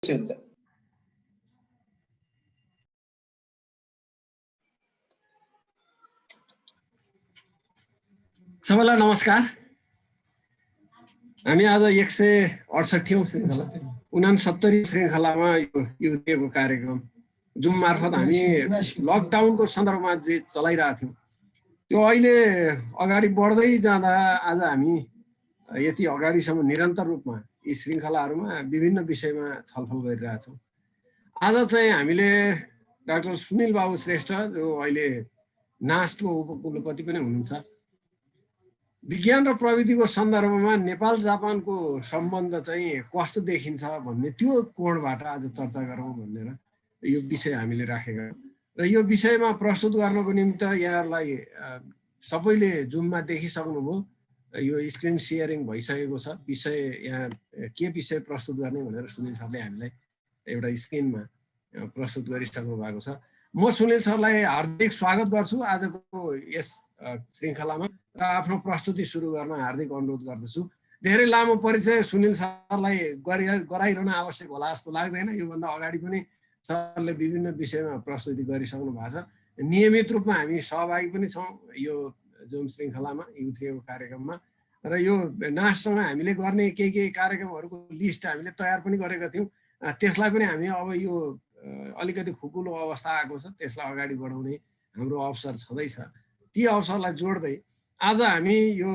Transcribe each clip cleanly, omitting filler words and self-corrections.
हुन्छ। सबैलाई नमस्कार। हामी आज 168औं श्रृङ्खला 69 श्रृङ्खलामा यो दिएको कार्यक्रम जुम मार्फत हामी लकडाउनको सन्दर्भमा जे चलाइरहेका थियौँ त्यो अहिले अगाडि बढ्दै जाँदा आज हामी यति अगाडिसम्म निरन्तर रूपमा यी श्रृङ्खलाहरूमा विभिन्न विषयमा छलफल गरिरहेछौँ। आज चाहिँ हामीले डाक्टर सुनिल बाबु श्रेष्ठ जो अहिले नास्टको उपकुलपति पनि हुनुहुन्छ, विज्ञान र प्रविधिको सन्दर्भमा नेपाल जापानको सम्बन्ध चाहिँ कस्तो देखिन्छ भन्ने त्यो कोणबाट आज चर्चा गरौँ भनेर यो विषय हामीले राखेका र यो विषयमा प्रस्तुत गर्नको निमित्त यहाँहरूलाई सबैले जुममा देखिसक्नुभयो। यो स्क्रिन सेयरिङ भइसकेको छ। विषय यहाँ के विषय प्रस्तुत गर्ने भनेर सुनिल सरले हामीलाई एउटा स्क्रिनमा प्रस्तुत गरिसक्नु भएको छ। म सुनिल सरलाई हार्दिक स्वागत गर्छु आजको यस श्रृङ्खलामा र आफ्नो प्रस्तुति सुरु गर्न हार्दिक अनुरोध गर्दछु। धेरै लामो परिचय सुनिल सरलाई गराइरहन आवश्यक होला जस्तो लाग्दैन। योभन्दा अगाडि पनि सरले विभिन्न विषयमा प्रस्तुति गरिसक्नु भएको छ। नियमित रूपमा हामी सहभागी पनि छौँ यो जुम श्रृङ्खलामा युथ्रीको कार्यक्रममा र यो नाससँग हामीले गर्ने केही कार्यक्रमहरूको लिस्ट हामीले तयार पनि गरेका थियौँ। त्यसलाई पनि हामी अब यो अलिकति खुकुलो अवस्था आएको छ, त्यसलाई अगाडि बढाउने हाम्रो अवसर छँदैछ। ती अवसरलाई जोड्दै आज हामी यो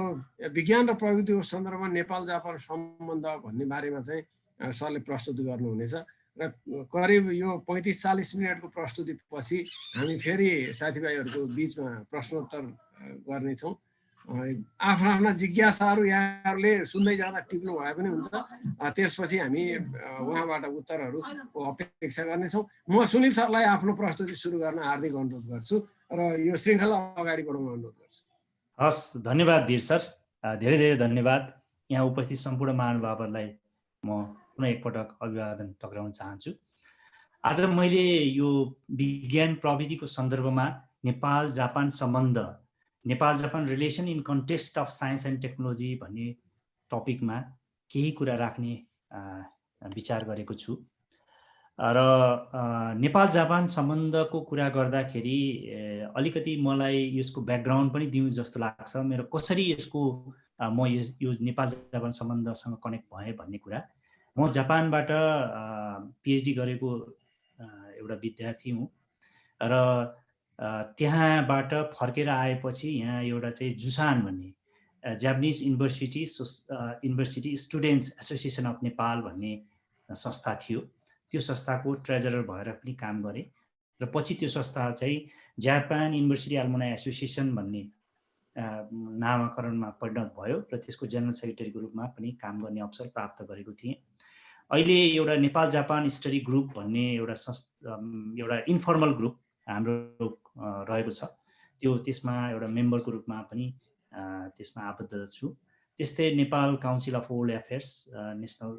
विज्ञान र प्रविधिको सन्दर्भमा नेपाल जापान सम्बन्ध भन्ने बारेमा चाहिँ सरले प्रस्तुति गर्नुहुनेछ र करिब यो 35-40 मिनटको प्रस्तुति पछि हामी फेरि साथीभाइहरूको बिचमा प्रश्नोत्तर गर्नेछौँ। आफ्ना जिज्ञासाहरू यहाँहरूले सुन्दै जाँदा टिप्नु भए पनि हुन्छ। त्यसपछि हामी उहाँबाट उत्तरहरूको अपेक्षा गर्नेछौँ। म सुनिल सरलाई आफ्नो प्रस्तुति सुरु गर्न हार्दिक अनुरोध गर्छु र यो श्रृङ्खला अगाडि बढाउन अनुरोध गर्छु। हस्, धन्यवाद धीर सर, धेरै धेरै धन्यवाद। यहाँ उपस्थित सम्पूर्ण महानुभावहरूलाई म पुनः एकपटक अभिवादन टक्राउन चाहन्छु। आज मैले यो विज्ञान प्रविधिको सन्दर्भमा नेपाल जापान सम्बन्ध, Nepal Japan relation in context of science and technology भन्ने टपिकमा केही कुरा राख्ने विचार गरेको छु। र नेपाल जापान सम्बन्धको कुरा गर्दाखेरि अलिकति मलाई यसको ब्याकग्राउन्ड पनि दिउँ जस्तो लाग्छ। मेरो कसरी यसको म यो नेपाल जापान सम्बन्धसँग कनेक्ट भएँ भन्ने कुरा। म जापानबाट पिएचडी गरेको एउटा विद्यार्थी हुँ र त्यहाँबाट फर्केर आएपछि यहाँ एउटा चाहिँ जुसान भन्ने Japanese university students association of Nepal भन्ने संस्था थियो। त्यो संस्थाको ट्रेजरर भएर पनि काम गरेँ र पछि त्यो संस्था चाहिँ जापान युनिभर्सिटी एलुमनाई एसोसिएसन भन्ने नामाकरणमा परिणत भयो र त्यसको जनरल सेक्रेटरीको रूपमा पनि काम गर्ने अवसर प्राप्त गरेको थिएँ। अहिले एउटा नेपाल जापान स्टडी ग्रुप भन्ने एउटा इन्फर्मल ग्रुप हाम्रो रहेको छ। त्यसमा एउटा मेम्बरको रूपमा पनि त्यसमा आबद्ध छु। त्यस्तै Nepal council of world affairs national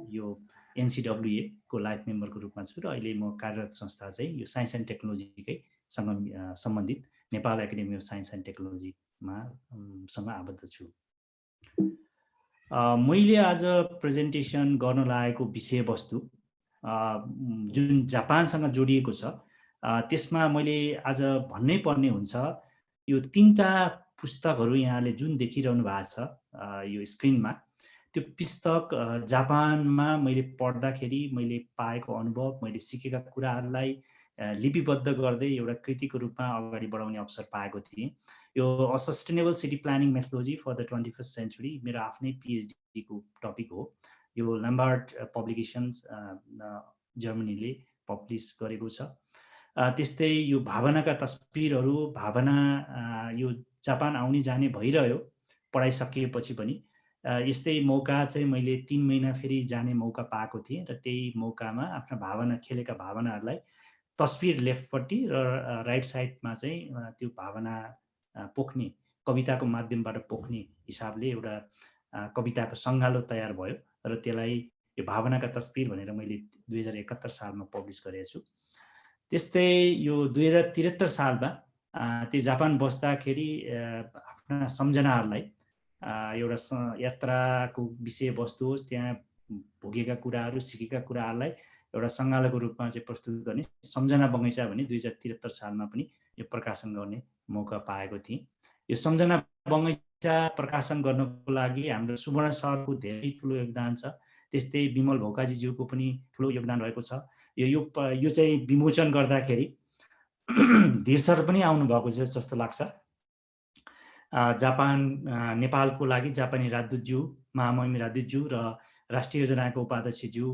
यो NCWA को लाइफ मेम्बरको रूपमा छु र अहिले म कार्यरत संस्था चाहिँ यो साइन्स एन्ड टेक्नोलोजीकै सम्बन्धित Nepal academy of science and टेक्नोलोजीमा सँग आबद्ध छु। मैले आज प्रेजेन्टेसन गर्न लागेको विषयवस्तु जुन जापानसँग जोडिएको छ त्यसमा मैले आज भन्नै पर्ने हुन्छ। यो 3टा पुस्तकहरू यहाँले जुन देखिरहनु भएको छ यो स्क्रिनमा, त्यो पुस्तक जापानमा मैले पढ्दाखेरि मैले पाएको अनुभव, मैले सिकेका कुराहरूलाई लिपिबद्ध गर्दै एउटा कृतिको रूपमा अगाडि बढाउने अवसर पाएको थिएँ। यो a sustainable city planning methodology for the 21st century मेरो आफ्नै पिएचडीको टपिक हो। यो ल्याम्बार्ट पब्लिकेसन्स जर्मनीले पब्लिस गरेको छ। त्यस्तै यो भावनाका तस्बिरहरू, भावना यो जापान आउने जाने भइरह्यो पढाइसकिएपछि पनि। यस्तै मौका चाहिँ मैले 3 महिना फेरि जाने मौका पाएको थिएँ र त्यही मौकामा आफ्ना भावना खेलेका भावनाहरूलाई तस्बिर लेफ्टपट्टि र राइट साइडमा चाहिँ त्यो भावना पोख्ने, कविताको माध्यमबाट पोख्ने हिसाबले एउटा कविताको सङ्गालो तयार भयो र त्यसलाई यो भावनाका तस्बिर भनेर मैले 2071 सालमा पब्लिस गरेको छु। त्यस्तै यो 2073 सालमा त्यो जापान बस्दाखेरि आफ्ना सम्झनाहरूलाई एउटा यात्राको विषयवस्तु होस्, त्यहाँ भोगेका कुराहरू सिकेका कुराहरूलाई एउटा सङ्गालोको रूपमा चाहिँ प्रस्तुत गर्ने सम्झना बगैँचा भने 2073 सालमा पनि यो प्रकाशन गर्ने मौका पाएको थिएँ। यो सम्झना बगैँचा प्रकाशन गर्नको लागि हाम्रो सुवर्ण सरको धेरै ठुलो योगदान छ। त्यस्तै विमल भौकाजीज्यूको पनि ठुलो योगदान रहेको छ। यो चाहिँ विमोचन गर्दाखेरि धीर सर पनि आउनुभएको छ जस्तो लाग्छ। नेपालको लागि जापानी राजदूतज्यू महामहिम राजदूतज्यू र राष्ट्रिय योजनाको उपाध्यक्षज्यू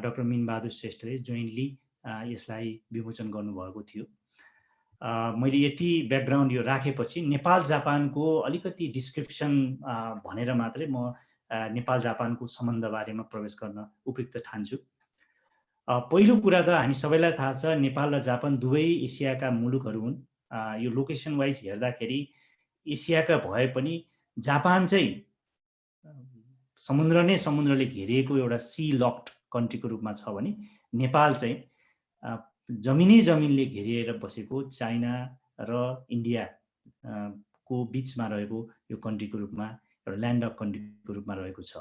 डाक्टर मिनबहादुर श्रेष्ठले जोइन्टली यसलाई विमोचन गर्नुभएको थियो। मैले यति ब्याकग्राउन्ड यो राखेपछि नेपाल जापानको अलिकति डिस्क्रिप्सन भनेर मात्रै म नेपाल जापानको सम्बन्ध बारेमा प्रवेश गर्न उपयुक्त ठान्छु। पहिलो कुरा त हामी सबैलाई थाहा छ नेपाल र जापान दुवै एसियाका मुलुकहरू हुन्। यो लोकेसन वाइज हेर्दाखेरि एसियाका भए पनि जापान चाहिँ समुद्रले घेरिएको एउटा सी लक्ड कन्ट्रीको रूपमा छ भने नेपाल चाहिँ जमिनले घेरिएर बसेको चाइना र इन्डिया को बिचमा रहेको यो कन्ट्रीको रूपमा एउटा ल्यान्ड अफ कन्ट्रीको रूपमा रहेको छ।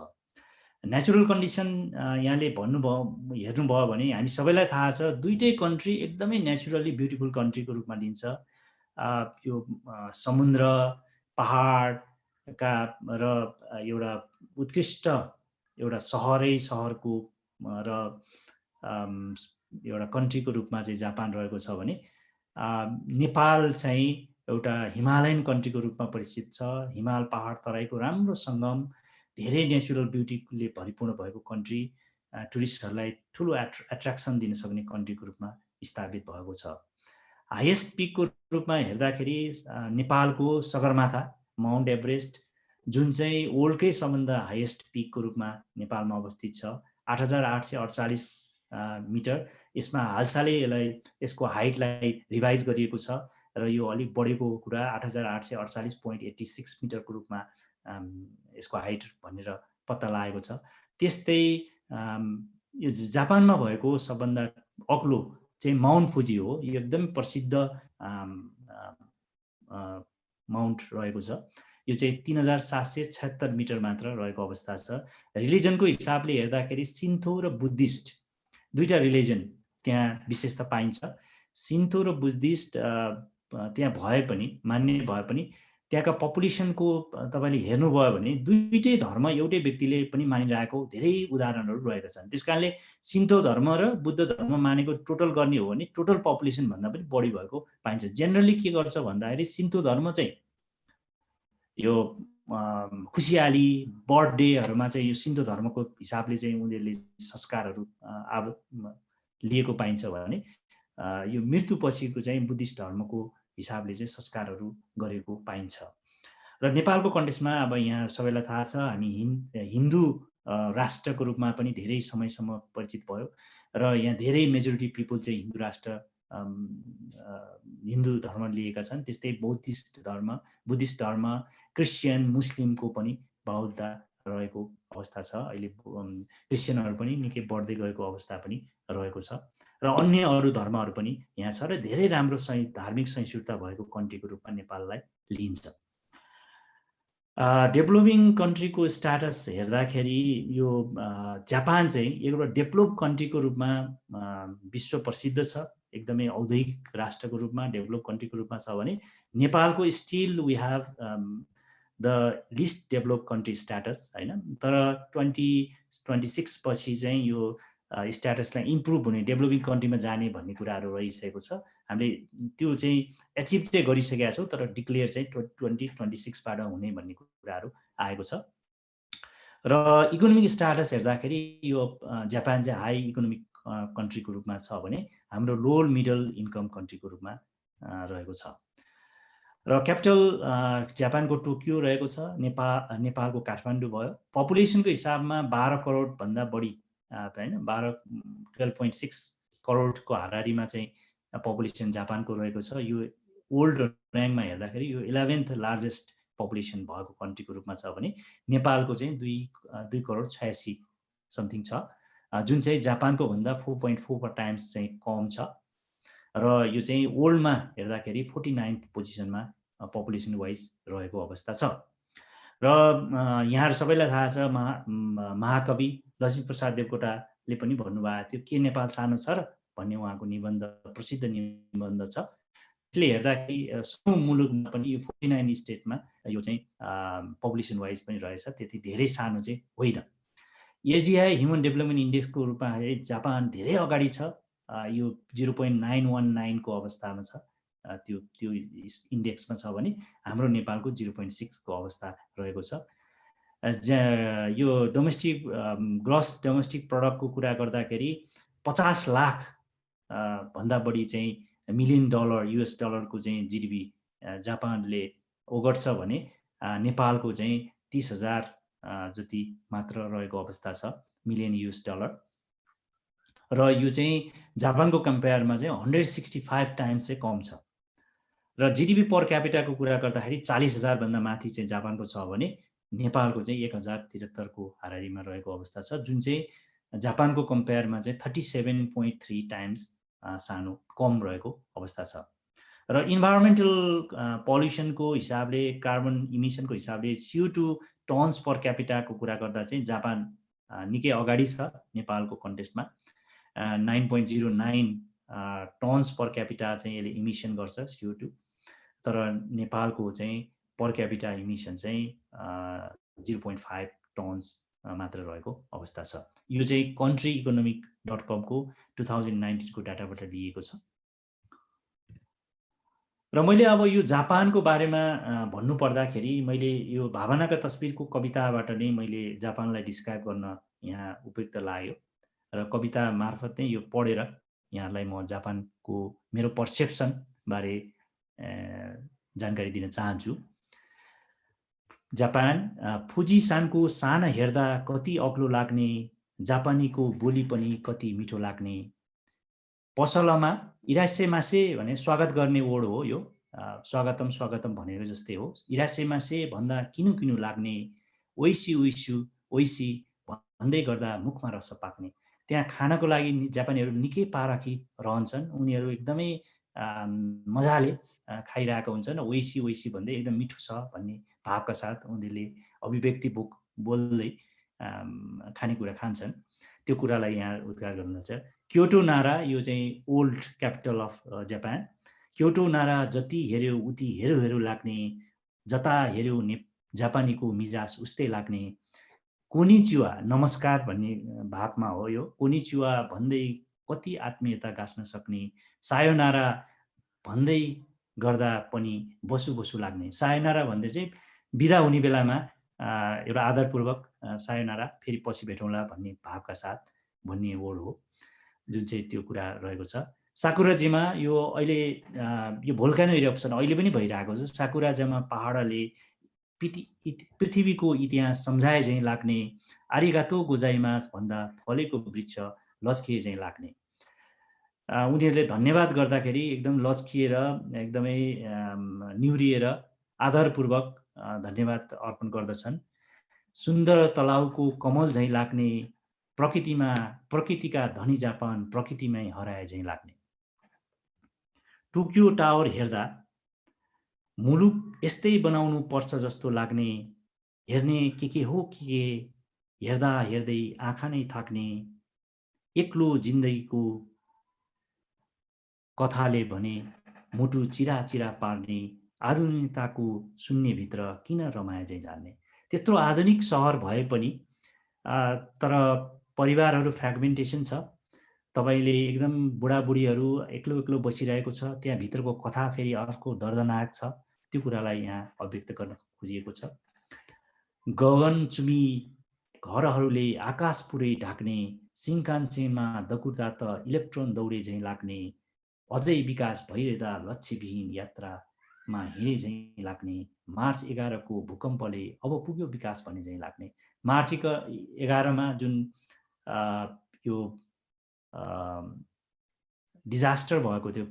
नेचुरल कन्डिसन यहाँले हेर्नुभयो भने हामी सबैलाई थाहा छ दुईटै कन्ट्री एकदमै नेचुरली ब्युटिफुल कन्ट्रीको रूपमा लिन्छ। यो समुद्र पहाडका र एउटा उत्कृष्ट एउटा सहरको र एउटा कन्ट्रीको रूपमा चाहिँ जापान रहेको छ भने नेपाल चाहिँ एउटा हिमालयन कन्ट्रीको रूपमा परिचित छ। हिमाल पहाड तराईको राम्रो सङ्गम, धेरै नेचुरल ब्युटीले भरिपूर्ण भएको कन्ट्री, टुरिस्टहरूलाई ठुलो एट्र्याक्सन दिन सक्ने कन्ट्रीको रूपमा स्थापित भएको छ। हाइएस्ट पिकको रूपमा हेर्दाखेरि नेपालको सगरमाथा माउन्ट एभरेस्ट जुन चाहिँ वर्ल्डकै सबभन्दा हाइएस्ट पिकको रूपमा नेपालमा अवस्थित छ 8848 मिटर। यसमा हालसालै यसको हाइटलाई रिभाइज गरिएको छ र यो अलिक बढेको कुरा 8848.86 मिटरको रूपमा यसको हाइट भनेर पत्ता लागेको छ। त्यस्तै यो जापानमा भएको सबभन्दा अग्लो चाहिँ माउन्ट फुजी हो। यो एकदम प्रसिद्ध माउन्ट रहेको छ। यो चाहिँ 3776 मिटर मात्र रहेको अवस्था छ। रिलिजनको हिसाबले हेर्दाखेरि सिन्थो र बुद्धिस्ट दुईटा रिलिजन त्यहाँ विशेषता पाइन्छ। सिन्थो र बुद्धिस्ट त्यहाँ भए पनि मान्ने भए पनि त्यहाँका पपुलेसनको तपाईँले हेर्नुभयो भने दुईटै धर्म एउटै व्यक्तिले पनि मानिरहेको धेरै उदाहरणहरू रहेका छन्। त्यस कारणले सिन्थो धर्म र बुद्ध धर्म मानेको टोटल गर्ने हो भने टोटल पपुलेसन भन्दा पनि बढी भएको पाइन्छ। जेनरली के गर्छ भन्दाखेरि सिन्थो धर्म चाहिँ यो खुसियाली बर्थडेहरूमा चाहिँ यो सिन्थो धर्मको हिसाबले चाहिँ उनीहरूले संस्कारहरू लिएको पाइन्छ भने यो मृत्युपछिको चाहिँ बुद्धिस्ट धर्मको हिसाबले चाहिँ संस्कारहरू गरेको पाइन्छ। र नेपालको कन्टेक्स्टमा अब यहाँ सबैलाई थाहा छ हामी हिन्दू राष्ट्रको रूपमा पनि धेरै समयसम्म परिचित भयो र यहाँ धेरै मेजोरिटी पिपल चाहिँ हिन्दू धर्म लिएका छन्। त्यस्तै बुद्धिस्ट धर्म क्रिस्चियन मुस्लिमको पनि बहुलता रहेको अवस्था छ। अहिले क्रिस्चियनहरू पनि निकै बढ्दै गएको अवस्था पनि रहेको छ र अन्य अरू धर्महरू पनि यहाँ छ र धेरै राम्रो धार्मिक सहिष्णुता भएको कन्ट्रीको रूपमा नेपाललाई लिइन्छ। डेभलोपिङ कन्ट्रीको स्ट्याटस हेर्दाखेरि यो जापान चाहिँ एउटा डेभलोप कन्ट्रीको रूपमा विश्व प्रसिद्ध छ। एकदमै औद्योगिक राष्ट्रको रूपमा डेभलोप कन्ट्रीको रूपमा छ भने नेपालको still we have the least develop country status होइन। तर 2026 पछि चाहिँ यो स्ट्याटसलाई इम्प्रुभ हुने डेभलोपिङ कन्ट्रीमा जाने भन्ने कुराहरू रहिसकेको छ। हामीले त्यो चाहिँ एचिभ चाहिँ गरिसकेका छौँ तर डिक्लेयर चाहिँ 2026बाट हुने भन्ने कुराहरू आएको छ। र इकोनोमिक स्ट्याटस हेर्दाखेरि यो जापान चाहिँ हाई इकोनोमिक कन्ट्रीको रूपमा छ भने हाम्रो लोवर मिडल इन्कम कन्ट्रीको रूपमा रहेको छ। र क्यापिटल जापानको टोकियो रहेको छ। नेपालको काठमाडौँ भयो। पपुलेसनको हिसाबमा 12 करोड भन्दा बढी होइन 12.6 करोडको हाराहारीमा चाहिँ पपुलेसन जापानको रहेको छ। यो वर्ल्ड ऱ्याङ्कमा हेर्दाखेरि यो 11th लार्जेस्ट पपुलेसन भएको कन्ट्रीको रूपमा छ भने नेपालको चाहिँ 2 करोड 86 समथिङ छ जुन चाहिँ जापानको भन्दा 4.4 टाइम्स चाहिँ कम छ। र यो चाहिँ वर्ल्डमा हेर्दाखेरि 49th पोजिसनमा पपुलेसन वाइज रहेको अवस्था छ। र यहाँहरू सबैलाई थाहा छ महाकवि लक्ष्मीप्रसाद देवकोटाले पनि भन्नुभएको थियो के नेपाल सानो छ र भन्ने उहाँको निबन्ध प्रसिद्ध निबन्ध छ। त्यसले हेर्दाखेरि समूह मुलुकमा पनि यो 49 स्टेटमा यो चाहिँ पपुलेसन वाइज पनि रहेछ, त्यति धेरै सानो चाहिँ होइन। एसडिआई ह्युमन डेभलपमेन्ट इन्डेक्सको रूपमा जापान धेरै अगाडि छ, यो 0.919 को अवस्थामा छ, त्यो इन्डेक्समा छ भने हाम्रो नेपालको 0.6 को अवस्था रहेको छ। यो डोमेस्टिक ग्रस डोमेस्टिक प्रडक्टको कुरा गर्दाखेरि 50 लाख भन्दा बढी चाहिँ मिलियन डलर US डलरको चाहिँ जिडिपी जापानले ओगट्छ भने नेपालको चाहिँ 30,000 जति मात्र रहेको अवस्था छ मिलियन US डलर। र यो चाहिँ जापानको कम्पेयरमा चाहिँ 165 टाइम्स चाहिँ कम छ। र जिडिपी पर क्यापिटाको कुरा गर्दाखेरि 40,000 भन्दा माथि चाहिँ जापानको छ भने नेपालको चाहिँ 1073 को हाराहारीमा रहेको अवस्था छ, जुन चाहिँ जापानको कम्पेयरमा चाहिँ 37.3 टाइम्स सानो कम रहेको अवस्था छ। र इन्भाइरोमेन्टल पल्युसनको हिसाबले, कार्बन इमिसनको हिसाबले CO2 टन्स पर क्यापिटाको कुरा गर्दा चाहिँ जापान निकै अगाडि छ नेपालको कन्टेस्टमा। 9.09 टन्स पर क्यापिटा चाहिँ यसले इमिसन गर्छ CO2, तर नेपालको चाहिँ पर क्यापिटा इमिसन चाहिँ 0.5 टन्स मात्र रहेको अवस्था छ। यो चाहिँ countryEconomic.com को 2019 को डाटाबाट लिएको छ। र मैले अब यो जापानको बारेमा भन्नु पर्दाखेरि मैले यो भावनाका तस्बिरको कविताबाट नै मैले जापानलाई डिस्क्राइब गर्न यहाँ उपयुक्त लाग्यो र कविता मार्फत नै यो पढेर यहाँलाई म जापानको मेरो पर्सेप्सन बारे जानकारी दिन चाहन्छु। जापान फुजिसानको साना हेर्दा कति अग्लो लाग्ने, जापानीको बोली पनि कति मिठो लाग्ने। पसलमा इरासेमासे भने स्वागत गर्ने वर्ड हो यो, स्वागतम स्वागतम भनेको जस्तै हो। इरासेमासे भन्दा किनु किनु लाग्ने, ओइसी ओइसु ओइसी भन्दै गर्दा मुखमा रस पाक्ने। त्यहाँ खानको लागि जापानीहरू निकै पारखी रहन्छन्, उनीहरू एकदमै मजाले खाइरहेको हुन्छन्। ओइसी ओइसी भन्दै एकदम मिठो छ भन्ने भावका साथ उनीहरूले अभिव्यक्ति बोल्दै खानेकुरा खान्छन्। त्यो कुरालाई यहाँ उद्घार गर्नुहुन्छ। क्योटो नारा, यो चाहिँ old capital of Japan. Kyoto नारा जति हेऱ्यो उति हेरो हेरो लाग्ने, जता हेऱ्यो जापानीको मिजाज उस्तै लाग्ने। कोनिचिवा नमस्कार भन्ने भावमा हो यो। कोनिचिवा भन्दै कति आत्मीयता गाँच्न सक्ने। सायोनारा भन्दै गर्दा पनि बसु बसु लाग्ने। सायोनारा भन्दै चाहिँ बिदा हुने बेलामा एउटा आदरपूर्वक सायोनारा फेरि पछि भेटौँला भन्ने भावका साथ भन्ने वर्ड हो, जुन चाहिँ त्यो कुरा रहेको छ। साकुराजीमा यो अहिले यो भोल्कानो इरप्सन अहिले पनि भइरहेको छ। साकुराजीमा पहाडले पृथ्वीको इतिहास सम्झाए झैँ लाग्ने। आरिगातो गोजाइमास भन्दा फलेको वृक्ष लच्किए झैँ लाग्ने। उनीहरूले धन्यवाद गर्दाखेरि एकदम लच्किएर एकदमै निहुरिएर आदरपूर्वक धन्यवाद अर्पण गर्दछन्। सुन्दर तलाउको कमल झैँ लाग्ने, प्रकृतिका धनी जापान प्रकृतिमै हराए झैँ लाग्ने। टोकियो टावर हेर्दा मुलुक यस्तै बनाउनु पर्छ जस्तो लाग्ने। हेर्ने के हो के हेर्दा हेर्दै आँखा नै थाक्ने। एक्लो जिन्दगीको कथाले भने मुटु चिरा चिरा पार्ने। आधुनिकताको शून्यभित्र किन रमाए झैँ जाने। त्यत्रो आधुनिक सहर भए पनि तर परिवारहरू फ्रेगमेन्टेसन छ। तपाईँले एकदम बुढाबुढीहरू एक्लो एक्लो बसिरहेको छ, त्यहाँ भित्रको कथा फेरि अर्को दर्दनाक छ। त्यो कुरालाई यहाँ अभिव्यक्त गर्न खोजिएको छ। गगनचुमी घरहरूले आकाश पुरै ढाक्ने। सिन्कान्सेनमा दकुर्दा त इलेक्ट्रोन दौडे झैँ लाग्ने। अझै विकास भइरहँदा लक्ष्यविहीन यात्रामा हिँडे झैँ लाग्ने। मार्च 11 को भूकम्पले अब पुग्यो विकास भन्ने झैँ लाग्ने। मार्च 11 जुन यो डिजास्टर भएको थियो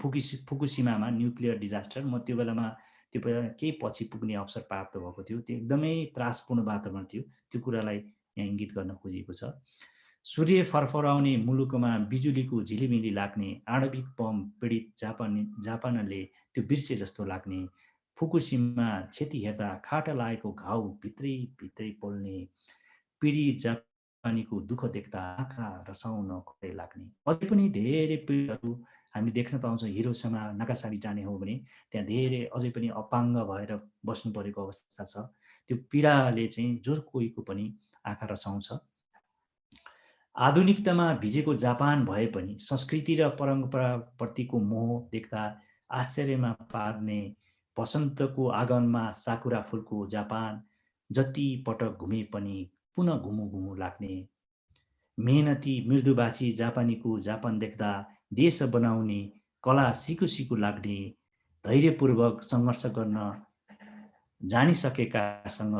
फुकुसिमामा, न्युक्लियर डिजास्टर, म त्यो बेलामा केही पछि पुग्ने अवसर प्राप्त भएको थियो। त्यो एकदमै त्रासपूर्ण वातावरण थियो। त्यो कुरालाई यहाँ इङ्गित गर्न खोजिएको छ। सूर्य फरफराउने मुलुकमा बिजुलीको झिलिमिली लाग्ने। आणविक बम पीडित जापानले त्यो बिर्से जस्तो लाग्ने। फुकुशिमा क्षति हेर्दा खाटा लागेको घाउ भित्रै भित्रै पोल्ने, पीडित जापानीको दुःख देख्दा आँखा रसाउन खोइ लाग्ने। अझै पनि धेरै पीडितहरू हामीले देख्न पाउँछौँ। हिरोसिमा नागासाकी जाने हो भने त्यहाँ धेरै अझै पनि अपाङ्ग भएर बस्नु परेको अवस्था छ। त्यो पीडाले चाहिँ जो कोहीको पनि आँखा रसाउँछ। आधुनिकतामा भिजेको जापान भए पनि संस्कृति र परम्पराप्रतिको मोह देख्दा आश्चर्यमा पार्ने, वसन्तको आगमनमा साकुरा फुलको जापान जति पटक घुमे पनि पुनः घुमु घुमु लाग्ने, मेहनती मृदुभाषी जापानीको जापान देख्दा देश बनाउने कला सिकु सिकु लाग्ने, धैर्यपूर्वक सङ्घर्ष गर्न जानिसकेकासँग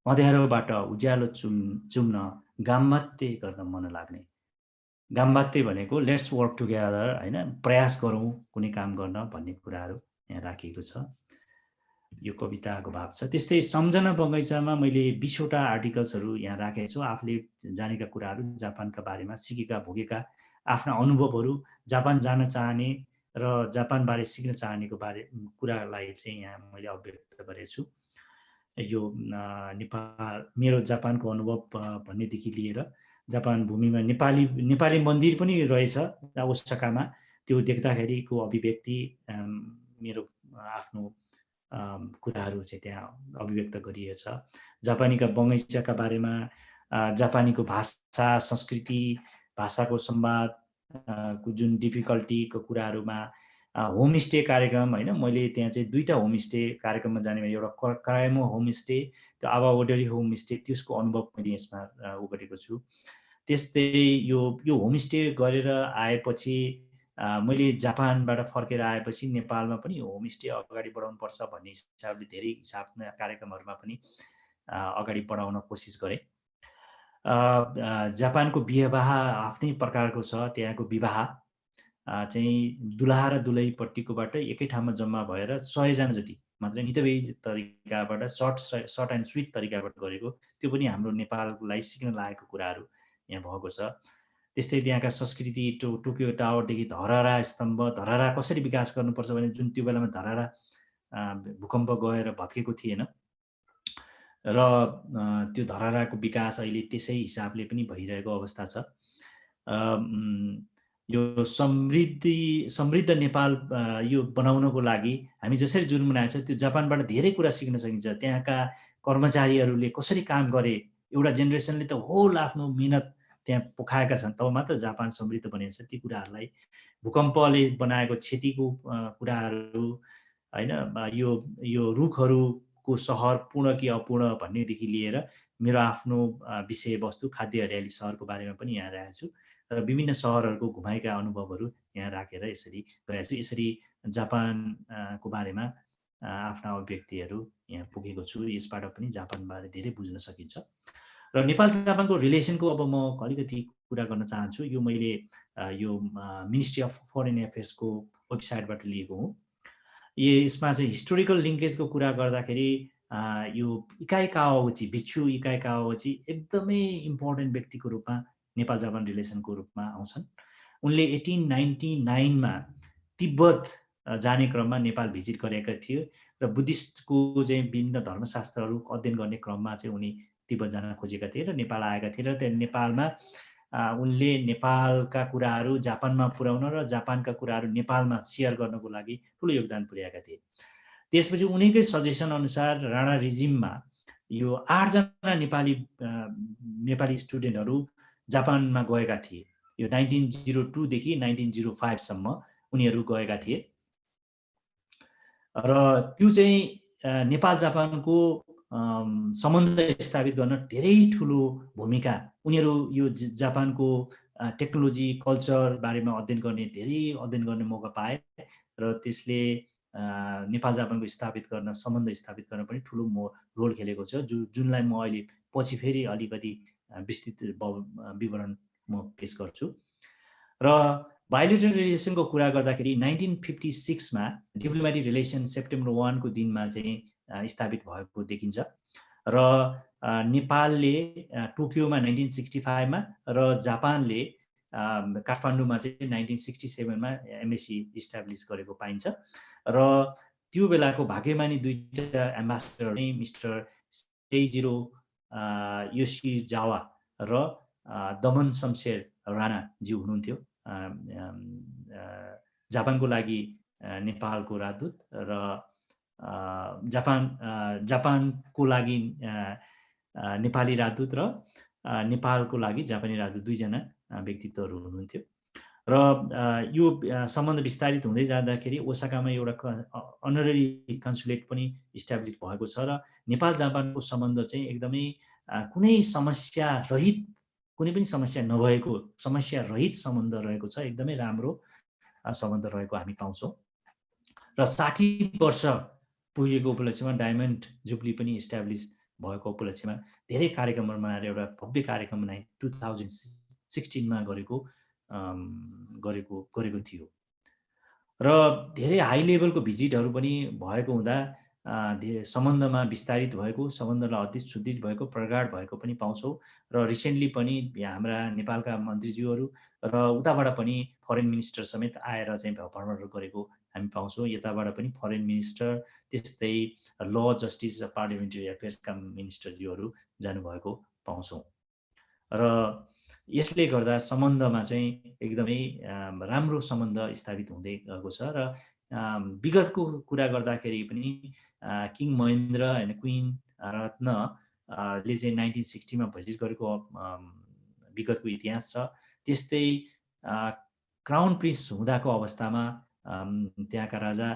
अँध्यारोबाट उज्यालो चुम्न गाम्बात्ते गर्न मन लाग्ने। गाम्बात्ते भनेको लेट्स वर्क टुगेदर, होइन, प्रयास गरौँ कुनै काम गर्न भन्ने कुराहरू यहाँ राखिएको छ। यो कविताको भाव छ। त्यस्तै सम्झना बगैँचामा मैले 20वटा आर्टिकल्सहरू यहाँ राखेको छु। आफूले जानेका कुराहरू, जापानका बारेमा सिकेका भोगेका आफ्ना अनुभवहरू, जापान जान चाहने र जापानबारे सिक्न चाहनेको कुरालाई चाहिँ यहाँ मैले अभिव्यक्त गरेको छु। यो नेपाल मेरो जापानको अनुभव भन्नेदेखि लिएर जापान भूमिमा नेपाली मन्दिर पनि रहेछ ओसाकामा। त्यो देख्दाखेरिको अभिव्यक्ति मेरो आफ्नो कुराहरू चाहिँ त्यहाँ अभिव्यक्त गरिएछ। जापानीका बगैँचाका बारेमा, जापानीको भाषा, संस्कृति, भाषाको संवाद को जुन डिफिकल्टीको कुराहरूमा होमस्टे कार्यक्रम, होइन, मैले त्यहाँ चाहिँ 2टा होमस्टे कार्यक्रममा जाने, एउटा कराइमो होमस्टे, त्यो आवा ओडरी होमस्टे, त्यसको अनुभव मैले यसमा गरेको छु। त्यस्तै यो होमस्टे गरेर आएपछि मैले जापानबाट फर्केर आएपछि नेपालमा पनि होमस्टे अगाडि बढाउनुपर्छ भन्ने हिसाबले धेरै कार्यक्रमहरूमा पनि अगाडि बढाउन कोसिस गरेँ। जापानको विवाह आफ्नै प्रकारको छ। त्यहाँको विवाह चाहिँ दुलहा र दुलहीपट्टिकोबाट एकै ठाउँमा जम्मा भएर 100 जना जति मात्र मितव्ययी तरिकाबाट सर्ट एन्ड स्विट तरिकाबाट गरेको, त्यो पनि हाम्रो नेपाललाई सिक्न लागेको कुराहरू यहाँ भएको छ। त्यस्तै त्यहाँका संस्कृति, टोकियो टावरदेखि धरहरा स्तम्भ, धरहरा कसरी विकास गर्नुपर्छ भने जुन त्यो बेलामा धरहरा भूकम्प गएर भत्केको थिएन र त्यो धरहराको विकास अहिले त्यसै हिसाबले पनि भइरहेको अवस्था छ। यो समृद्ध नेपाल यो बनाउनको लागि हामी जसरी जुर्मुनाएको छ त्यो जापानबाट धेरै कुरा सिक्न सकिन्छ। त्यहाँका कर्मचारीहरूले कसरी काम गरे, एउटा जेनेरेसनले त होल आफ्नो मिहिनेत त्यहाँ पोखाएका छन्, तब मात्र जापान समृद्ध बनेको छ। ती कुराहरूलाई, भूकम्पले बनाएको क्षतिको कुराहरू, होइन, यो रुखहरूको सहर पूर्ण कि अपूर्ण भन्नेदेखि लिएर मेरो आफ्नो विषयवस्तु खाद्य हरियाली सहरको बारेमा पनि यहाँ राखेको छु र विभिन्न सहरहरूको घुमाएका अनुभवहरू यहाँ राखेर यसरी गरेको छु। यसरी जापानको बारेमा आफ्ना अभिव्यक्तिहरू यहाँ पुगेको छु। यसबाट पनि जापानबारे धेरै बुझ्न सकिन्छ। र नेपाल जापानको रिलेसनको अब म अलिकति कुरा गर्न चाहन्छु। यो मैले यो मिनिस्ट्री अफ फरेन अफेयर्सको वेबसाइटबाट लिएको हुँ। यसमा चाहिँ हिस्टोरिकल लिङ्केजको कुरा गर्दाखेरि यो इकाई कावागुची, भिक्षु इकाई कावागुची एकदमै इम्पोर्टेन्ट व्यक्तिको रूपमा नेपाल जापान रिलेसनको रूपमा आउँछन्। उनले 1899मा तिब्बत जाने क्रममा नेपाल भिजिट गरेका थिए र बुद्धिस्टको चाहिँ विभिन्न धर्मशास्त्रहरू अध्ययन गर्ने क्रममा चाहिँ उनी तिब्बत जान खोजेका थिए र नेपाल आएका थिए र त्यहाँ नेपालमा उनले नेपालका कुराहरू जापानमा पुर्याउन र जापानका कुराहरू नेपालमा सेयर गर्नको लागि ठुलो योगदान पुर्याएका थिए। त्यसपछि उनीकै सजेसन अनुसार राणा रिजिममा यो 8 जना नेपाली स्टुडेन्टहरू जापानमा गएका थिए। यो 1902 देखि 1905 सम्म उनीहरू गएका थिए र त्यो चाहिँ नेपाल जापानको सम्बन्ध स्थापित गर्न धेरै ठुलो भूमिका, उनीहरू यो जापानको टेक्नोलोजी, कल्चर बारेमा धेरै अध्ययन गर्ने मौका पाए र त्यसले नेपाल जापानको सम्बन्ध स्थापित गर्न पनि ठुलो रोल खेलेको छ, जुनलाई म अहिले पछि फेरि अलिकति विस्तृत विवरण म पेश गर्छु। र बायोलेटरल रिलेसनको कुरा गर्दाखेरि 1956मा डिप्लोमेटिक रिलेसन सेप्टेम्बर 1 को दिनमा चाहिँ स्थापित भएको देखिन्छ र नेपालले टोकियोमा 1965मा र जापानले काठमाडौँमा चाहिँ 1967मा एमएसी इस्टाब्लिस गरेको पाइन्छ र त्यो बेलाको भाग्यमानी दुईटा एम्बेसडर नै मिस्टर सेइजिरो योसिजावा र दमन शमशेर राणाज्यू हुनुहुन्थ्यो। जापानको लागि नेपालको राजदूत र जापानको लागि नेपाली राजदूत र नेपालको लागि जापानी राजदूत दुईजना व्यक्तित्वहरू हुनुहुन्थ्यो। र यो सम्बन्ध विस्तारित हुँदै जाँदाखेरि ओसाकामा एउटा अनररी कन्सुलेट पनि इस्टाब्लिस भएको छ र नेपाल जापानको सम्बन्ध चाहिँ एकदमै कुनै समस्या रहित, कुनै पनि समस्या नभएको, समस्या रहित सम्बन्ध रहेको छ। एकदमै राम्रो सम्बन्ध रहेको हामी पाउँछौँ। र 60 वर्ष पुगेको उपलक्ष्यमा डायमन्ड जुब्ली पनि इस्टाब्लिस भएको उपलक्ष्यमा धेरै कार्यक्रमहरू मनाएर एउटा भव्य कार्यक्रम 2016मा गरेको थियो। र धेरै हाई लेभलको भिजिटहरू पनि भएको हुँदा धेरै सम्बन्धमा विस्तारित भएको, सम्बन्धलाई अति सुदृढ भएको, प्रगाढ भएको पनि पाउँछौँ। र रिसेन्टली पनि हाम्रा नेपालका मन्त्रीज्यूहरू र उताबाट पनि फरेन मिनिस्टर समेत आएर चाहिँ भ्रमणहरू गरेको हामी पाउँछौँ। यताबाट पनि फरेन मिनिस्टर, त्यस्तै ल जस्टिस र पार्लियामेन्ट्री एफेयर्सका मिनिस्टरज्यूहरू जानुभएको पाउँछौँ। र यसले गर्दा सम्बन्धमा चाहिँ एकदमै राम्रो सम्बन्ध स्थापित हुँदै गएको छ। र विगतको कुरा गर्दाखेरि पनि किङ महेन्द्र होइन क्विन रत्नले चाहिँ 1960मा भिजिट गरेको विगतको इतिहास छ। त्यस्तै क्राउन प्रिन्स हुँदाको अवस्थामा त्यहाँका राजा,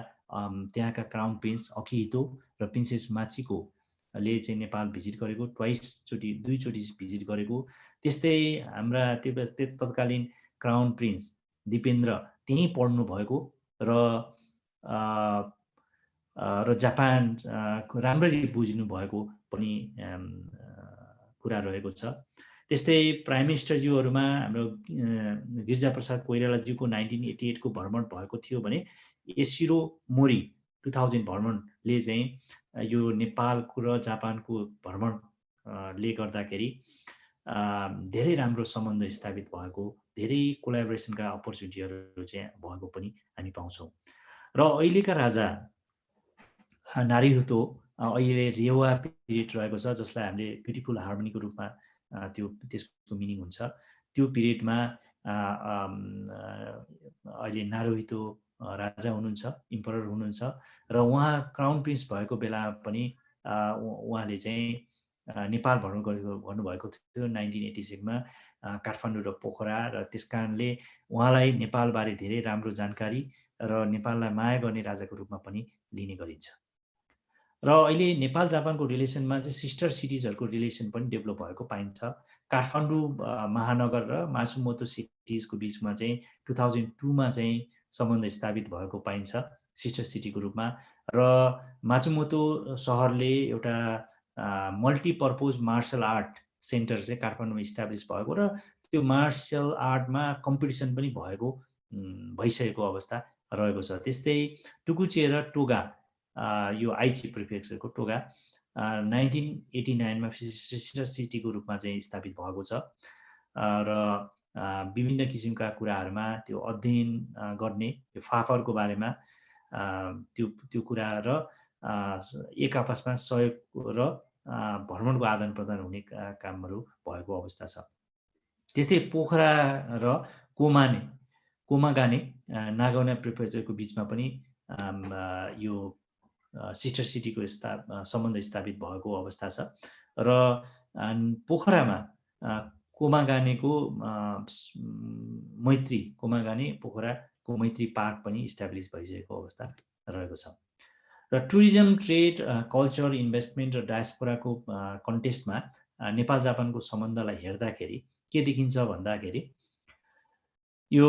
त्यहाँका क्राउन प्रिन्स अकिहितो र प्रिन्सेस माचिकोले चाहिँ नेपाल भिजिट गरेको, दुईचोटि भिजिट गरेको। त्यस्तै हाम्रा तत्कालीन क्राउन प्रिन्स दिपेन्द्र त्यहीँ पढ्नु भएको र जापान राम्ररी बुझ्नु भएको पनि कुरा रहेको छ। त्यस्तै प्राइम मिनिस्टरज्यूहरूमा हाम्रो गिरिजाप्रसाद कोइरालाज्यूको 1988 को भ्रमण भएको थियो भने एसिरो मोरी 2000 भ्रमणले चाहिँ यो नेपालको र जापानको भ्रमणले गर्दाखेरि धेरै राम्रो सम्बन्ध स्थापित भएको, धेरै कोलाबोरेसनका अपर्च्युनिटीहरू चाहिँ भएको पनि हामी पाउँछौँ। र अहिलेका राजा नारीहुतो अहिले रेवा पिरियड रहेको छ, जसलाई हामीले ब्युटिफुल हार्मनीको रूपमा त्यसको मिनिङ हुन्छ। त्यो पिरियडमा अहिले नारुहितो राजा हुनुहुन्छ, इम्परर हुनुहुन्छ। र उहाँ क्राउन प्रिन्स भएको बेला पनि उहाँले चाहिँ नेपाल भ्रमण गर्नुभएको थियो 1986मा काठमाडौँ र पोखरा। र त्यस कारणले उहाँलाई नेपालबारे धेरै राम्रो जानकारी र नेपाललाई माया गर्ने राजाको रूपमा पनि लिने गरिन्छ। र अहिले नेपाल जापानको रिलेसनमा चाहिँ सिस्टर सिटिजहरूको रिलेसन पनि डेभलप भएको पाइन्छ। काठमाडौँ महानगर र मासुमोतो सिटिजको बिचमा चाहिँ 2002मा चाहिँ सम्बन्ध स्थापित भएको पाइन्छ सिस्टर सिटीको रूपमा। र मासुमोतो सहरले एउटा मल्टिपर्पोज मार्सल आर्ट सेन्टर चाहिँ काठमाडौँमा इस्टाब्लिस भएको र त्यो मार्सल आर्टमा कम्पिटिसन पनि भइसकेको अवस्था रहेको छ। त्यस्तै टुकुचे र टोगा, यो आइची प्रिफेक्चरको टोगा 1989मा सिस्टर सिटीको रूपमा चाहिँ स्थापित भएको छ। र विभिन्न किसिमका कुराहरूमा त्यो अध्ययन गर्ने, यो फाफरको बारेमा त्यो कुरा र एक आपसमा सहयोग र भ्रमणको आदान प्रदान हुने कामहरू भएको अवस्था छ। त्यस्तै पोखरा र कोमागाने नागौना प्रिफेक्चरको बिचमा पनि यो सिस्टर सिटीको सम्बन्ध स्थापित भएको अवस्था छ। र पोखरामा कोमागानेको मैत्री, कोमागाने पोखराको मैत्री पार्क पनि इस्टाब्लिस भइसकेको अवस्था रहेको छ। र टुरिज्म, ट्रेड, कल्चर, इन्भेस्टमेन्ट र डायस्पोराको कन्टेस्टमा नेपाल जापानको सम्बन्धलाई हेर्दाखेरि के देखिन्छ भन्दाखेरि यो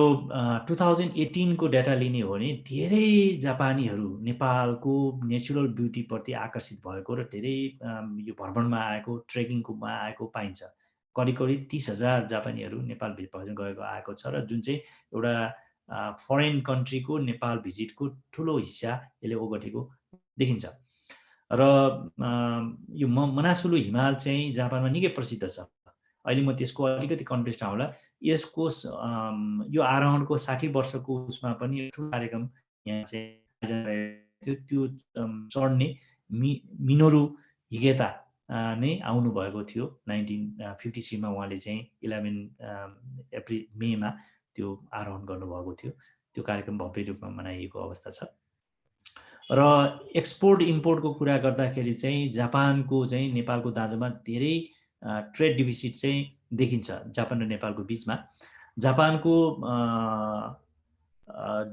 2018 को डाटा लिने हो भने धेरै जापानीहरू नेपालको नेचुरल ब्युटीप्रति आकर्षित भएको र धेरै यो भ्रमणमा आएको, ट्रेकिङमा आएको पाइन्छ। करिब 30,000 जापानीहरू नेपाल भ्रमण गएको आएको छ। र जुन चाहिँ एउटा फरेन कन्ट्रीको नेपाल भिजिटको ठुलो हिस्सा यसले ओगटेको देखिन्छ। र यो मनासुलु हिमाल चाहिँ जापानमा निकै प्रसिद्ध छ। अहिले म त्यसको अलिकति कन्टेक्स्ट आउँला। यसको यो आरोहणको 60 वर्षको उसमा पनि ठुलो कार्यक्रम यहाँ चाहिँ थियो त्यो चढ्ने मिनोरु हिगेता नै आउनुभएको थियो 1953 उहाँले चाहिँ 11 मेमा त्यो आरोहण गर्नुभएको थियो। त्यो कार्यक्रम भव्य रूपमा मनाइएको अवस्था छ। र एक्सपोर्ट इम्पोर्टको कुरा गर्दाखेरि चाहिँ जापानको चाहिँ नेपालको दाँजोमा धेरै ट्रेड डिफिसिट चाहिँ देखिन्छ जापान र नेपालको बिचमा।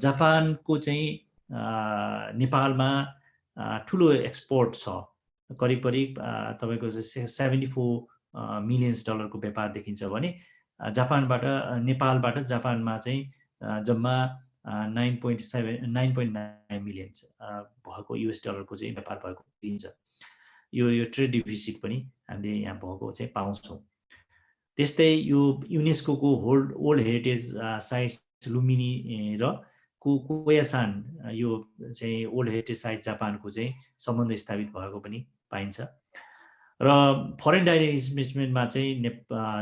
जापानको चाहिँ नेपालमा ठुलो एक्सपोर्ट छ, करिब तपाईँको 74 मिलियन डलरको व्यापार देखिन्छ भने नेपालबाट जापानमा चाहिँ जम्मा 9.9 मिलियन भएको US डलरको चाहिँ व्यापार भएको देखिन्छ। यो ट्रेड डिफिसिट पनि हामीले यहाँ भएको चाहिँ पाउँछौँ। त्यस्तै यो UNESCO old heritage sites Lumbini र कोयासान यो चाहिँ ओल्ड हेरिटेज साइट जापानको चाहिँ सम्बन्ध स्थापित भएको पनि पाइन्छ। र फरेन डाइरेक्ट इन्भेस्टमेन्टमा चाहिँ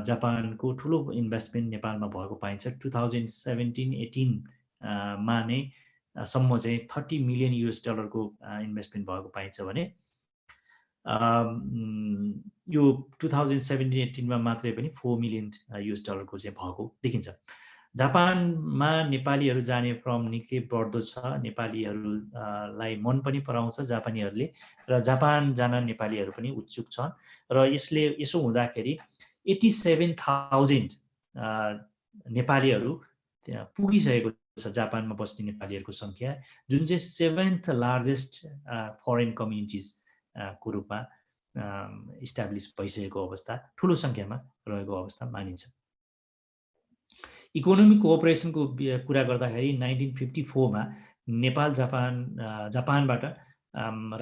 जापानको ठुलो इन्भेस्टमेन्ट नेपालमा भएको पाइन्छ। 2017-18 मा नै सम्म चाहिँ 30 मिलियन US डलरको इन्भेस्टमेन्ट भएको पाइन्छ भने यो 2017-18 मा मात्रै पनि 4 मिलियन US डलरको चाहिँ भएको देखिन्छ। जापानमा नेपालीहरू जाने क्रम निकै बढ्दो छ। नेपालीहरूलाई मन पनि पराउँछ जापानीहरूले र जापान जान नेपालीहरू पनि उत्सुक छन्। र यसो हुँदाखेरि 87,000 नेपालीहरू त्यहाँ पुगिसकेको छ। जापानमा बस्ने नेपालीहरूको सङ्ख्या जुन चाहिँ 7th लार्जेस्ट फरेन कम्युनिटिज को रूपमा इस्टाब्लिस भइसकेको अवस्था, ठुलो सङ्ख्यामा रहेको अवस्था मानिन्छ। इकोनोमिक कोअपरेसनको कुरा गर्दाखेरि 1954 मा नेपाल जापानबाट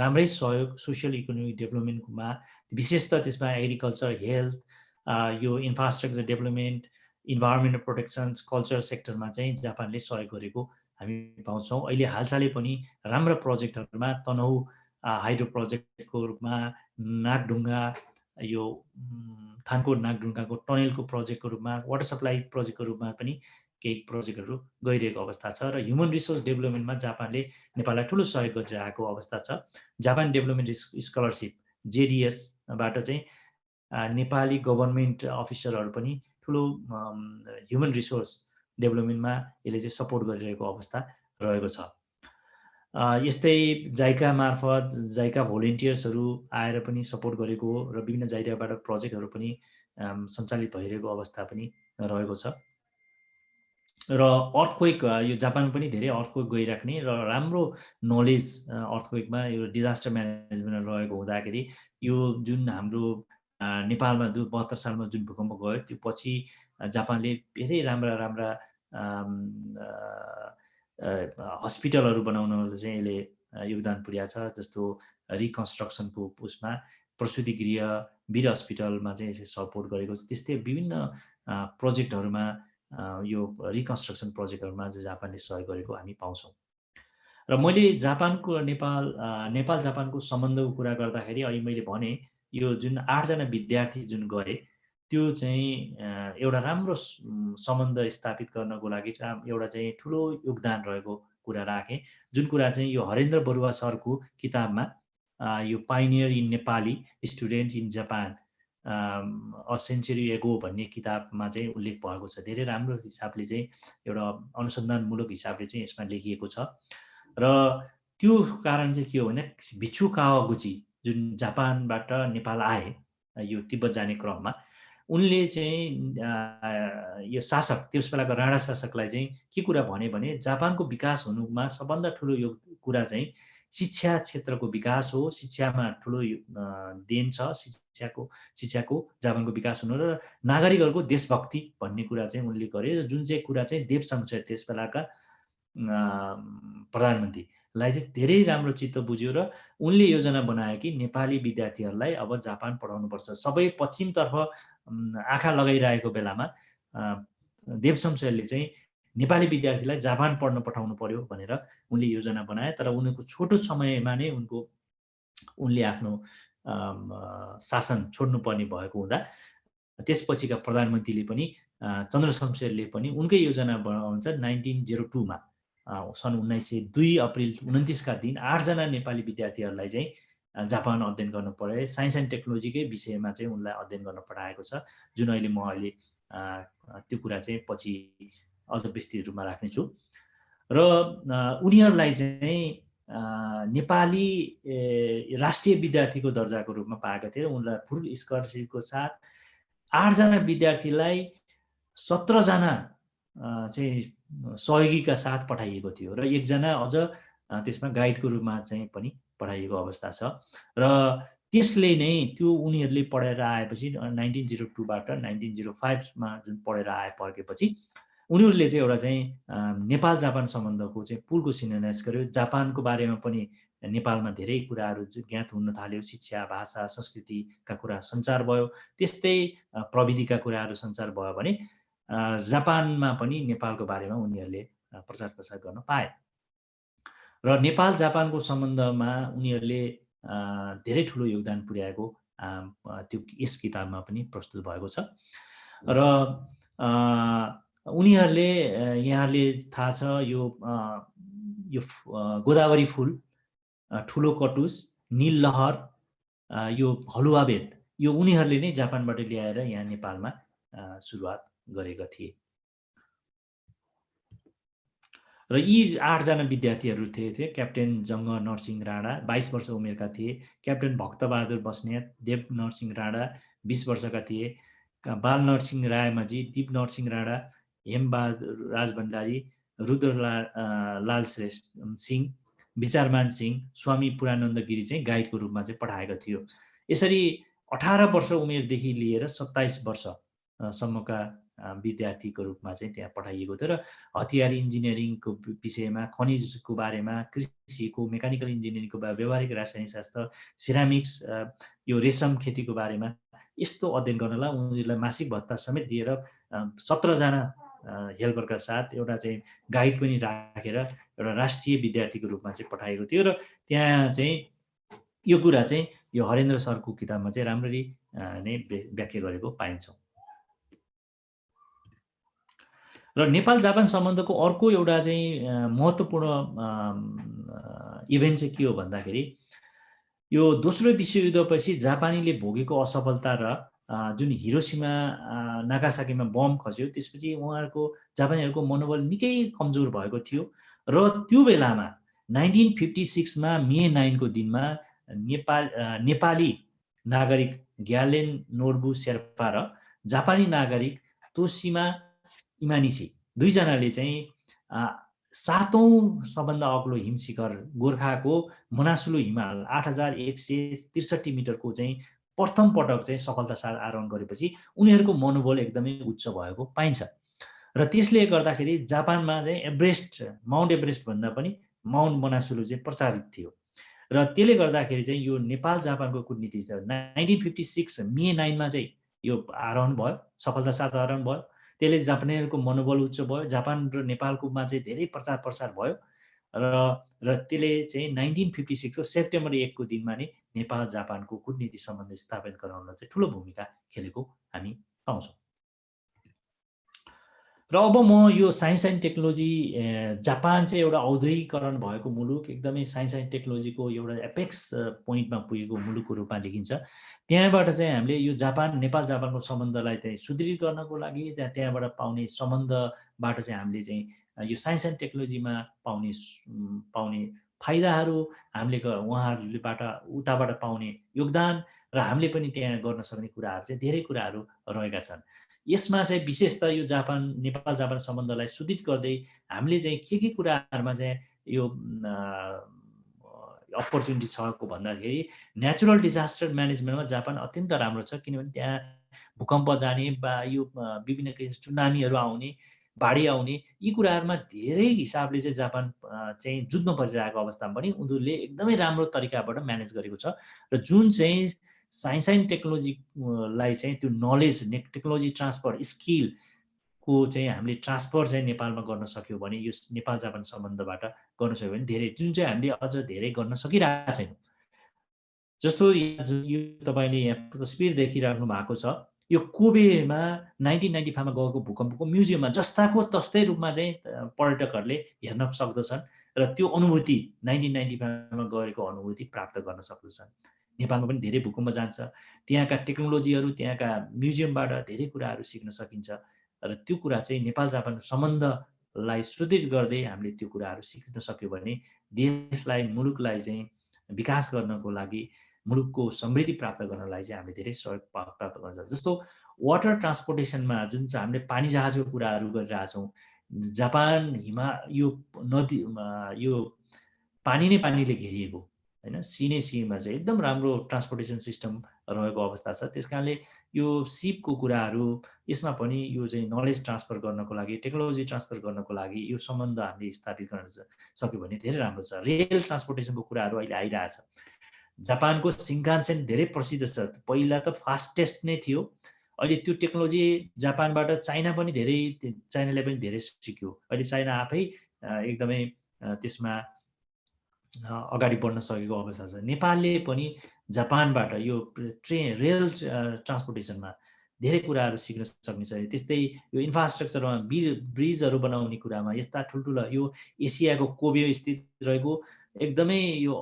राम्रै सहयोग सोसियल इकोनोमिक डेभलपमेन्टमा, विशेषतः त्यसमा एग्रिकल्चर, हेल्थ, यो infrastructure development, environmental protection, culture सेक्टरमा चाहिँ जापानले सहयोग गरेको हामी पाउँछौँ। अहिले हालसालै पनि राम्रा प्रोजेक्टहरूमा तनहु हाइड्रो प्रोजेक्टको रूपमा, नागढुङ्गा यो थानको नागढुङ्गाको टनेलको प्रोजेक्टको रूपमा, वाटर सप्लाई प्रोजेक्टको रूपमा पनि केही प्रोजेक्टहरू गइरहेको अवस्था छ। र ह्युमन रिसोर्स डेभलपमेन्टमा जापानले नेपाललाई ठुलो सहयोग गरिरहेको अवस्था छ। जापान डेभलपमेन्ट स्कलरसिप JDS-बाट चाहिँ नेपाली गभर्मेन्ट अफिसरहरू पनि ठुलो ह्युमन रिसोर्स डेभलपमेन्टमा यसले चाहिँ सपोर्ट गरिरहेको अवस्था रहेको छ। यस्तै जाइका मार्फत जाइका भोलिन्टियर्सहरू आएर पनि सपोर्ट गरेको र विभिन्न जाइकाबाट प्रोजेक्टहरू पनि सञ्चालित भइरहेको अवस्था पनि रहेको छ। र अर्थक्वेक, यो जापान पनि धेरै अर्थक्वेक गइराख्ने र राम्रो नलेज अर्थक्वेकमा, यो डिजास्टर म्यानेजमेन्टमा रहेको हुँदाखेरि यो जुन हाम्रो नेपालमा 72 सालमा जुन भूकम्प गयो त्यो पछि जापानले धेरै राम्रा हस्पिटलहरू बनाउन चाहिँ यसले योगदान पुर्याएको छ। जस्तो रिकन्स्ट्रक्सनको उसमा प्रसुति गृह, वीर हस्पिटलमा चाहिँ यसले सपोर्ट गरेको छ। त्यस्तै विभिन्न प्रोजेक्टहरूमा यो रिकन्स्ट्रक्सन प्रोजेक्टहरूमा चाहिँ जापानले सहयोग गरेको हामी पाउँछौँ। र मैले नेपाल जापानको सम्बन्धको कुरा गर्दाखेरि अहिले मैले भने यो जुन 8 जना विद्यार्थी जुन गए त्यो चाहिँ एउटा राम्रो सम्बन्ध स्थापित गर्नको लागि एउटा चाहिँ ठुलो योगदान रहेको कुरा राखेँ। जुन कुरा चाहिँ यो हरेन्द्र बरुवा सरको किताबमा यो pioneer in Nepali student in Japan a century ago भन्ने किताबमा चाहिँ उल्लेख भएको छ। धेरै राम्रो हिसाबले चाहिँ एउटा अनुसन्धानमूलक हिसाबले चाहिँ यसमा लेखिएको छ। र त्यो कारण चाहिँ के हो भने भिक्षु कावागुची जुन जापानबाट नेपाल आए यो तिब्बत जाने क्रममा, उनले चाहिँ यो शासक, त्यस बेलाको राणा शासकलाई चाहिँ के कुरा भने जापानको विकास हुनुमा सबभन्दा ठुलो यो कुरा चाहिँ शिक्षा क्षेत्रको विकास हो। शिक्षामा ठुलो देन छ। शिक्षाको जापानको विकास हुनु र नागरिकहरूको देशभक्ति भन्ने कुरा चाहिँ उनले गरे। जुन चाहिँ कुरा चाहिँ देव शमशेर त्यस बेलाका प्रधानमन्त्रीलाई चाहिँ धेरै राम्रो चित्त बुझ्यो र उनले योजना बनायो कि नेपाली विद्यार्थीहरूलाई अब जापान पढाउनुपर्छ। सबै पश्चिमतर्फ आँखा लगाइरहेको बेलामा देव शमशेरले चाहिँ नेपाली विद्यार्थीलाई जापान पढ्न पठाउनु पर्यो भनेर उनले योजना बनाए। तर उनको छोटो समयमा नै उनले आफ्नो शासन छोड्नुपर्ने भएको हुँदा त्यसपछिका प्रधानमन्त्रीले पनि चन्द्र शमशेरले पनि उनकै योजना बनाउँछ 1902 मा सन् 1902 अप्रिल 29 का दिन 8 जना नेपाली विद्यार्थीहरूलाई चाहिँ जापान अध्ययन गर्नु पर्यो। साइन्स एन्ड टेक्नोलोजीकै विषयमा चाहिँ उनलाई अध्ययन गर्न पठाएको छ, जुन अहिले म अहिले त्यो कुरा चाहिँ पछि अझ विस्तृत रूपमा राख्नेछु। र उनीहरूलाई चाहिँ नेपाली राष्ट्रिय विद्यार्थीको दर्जाको रूपमा पाएका थिए। उनलाई फुल स्कलरसिपको साथ 8 जना विद्यार्थीलाई 17 जना चाहिँ सहयोगीका साथ पठाइएको थियो र 1 जना अझ त्यसमा गाइडको रूपमा चाहिँ पनि पठाइएको अवस्था छ। र त्यसले नै त्यो उनीहरूले पढेर आएपछि 1902 बाट 1905 मा जुन पढेर फर्केपछि उनीहरूले चाहिँ एउटा चाहिँ नेपाल जापान सम्बन्धको चाहिँ पुलको शिलान्यास गर्यो। जापानको बारेमा पनि नेपालमा धेरै कुराहरू ज्ञात हुन थाल्यो। शिक्षा, भाषा, संस्कृतिका कुरा सञ्चार भयो, त्यस्तै प्रविधिका कुराहरू सञ्चार भयो भने जापानमा पनि नेपालको बारेमा उनीहरूले प्रचार प्रसार गर्न पाए। र नेपाल जापानको सम्बन्धमा उनीहरूले धेरै ठुलो योगदान पुर्याएको त्यो यस किताबमा पनि प्रस्तुत भएको छ। र उनीहरूले यहाँले थाहा छ यो गोदावरी फुल, ठुलो कटुस, नील लहर, यो हलुवावेद, यो उनीहरूले नै जापानबाट ल्याएर यहाँ नेपालमा सुरुवात गरेका थिए। र यी 8 जना विद्यार्थीहरू थिए क्याप्टेन जङ्ग नरसिंह राणा 22 वर्ष उमेरका थिए, क्याप्टेन भक्तबहादुर बस्नेत, देव नरसिंह राणा 20 वर्षका थिए, बाल नरसिंह रायमाझी, दीप नरसिंह राणा, हेमबहादुर राजभण्डारी, रुद्रलाल श्रेष्ठ सिंह, विचारमान सिंह, स्वामी पुरानन्द गिरी चाहिँ गाइडको रूपमा चाहिँ पठाएको थियो। यसरी 18 वर्ष उमेरदेखि लिएर 27 वर्षसम्मका विद्यार्थीको रूपमा चाहिँ त्यहाँ पठाइएको थियो। र हतियार इन्जिनियरिङको विषयमा, खनिजको बारेमा, कृषिको, मेकानिकल इन्जिनियरिङको व्यावहारिक रासायनिक शास्त्र, सिरामिक्स, यो रेशम खेतीको बारेमा यस्तो अध्ययन गर्नलाई उनीहरूलाई मासिक भत्ता समेत दिएर 17 जना हेल्परका साथ एउटा चाहिँ गाइड पनि राखेर एउटा राष्ट्रिय विद्यार्थीको रूपमा चाहिँ पठाएको थियो। र त्यहाँ चाहिँ यो कुरा चाहिँ यो हरेन्द्र सरको किताबमा चाहिँ राम्ररी नै व्याख्या गरेको पाइन्छ। र नेपाल जापान सम्बन्धको अर्को एउटा चाहिँ महत्त्वपूर्ण इभेन्ट चाहिँ के हो भन्दाखेरि यो दोस्रो विश्वयुद्धपछि जापानीले भोगेको असफलता र जुन हिरोसिमा नागासाकीमा बम खस्यो त्यसपछि उहाँहरूको जापानीहरूको मनोबल निकै कमजोर भएको थियो। र त्यो बेलामा 1956 मा मे 9 को दिनमा नेपाली नागरिक ग्यालेन नोर्बु शेर्पा र जापानी नागरिक तोसिमा इमानिसी दुईजनाले चाहिँ 7औं सबभन्दा अग्लो हिमशिखर गोर्खाको मनासुलु हिमाल 8163 मिटरको चाहिँ प्रथम पटक चाहिँ सफलता साथ आरोहण गरेपछि उनीहरूको मनोबल एकदमै उच्च भएको पाइन्छ। र त्यसले गर्दाखेरि जापानमा चाहिँ माउन्ट एभरेस्ट भन्दा पनि माउन्ट मनासुलु चाहिँ प्रचारित थियो। र त्यसले गर्दाखेरि चाहिँ यो नेपाल जापानको कूटनीति 1956 मे 9 मा चाहिँ यो आरोहण भयो, सफलता साथ आरोहण भयो। त्यसले जापानीहरूको मनोबल उच्च भयो, जापान र नेपालकोमा चाहिँ धेरै प्रचार प्रसार भयो। र त्यसले चाहिँ 1956 को सेप्टेम्बर 1 को दिनमा नै नेपाल जापानको कूटनीति सम्बन्ध स्थापित गराउन चाहिँ ठुलो भूमिका खेलेको हामी पाउँछौँ। र अब म यो साइन्स एन्ड टेक्नोलोजी, जापान चाहिँ एउटा औद्योगिकरण भएको मुलुक, एकदमै साइन्स एन्ड टेक्नोलोजीको एउटा एपेक्स पोइन्टमा पुगेको मुलुकको रूपमा देखिन्छ। त्यहाँबाट चाहिँ हामीले यो नेपाल जापानको सम्बन्धलाई चाहिँ सुदृढ गर्नको लागि त्यहाँबाट पाउने सम्बन्धबाट चाहिँ हामीले चाहिँ यो साइन्स एन्ड टेक्नोलोजीमा पाउने फाइदाहरू, हामीले उहाँहरूबाट उताबाट पाउने योगदान र हामीले पनि त्यहाँ गर्न सक्ने कुराहरू चाहिँ धेरै कुराहरू रहेका छन्। यसमा चाहिँ विशेष त यो नेपाल जापान सम्बन्धलाई सुदृढ गर्दै हामीले चाहिँ के कुराहरूमा चाहिँ यो अपर्च्युनिटी छको भन्दाखेरि नेचुरल डिजास्टर म्यानेजमेन्टमा जापान अत्यन्त राम्रो छ। किनभने त्यहाँ भूकम्प जाने वा यो विभिन्न सुनामीहरू आउने, बाढी आउने, यी कुराहरूमा धेरै हिसाबले चाहिँ जापान चाहिँ जुझ्नु परिरहेको अवस्थामा पनि उनीहरूले एकदमै राम्रो तरिकाबाट म्यानेज गरेको छ। र जुन चाहिँ साइन्स एन्ड टेक्नोलोजीलाई चाहिँ त्यो नलेज, टेक्नोलोजी ट्रान्सफर, स्किलको चाहिँ हामीले ट्रान्सफर चाहिँ नेपालमा गर्न सक्यौँ भने, यो नेपाल जापान सम्बन्धबाट गर्न सक्यो भने धेरै, जुन चाहिँ हामीले अझ धेरै गर्न सकिरहेका छैनौँ। जस्तो यो तपाईँले यहाँ तस्बिर देखिराख्नु भएको छ, यो कोबेमा 1995मा गएको भूकम्पको म्युजियममा जस्ताको तस्तै रूपमा चाहिँ पर्यटकहरूले हेर्न सक्दछन् र त्यो अनुभूति 1995मा गएको अनुभूति प्राप्त गर्न सक्दछन्। नेपालमा पनि धेरै भूकम्प जान्छ, त्यहाँका टेक्नोलोजीहरू, त्यहाँका म्युजियमबाट धेरै कुराहरू सिक्न सकिन्छ र त्यो कुरा चाहिँ नेपाल जापान सम्बन्धलाई सुदृढ गर्दै हामीले त्यो कुराहरू सिक्न सक्यो भने देशलाई, मुलुकलाई चाहिँ विकास गर्नको लागि, मुलुकको समृद्धि प्राप्त गर्नलाई चाहिँ हामीले धेरै सहयोग प्राप्त गर्न सक्छ। जस्तो वाटर ट्रान्सपोर्टेसनमा जुन चाहिँ हामीले पानी जहाजको कुराहरू गरिरहेछौँ, जापान यो नदी यो पानी नै पानीले घेरिएको होइन, सी नै सीमा चाहिँ एकदम राम्रो ट्रान्सपोर्टेसन सिस्टम रहेको अवस्था छ। त्यस कारणले यो सिपको कुराहरू, यसमा पनि यो चाहिँ नलेज ट्रान्सफर गर्नको लागि, टेक्नोलोजी ट्रान्सफर गर्नको लागि यो सम्बन्ध हामीले स्थापित गर्न सक्यो भने धेरै राम्रो छ। रेल ट्रान्सपोर्टेसनको कुराहरू अहिले आइरहेछ। जापानको सिङ्कानसेन धेरै प्रसिद्ध छ, पहिला त फास्टेस्ट नै थियो, अहिले त्यो टेक्नोलोजी जापानबाट चाइना पनि धेरै, चाइनाले पनि धेरै सिक्यो। अहिले चाइना आफै एकदमै त्यसमा अगाडि बढ्न सकेको अवस्था छ। नेपालले पनि जापानबाट यो रेल ट्रान्सपोर्टेसनमा धेरै कुराहरू सिक्न सक्नेछ। त्यस्तै यो इन्फ्रास्ट्रक्चरमा ब्रिजहरू बनाउने कुरामा यस्ता ठुल्ठुला, यो एसियाको कोबे स्थित रहेको एकदमै यो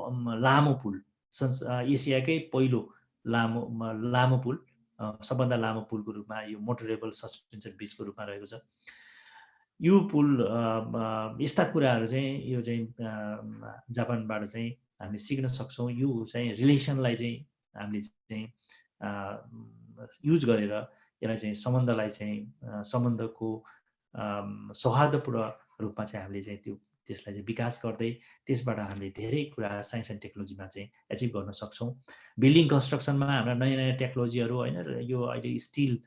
लामो पुल, एसियाकै पहिलो लामो पुल, सबभन्दा लामो पुलको रूपमा यो मोटरेबल सस्पेन्सन ब्रिजको रूपमा रहेको छ। यो पुल यस्ता कुराहरू चाहिँ यो चाहिँ जापानबाट चाहिँ हामीले सिक्न सक्छौँ। यो चाहिँ रिलेसनलाई चाहिँ हामीले चाहिँ युज गरेर यसलाई चाहिँ सम्बन्धको सौहार्दपूर्ण रूपमा चाहिँ हामीले चाहिँ त्यसलाई चाहिँ विकास गर्दै त्यसबाट हामीले धेरै कुरा साइन्स एन्ड टेक्नोलोजीमा चाहिँ एचिभ गर्न सक्छौँ। बिल्डिङ कन्स्ट्रक्सनमा हाम्रा नयाँ नयाँ टेक्नोलोजीहरू होइन, यो अहिले स्टिल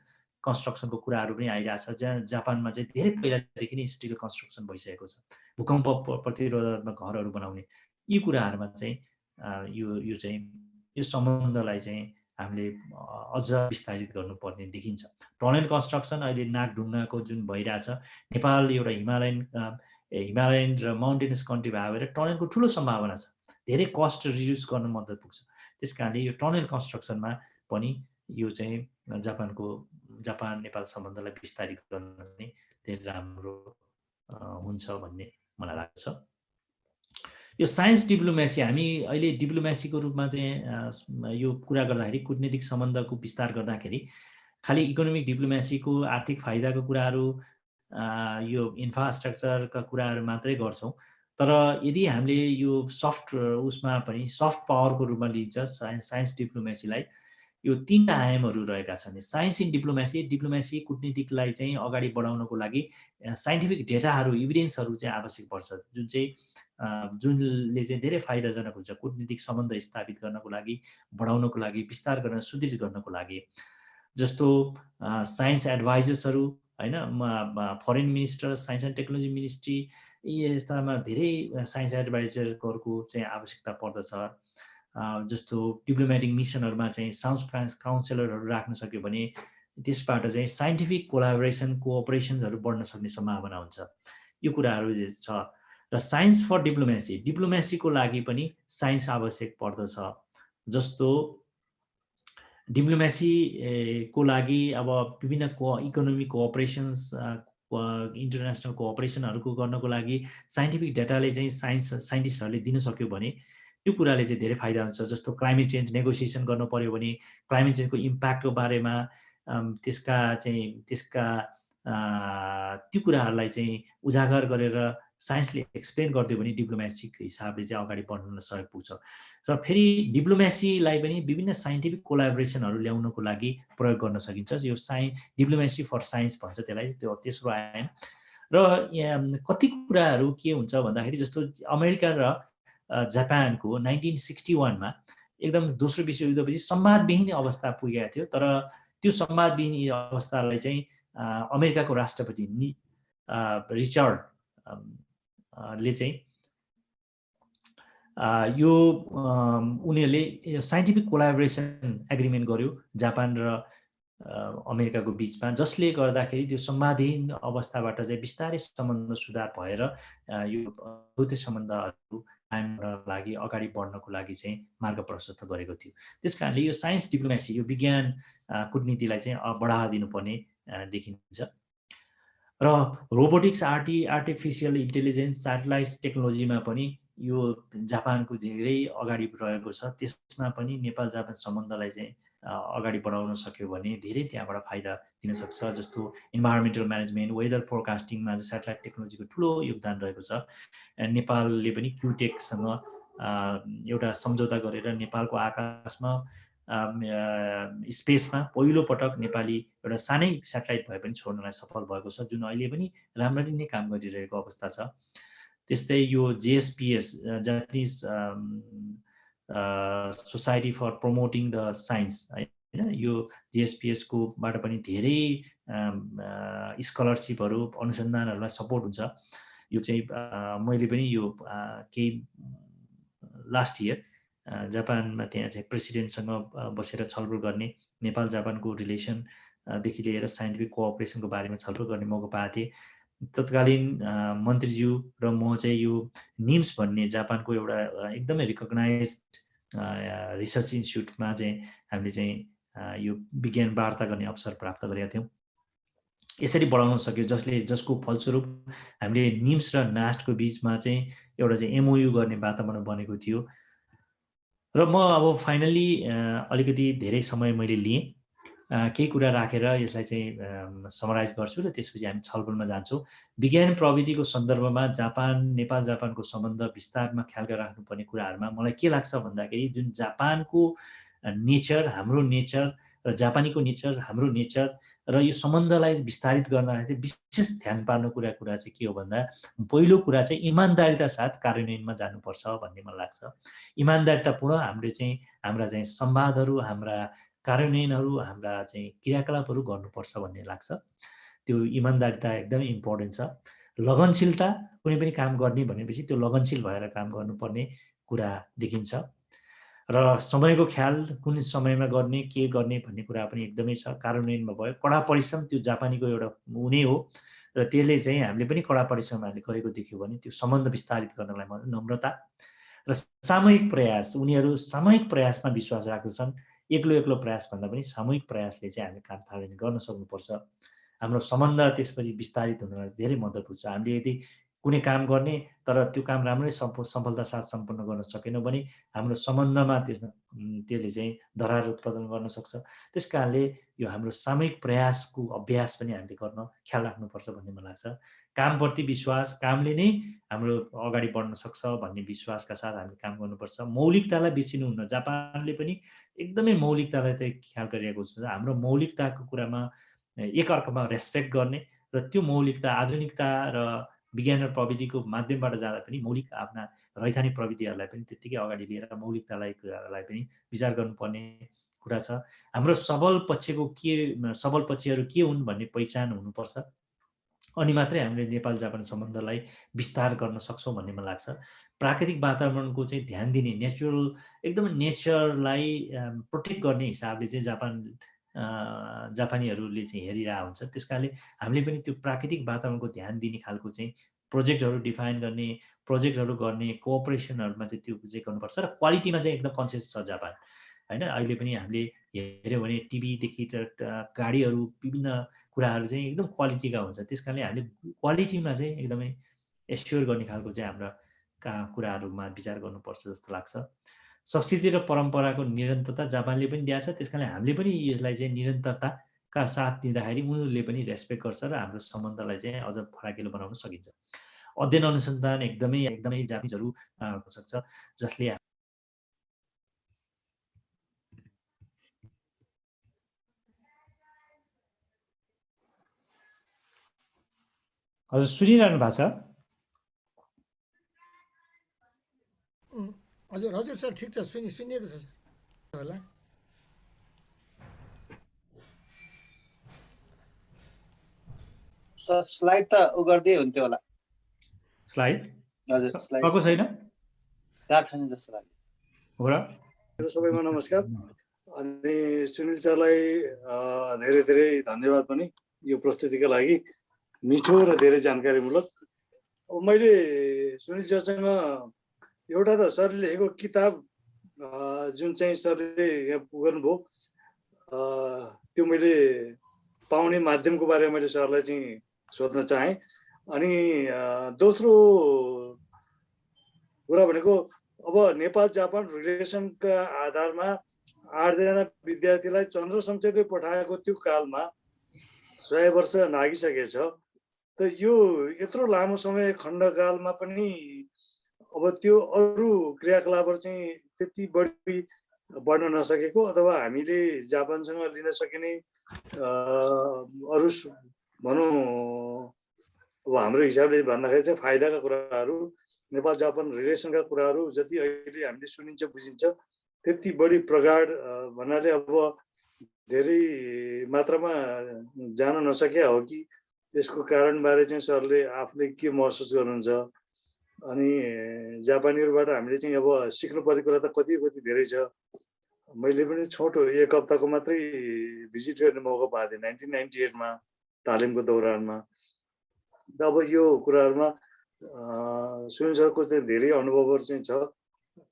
कन्स्ट्रक्सनको कुराहरू पनि आइरहेछ, जहाँ जापानमा चाहिँ धेरै पहिलादेखि नै स्टिल कन्स्ट्रक्सन भइसकेको छ, भूकम्प प्रतिरोधात्मक घरहरू बनाउने। यी कुराहरूमा चाहिँ यो सम्बन्धलाई चाहिँ हामीले अझ विस्तारित गर्नुपर्ने देखिन्छ। टनल कन्स्ट्रक्सन अहिले नागढुङ्गाको जुन भइरहेछ, नेपाल एउटा हिमालयन र माउन्टेनस कन्ट्री भएर टनलको ठुलो सम्भावना छ, धेरै कस्ट रिड्युस गर्न मद्दत पुग्छ। त्यस कारणले यो टनल कन्स्ट्रक्सनमा पनि यो चाहिँ जापान नेपाल सम्बन्धलाई विस्तारित गर्न पनि धेरै राम्रो हुन्छ भन्ने मलाई लाग्छ। यो साइन्स डिप्लोमेसी, हामी अहिले डिप्लोमेसीको रूपमा चाहिँ यो कुरा गर्दाखेरि, कूटनीतिक सम्बन्धको विस्तार गर्दाखेरि खालि इकोनोमिक डिप्लोमेसीको आर्थिक फाइदाको कुराहरू, यो इन्फ्रास्ट्रक्चरका कुराहरू मात्रै गर्छौँ। तर यदि हामीले यो उसमा पनि सफ्ट पावरको रूपमा लिन्छ साइन्स डिप्लोमेसीलाई, यो 3 आयामहरू रहेका छन्। साइन्स इन डिप्लोमेसी कूटनीतिकलाई चाहिँ अगाडि बढाउनको लागि साइन्टिफिक डेटाहरू, इभिडेन्सहरू चाहिँ आवश्यक पर्छ, जुनले चाहिँ धेरै फाइदाजनक हुन्छ कूटनीतिक सम्बन्ध स्थापित गर्नको लागि, बढाउनको लागि, विस्तार गर्न, सुदृढ गर्नको लागि। जस्तो साइन्स एडभाइजर्सहरू होइन, foreign minister, science and technology ministry, यस्तामा धेरै साइन्स एडभाइजरहरूको चाहिँ आवश्यकता पर्दछ। जस्तो डिप्लोमेटिक मिसनहरूमा चाहिँ साइन्स काउन्सिलरहरू राख्न सक्यो भने त्यसबाट चाहिँ साइन्टिफिक कोलाबोरेसन, कोअपरेसन्सहरू बढ्न सक्ने सम्भावना हुन्छ। यो कुराहरू छ। र साइन्स फर डिप्लोमेसीको लागि पनि साइन्स आवश्यक पर्दछ। जस्तो डिप्लोमेसीको लागि अब विभिन्न इकोनोमिक कोअपरेसन्स, इन्टरनेसनल कोअपरेसनहरूको गर्नको लागि साइन्टिफिक डेटाले चाहिँ साइन्टिस्टहरूले दिन सक्यो भने त्यो कुराले चाहिँ धेरै फाइदा हुन्छ। जस्तो क्लाइमेट चेन्ज नेगोसिएसन गर्नु पर्यो भने क्लाइमेट चेन्जको इम्प्याक्टको बारेमा त्यसका त्यो कुराहरूलाई चाहिँ उजागर गरेर साइन्सले एक्सप्लेन गरिदियो भने डिप्लोमेसीको हिसाबले चाहिँ अगाडि बढ्न सहयोग पुग्छ। र फेरि डिप्लोमेसीलाई पनि विभिन्न साइन्टिफिक कोलाबोरेसनहरू ल्याउनको लागि प्रयोग गर्न सकिन्छ। यो डिप्लोमेसी फर साइन्स भन्छ त्यसलाई, त्यो तेस्रो आयाम। र यहाँ कति कुराहरू के हुन्छ भन्दाखेरि, जस्तो अमेरिका र जापानको 1961मा एकदम दोस्रो विश्वयुद्धपछि संवादविहीन अवस्था पुगेको थियो। तर त्यो संवादविहीन अवस्थालाई चाहिँ अमेरिकाको राष्ट्रपति रिचर्ड ले चाहिँ यो उनीहरूले साइन्टिफिक कोलाबोरेसन एग्रिमेन्ट गर्यो जापान र अमेरिकाको बिचमा, जसले गर्दाखेरि त्यो संवादहीन अवस्थाबाट चाहिँ बिस्तारै सम्बन्ध सुधार भएर यो सम्बन्धहरू टाइमको लागि अगाडि बढ्नको लागि चाहिँ मार्ग प्रशस्त गरेको थियो। त्यस कारणले यो साइन्स डिप्लोमेसी, यो विज्ञान कूटनीतिलाई चाहिँ बढावा दिनुपर्ने देखिन्छ। र रोबोटिक्स, आर्टिफिसियल इन्टेलिजेन्स, स्याटेलाइट टेक्नोलोजीमा पनि यो जापानको धेरै अगाडि रहेको छ। त्यसमा पनि नेपाल जापान सम्बन्धलाई चाहिँ अगाडि बढाउन सक्यो भने धेरै त्यहाँबाट फाइदा दिन सक्छ। जस्तो इन्भाइरोमेन्टल म्यानेजमेन्ट, वेदर फोरकास्टिङमा चाहिँ स्याटेलाइट टेक्नोलोजीको ठुलो योगदान रहेको छ। नेपालले पनि क्युटेकसँग एउटा सम्झौता गरेर नेपालको आकाशमा स्पेसमा पहिलो पटक नेपाली एउटा सानै स्याटेलाइट भए पनि छोड्नलाई सफल भएको छ, जुन अहिले पनि राम्ररी नै काम गरिरहेको अवस्था छ। त्यस्तै यो JSPS, Japanese society for promoting the science, होइन, यो JSPS कोबाट पनि धेरै स्कलरसिपहरू, अनुसन्धानहरूलाई सपोर्ट हुन्छ। यो चाहिँ मैले पनि यो केही लास्ट इयर जापानमा त्यहाँ चाहिँ प्रेसिडेन्टसँग बसेर छलफल गर्ने, नेपाल जापानको रिलेसनदेखि लिएर साइन्टिफिक कोअपरेसनको बारेमा छलफल गर्ने मौका पाएको थिएँ। तत्कालीन मन्त्रीज्यू र म चाहिँ यो निम्स भन्ने जापानको एउटा एकदमै रिकगनाइज्ड रिसर्च इन्स्टिट्युटमा चाहिँ हामीले चाहिँ यो विज्ञान वार्ता गर्ने अवसर प्राप्त गरेका थियौँ। यसरी बढाउन सक्यो, जसको फलस्वरूप हामीले निम्स र नास्टको बिचमा चाहिँ एउटा चाहिँ MOU गर्ने वातावरण बनेको थियो। र म अब फाइनली अलिकति धेरै समय मैले लिएँ, केही कुरा राखेर यसलाई चाहिँ समराइज गर्छु र त्यसपछि हामी छलफलमा जान्छौँ। विज्ञान प्रविधिको सन्दर्भमा नेपाल जापानको सम्बन्ध विस्तारमा ख्याल राख्नुपर्ने कुराहरूमा मलाई के लाग्छ भन्दाखेरि, जुन जापानको नेचर, हाम्रो नेचर, र जापानीको नेचर, हाम्रो नेचर, र यो सम्बन्धलाई विस्तारित गर्नलाई चाहिँ विशेष ध्यान पार्नु कुरा चाहिँ के हो भन्दा, पहिलो कुरा चाहिँ इमान्दारिता साथ कार्यान्वयनमा जानुपर्छ भन्ने मलाई लाग्छ। इमान्दारितापूर्ण हाम्रा चाहिँ संवादहरू, हाम्रा कार्यान्वयनहरू, हाम्रा चाहिँ क्रियाकलापहरू गर्नुपर्छ भन्ने लाग्छ। त्यो इमान्दारिता एकदमै इम्पोर्टेन्ट छ। लगनशीलता, कुनै पनि काम गर्ने भनेपछि त्यो लगनशील भएर काम गर्नुपर्ने कुरा देखिन्छ। र समयको ख्याल, कुन समयमा गर्ने, के गर्ने भन्ने कुरा पनि एकदमै छ। कार्यान्वयनमा भयो कडा परिश्रम, त्यो जापानीको एउटा हुने हो, र त्यसले चाहिँ हामीले पनि कडा परिश्रम हामीले गरेको देख्यो भने त्यो सम्बन्ध विस्तारित गर्नलाई नम्रता र सामूहिक प्रयास, उनीहरू सामूहिक प्रयासमा विश्वास राख्दछन्। एक्लो प्रयास भन्दा पनि सामूहिक प्रयासले चाहिँ हामीले काम थालनी गर्न सक्नुपर्छ। हाम्रो सम्बन्ध त्यसपछि विस्तारित हुनलाई धेरै मद्दत हुन्छ। हामीले यदि कुनै काम गर्ने तर त्यो काम राम्रै सफलता साथ सम्पन्न गर्न सकेनौँ भने हाम्रो सम्बन्धमा त्यसले चाहिँ दरार उत्पादन गर्न सक्छ। त्यस कारणले यो हाम्रो सामूहिक प्रयासको अभ्यास पनि हामीले गर्न ख्याल राख्नुपर्छ भन्ने मलाई लाग्छ। कामप्रति विश्वास, कामले नै हाम्रो अगाडि बढ्न सक्छ भन्ने विश्वासका साथ हामीले काम गर्नुपर्छ। मौलिकतालाई बिर्सिनुहुन्न। जापानले पनि एकदमै मौलिकतालाई चाहिँ ख्याल गरिरहेको छ। हाम्रो मौलिकताको कुरामा एकअर्कामा रेस्पेक्ट गर्ने र त्यो मौलिकता आधुनिकता र विज्ञान र प्रविधिको माध्यमबाट जाँदा पनि मौलिक आफ्ना रैथाने प्रविधिहरूलाई पनि त्यत्तिकै अगाडि लिएर मौलिकतालाई पनि विचार गर्नुपर्ने कुरा छ। हाम्रो सबल पक्षहरू के हुन् भन्ने पहिचान हुनुपर्छ। अनि मात्रै हामीले नेपाल जापान सम्बन्धलाई विस्तार गर्न सक्छौँ भन्ने मलाई लाग्छ। प्राकृतिक वातावरणको चाहिँ ध्यान दिने, एकदमै नेचरलाई प्रोटेक्ट गर्ने हिसाबले चाहिँ जापानीहरूले चाहिँ हेरिरहेको हुन्छ। त्यस कारणले हामीले पनि त्यो प्राकृतिक वातावरणको ध्यान दिने खालको चाहिँ प्रोजेक्टहरू डिफाइन गर्ने, प्रोजेक्टहरू गर्ने, कोअपरेसनहरूमा चाहिँ त्यो चाहिँ गर्नुपर्छ। र क्वालिटीमा चाहिँ एकदम कन्सियस छ जापान, होइन। अहिले पनि हामीले हेऱ्यौँ भने टिभीदेखि गाडीहरू, विभिन्न कुराहरू चाहिँ एकदम क्वालिटीका हुन्छ। त्यस कारणले हामीले क्वालिटीमा चाहिँ एकदमै एस्योर गर्ने खालको चाहिँ हाम्रा कुराहरूमा विचार गर्नुपर्छ जस्तो लाग्छ। संस्कृति र परम्पराको निरन्तरता जापानले पनि दिएको छ। त्यस कारणले हामीले पनि यसलाई चाहिँ निरन्तरताका साथ दिँदाखेरि उनीहरूले पनि रेस्पेक्ट गर्छ र हाम्रो सम्बन्धलाई चाहिँ अझ फराकिलो बनाउन सकिन्छ। अध्ययन अनुसन्धान एकदमै जापानिजहरू हुन सक्छ, जसले हजुर सुनिरहनु भएको छ? हजुर सर, ठिक छ, सुनिएको छ सर होला। सर स्लाइड त उ गर्दै हुन्थ्यो होला। स्लाइड हजुर स्लाइड भएको छैन, गएको छैन जस्तो लाग्यो। हो र? सबैमा नमस्कार। अनि सुनिल सरलाई धेरै धेरै धन्यवाद पनि यो प्रस्तुतिका लागि, मिठो र धेरै जानकारीमूलक। अब मैले सुनिल सरसँग एउटा त सरले लेखेको किताब जुन चाहिँ सरले यहाँ गर्नुभयो त्यो मैले पाउने माध्यमको बारेमा मैले सरलाई चाहिँ सोध्न चाहेँ। अनि दोस्रो कुरा भनेको अब नेपाल जापान रिलेसनका आधारमा 8 जना विद्यार्थीलाई चन्द्र शमशेरले पठाएको त्यो कालमा 100 वर्ष नागिसकेछ। त यो यत्रो लामो समय खण्डकालमा पनि अब त्यो अरू क्रियाकलापहरू चाहिँ त्यति बढी बढ्न नसकेको अथवा हामीले जापानसँग लिन सकिने अरू भनौँ अब हाम्रो हिसाबले भन्दाखेरि चाहिँ फाइदाका कुराहरू नेपाल जापान रिलेसनका कुराहरू जति अहिले हामीले सुनिन्छ बुझिन्छ त्यति बढी प्रगाढ भन्नाले अब धेरै मात्रामा जान नसके हो कि यसको कारणबारे चाहिँ सरले आफूले के महसुस गर्नुहुन्छ। अनि जापानीहरूबाट हामीले चाहिँ अब सिक्नुपर्ने कुरा त कति धेरै छ। मैले पनि छोटो 1 हप्ताको मात्रै भिजिट गर्ने मौका पाएको थिएँ 1998 मा तालिमको दौरानमा। अब यो कुराहरूमा सुनिल सरको चाहिँ धेरै अनुभवहरू चाहिँ छ,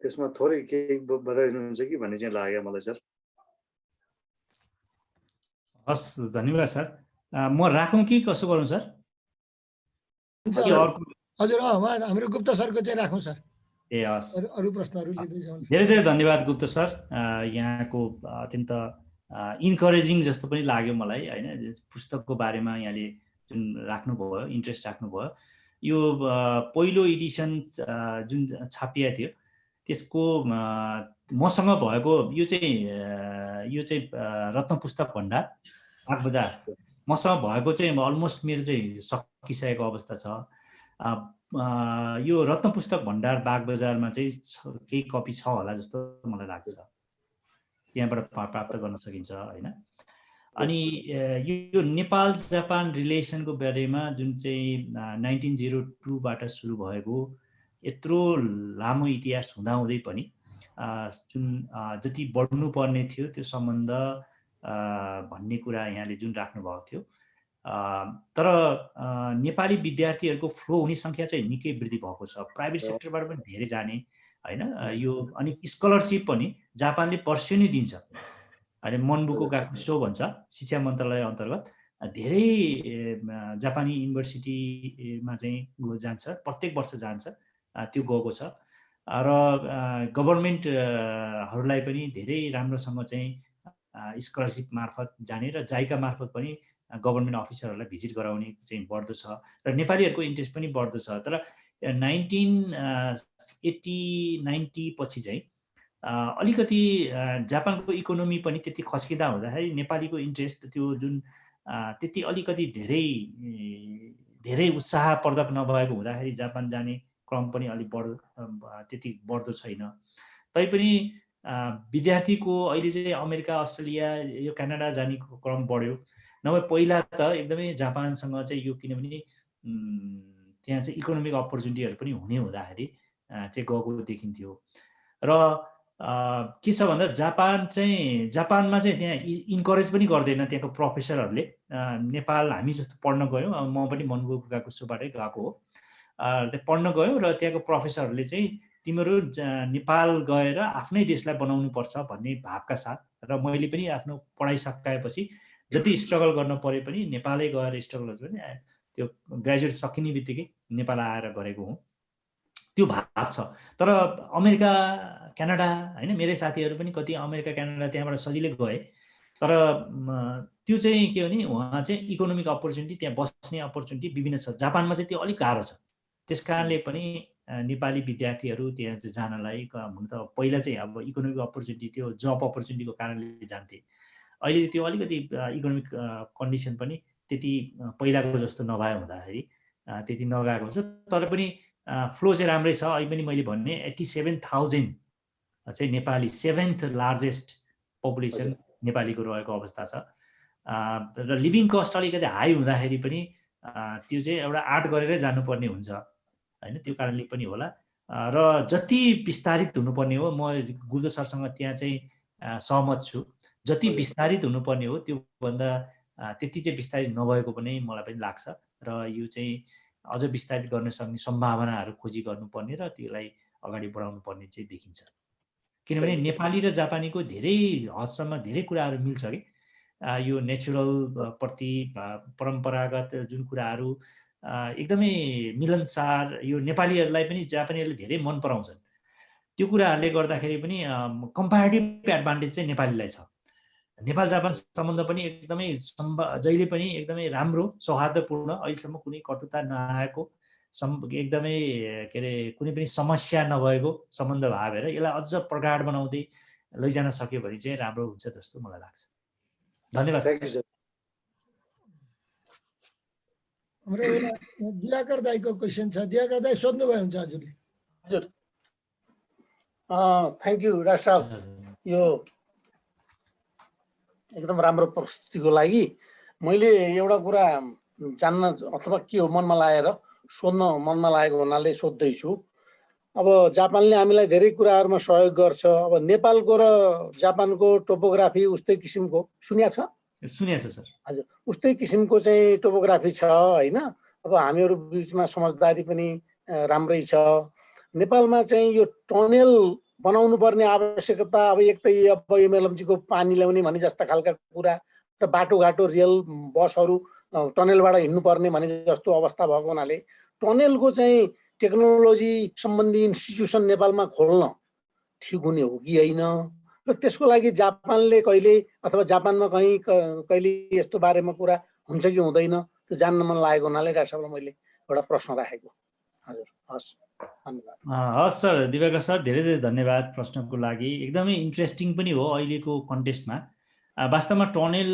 त्यसमा थोरै केही बताइदिनुहुन्छ कि भन्ने चाहिँ लाग्यो मलाई सर। हस्, धन्यवाद सर। म राखौँ कि कसो गरौँ सर? हजुर हाम्रो गुप्ता सरको चाहिँ राखौँ सर। ए हस्, अरू प्रश्नहरू लिँदै जाउँ। धेरै धन्यवाद गुप्ता सर। यहाँको अत्यन्त इन्करेजिङ जस्तो पनि लाग्यो मलाई हैन। पुस्तकको बारेमा यहाँले जुन राख्नुभयो, इन्ट्रेस्ट राख्नुभयो। यो पहिलो एडिसन जुन छापिएको थियो त्यसको मसँग भएको यो चाहिँ रत्न पुस्तक भण्डार बागबजार मसँग भएको चाहिँ अलमोस्ट मेरो चाहिँ सकिसकेको अवस्था छ। यो रत्न पुस्तक भण्डार बागबजारमा चाहिँ केही कपी छ होला जस्तो मलाई लाग्छ, त्यहाँबाट प्राप्त गर्न सकिन्छ हैन। अनि यो नेपाल जापान रिलेसनको बारेमा जुन चाहिँ 1902 बाट सुरु भएको यत्रो लामो इतिहास हुँदाहुँदै पनि जुन जति बढ्नुपर्ने थियो त्यो सम्बन्ध भन्ने कुरा यहाँले जुन राख्नु भएको थियो, तर नेपाली विद्यार्थीहरूको फ्लो हुने सङ्ख्या चाहिँ निकै वृद्धि भएको छ। प्राइभेट सेक्टरबाट पनि धेरै जाने हैन। यो अनि स्कलरसिप पनि जापानले पर्स्यो नै दिन्छ। अहिले मनबुको गाकुसो भन्छ शिक्षा मन्त्रालय अन्तर्गत धेरै जापानी युनिभर्सिटीमा चाहिँ जान्छ, प्रत्येक वर्ष जान्छ, त्यो गएको छ। र गभर्मेन्टहरूलाई पनि धेरै राम्रोसँग चाहिँ स्कलरसिप मार्फत जाने र जाइका मार्फत पनि गभर्मेन्ट अफिसरहरूलाई भिजिट गराउने चाहिँ बढ्दो छ र नेपालीहरूको इन्ट्रेस्ट पनि बढ्दो छ। तर 1980-90 पछि चाहिँ अलिकति जापानको इकोनोमी पनि त्यति खस्किँदा हुँदाखेरि नेपालीको इन्ट्रेस्ट त्यो जुन त्यति अलिकति धेरै उत्साहवर्धक नभएको हुँदाखेरि जापान जाने क्रम पनि अलिक त्यति बढ्दो छैन। तैपनि विद्यार्थीको अहिले चाहिँ अमेरिका, अस्ट्रेलिया, यो क्यानाडा जाने क्रम बढ्यो। नभए पहिला त एकदमै जापानसँग चाहिँ यो किनभने त्यहाँ चाहिँ इकोनोमिक अपर्च्युनिटीहरू पनि हुने हुँदाखेरि चाहिँ गएको देखिन्थ्यो। र के छ भन्दा जापानमा चाहिँ त्यहाँ इन्करेज पनि गर्दैन त्यहाँको प्रोफेसरहरूले। नेपाल हामी जस्तो पढ्न गयौँ, म पनि मनबुको गाकुसोबाटै गएको हो। त्यहाँ पढ्न गयौँ र त्यहाँको प्रोफेसरहरूले चाहिँ तिमीहरू नेपाल गएर आफ्नै देशलाई बनाउनु पर्छ भन्ने भावका साथ, र मैले पनि आफ्नो पढाइ सकाएपछि जति स्ट्रगल गर्न परे पनि नेपालै गएर स्ट्रगल पनि त्यो ग्रेजुएट सकिने बित्तिकै नेपाल आएर गरेको हुँ, त्यो भाव छ। तर अमेरिका, क्यानाडा हैन, मेरै साथीहरू पनि कति अमेरिका, क्यानाडा त्यहाँबाट सजिलै गए। तर त्यो चाहिँ के हो भने उहाँ चाहिँ इकोनोमिक अपर्च्युनिटी, त्यहाँ बस्ने अपर्च्युनिटी विभिन्न छ। जापानमा चाहिँ त्यो अलिक गाह्रो छ। त्यस कारणले पनि नेपाली विद्यार्थीहरू त्यहाँ जानलाई हुन त पहिला चाहिँ अब इकोनोमिक अपर्च्युनिटी थियो, जब अपर्च्युनिटीको कारणले जान्थे। अहिले त्यो अलिकति इकोनोमिक कन्डिसन पनि त्यति पहिलाको जस्तो नभए हुँदाखेरि त्यति नगएको छ। तर पनि फ्लो चाहिँ राम्रै छ। अहिले पनि मैले भन्ने 87,000 चाहिँ नेपाली 7th लार्जेस्ट पपुलेसन नेपालीको रहेको अवस्था छ। र लिभिङ कस्ट अलिकति हाई हुँदाखेरि पनि त्यो चाहिँ एउटा आर्ट गरेरै जानुपर्ने हुन्छ हैन, त्यो कारणले पनि होला। र जति विस्तारित हुनुपर्ने हो, म गुल्दो सरसँग त्यहाँ चाहिँ सहमत छु। जति विस्तारित हुनुपर्ने हो त्यो भन्दा त्यति चाहिँ विस्तारित नभएको पनि मलाई पनि लाग्छ। र यो चाहिँ अझ विस्तारित गर्न सक्ने सम्भावनाहरू खोजी गर्नुपर्ने र त्यसलाई अगाडि बढाउनु पर्ने चाहिँ देखिन्छ। किनभने नेपाली र जापानीको धेरै हदसम्म धेरै कुराहरू मिल्छ कि यो नेचुरल प्रति परम्परागत जुन कुराहरू एकदमै मिलनसार यो नेपालीहरूलाई पनि जापानीहरूले धेरै मन पराउँछन्। त्यो कुराहरूले गर्दाखेरि पनि कम्पेरिटिभ एडभान्टेज चाहिँ नेपालीलाई छ। नेपाल जापान सम्बन्ध पनि एकदमै जहिले पनि एकदमै राम्रो सौहार्दपूर्ण, अहिलेसम्म कुनै कटुता नआएको, एकदमै के अरे कुनै पनि समस्या नभएको सम्बन्ध भएर यसलाई अझ प्रगाढ बनाउँदै लैजान सक्यो भने चाहिँ राम्रो हुन्छ जस्तो मलाई लाग्छ। धन्यवाद सर। हाम्रो एउटा दिवाकर दाईको क्वेसन छ। दिवाकर दाई सोध्नुभयो हुन्छ हजुरले। हजुर थ्याङ्क यू डाक्टर साहब, यो एकदम राम्रो प्रस्तुतिको लागि। मैले एउटा कुरा जान्न अथवा के हो मनमा लागेर सोध्न मनमा लागेको हुनाले सोध्दैछु। अब जापानले हामीलाई धेरै कुराहरूमा सहयोग गर्छ। अब नेपालको र जापानको टोपोग्राफी उस्तै किसिमको सुनिया छ? सुनिया छ सर। हजुर, उस्तै किसिमको चाहिँ टोपोग्राफी छ होइन। अब हामीहरू बिचमा समझदारी पनि राम्रै छ। नेपालमा चाहिँ यो टनेल बनाउनु पर्ने आवश्यकता अब एक त अब एमएलएमजीको पानी ल्याउने भने जस्ता खालका कुरा र बाटोघाटो रेल बसहरू टनेलबाट हिँड्नुपर्ने भने जस्तो अवस्था भएको हुनाले टनेलको चाहिँ टेक्नोलोजी सम्बन्धी इन्स्टिट्युसन नेपालमा खोल्न ठिक हुने हो कि होइन, र त्यसको लागि जापानले कहिले अथवा जापानमा कहिले यस्तो बारेमा कुरा हुन्छ कि हुँदैन त्यो जान्न मन लागेको हुनाले डाक्टर साहबलाई मैले एउटा प्रश्न राखेको। हजुर, हस्, धन्यवाद। हस् सर, दिवाकर सर धेरै धेरै धन्यवाद प्रश्नको लागि। एकदमै इन्ट्रेस्टिङ पनि हो अहिलेको कन्टेस्टमा। वास्तवमा टनेल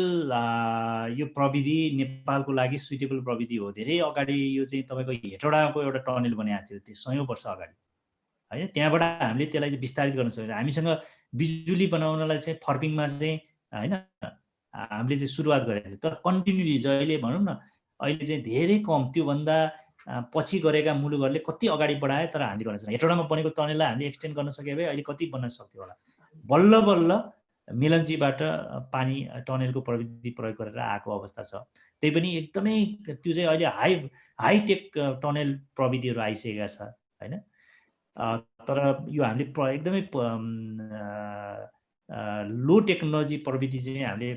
यो प्रविधि नेपालको लागि सुइटेबल प्रविधि हो। धेरै अगाडि यो चाहिँ तपाईँको हेटौडाको एउटा टनेल बनाएको थियो, त्यो 100 वर्ष अगाडि होइन। त्यहाँबाट हामीले त्यसलाई चाहिँ विस्तारित गर्न सक्छौँ। हामीसँग बिजुली बनाउनलाई चाहिँ फर्पिङमा चाहिँ होइन हामीले चाहिँ सुरुवात गरेको थियो, तर कन्टिन्युली जहिले भनौँ न अहिले चाहिँ धेरै कम, त्योभन्दा पछि गरेका मुलुकहरूले कति अगाडि बढाए तर हामीले गर्न सक्छौँ। हेटौडामा बनेको टनेललाई हामीले एक्सटेन्ड गर्न सक्यो भए अहिले कति बन्न सक्थ्यो होला। बल्ल बल्ल मेलन्चीबाट पानी टनेलको प्रविधि प्रयोग गरेर आएको अवस्था छ। त्यही पनि एकदमै त्यो चाहिँ अहिले हाइटेक टनेल प्रविधिहरू आइसकेका छ होइन। तर यो हामीले एकदमै लो टेक्नोलोजी प्रविधि चाहिँ हामीले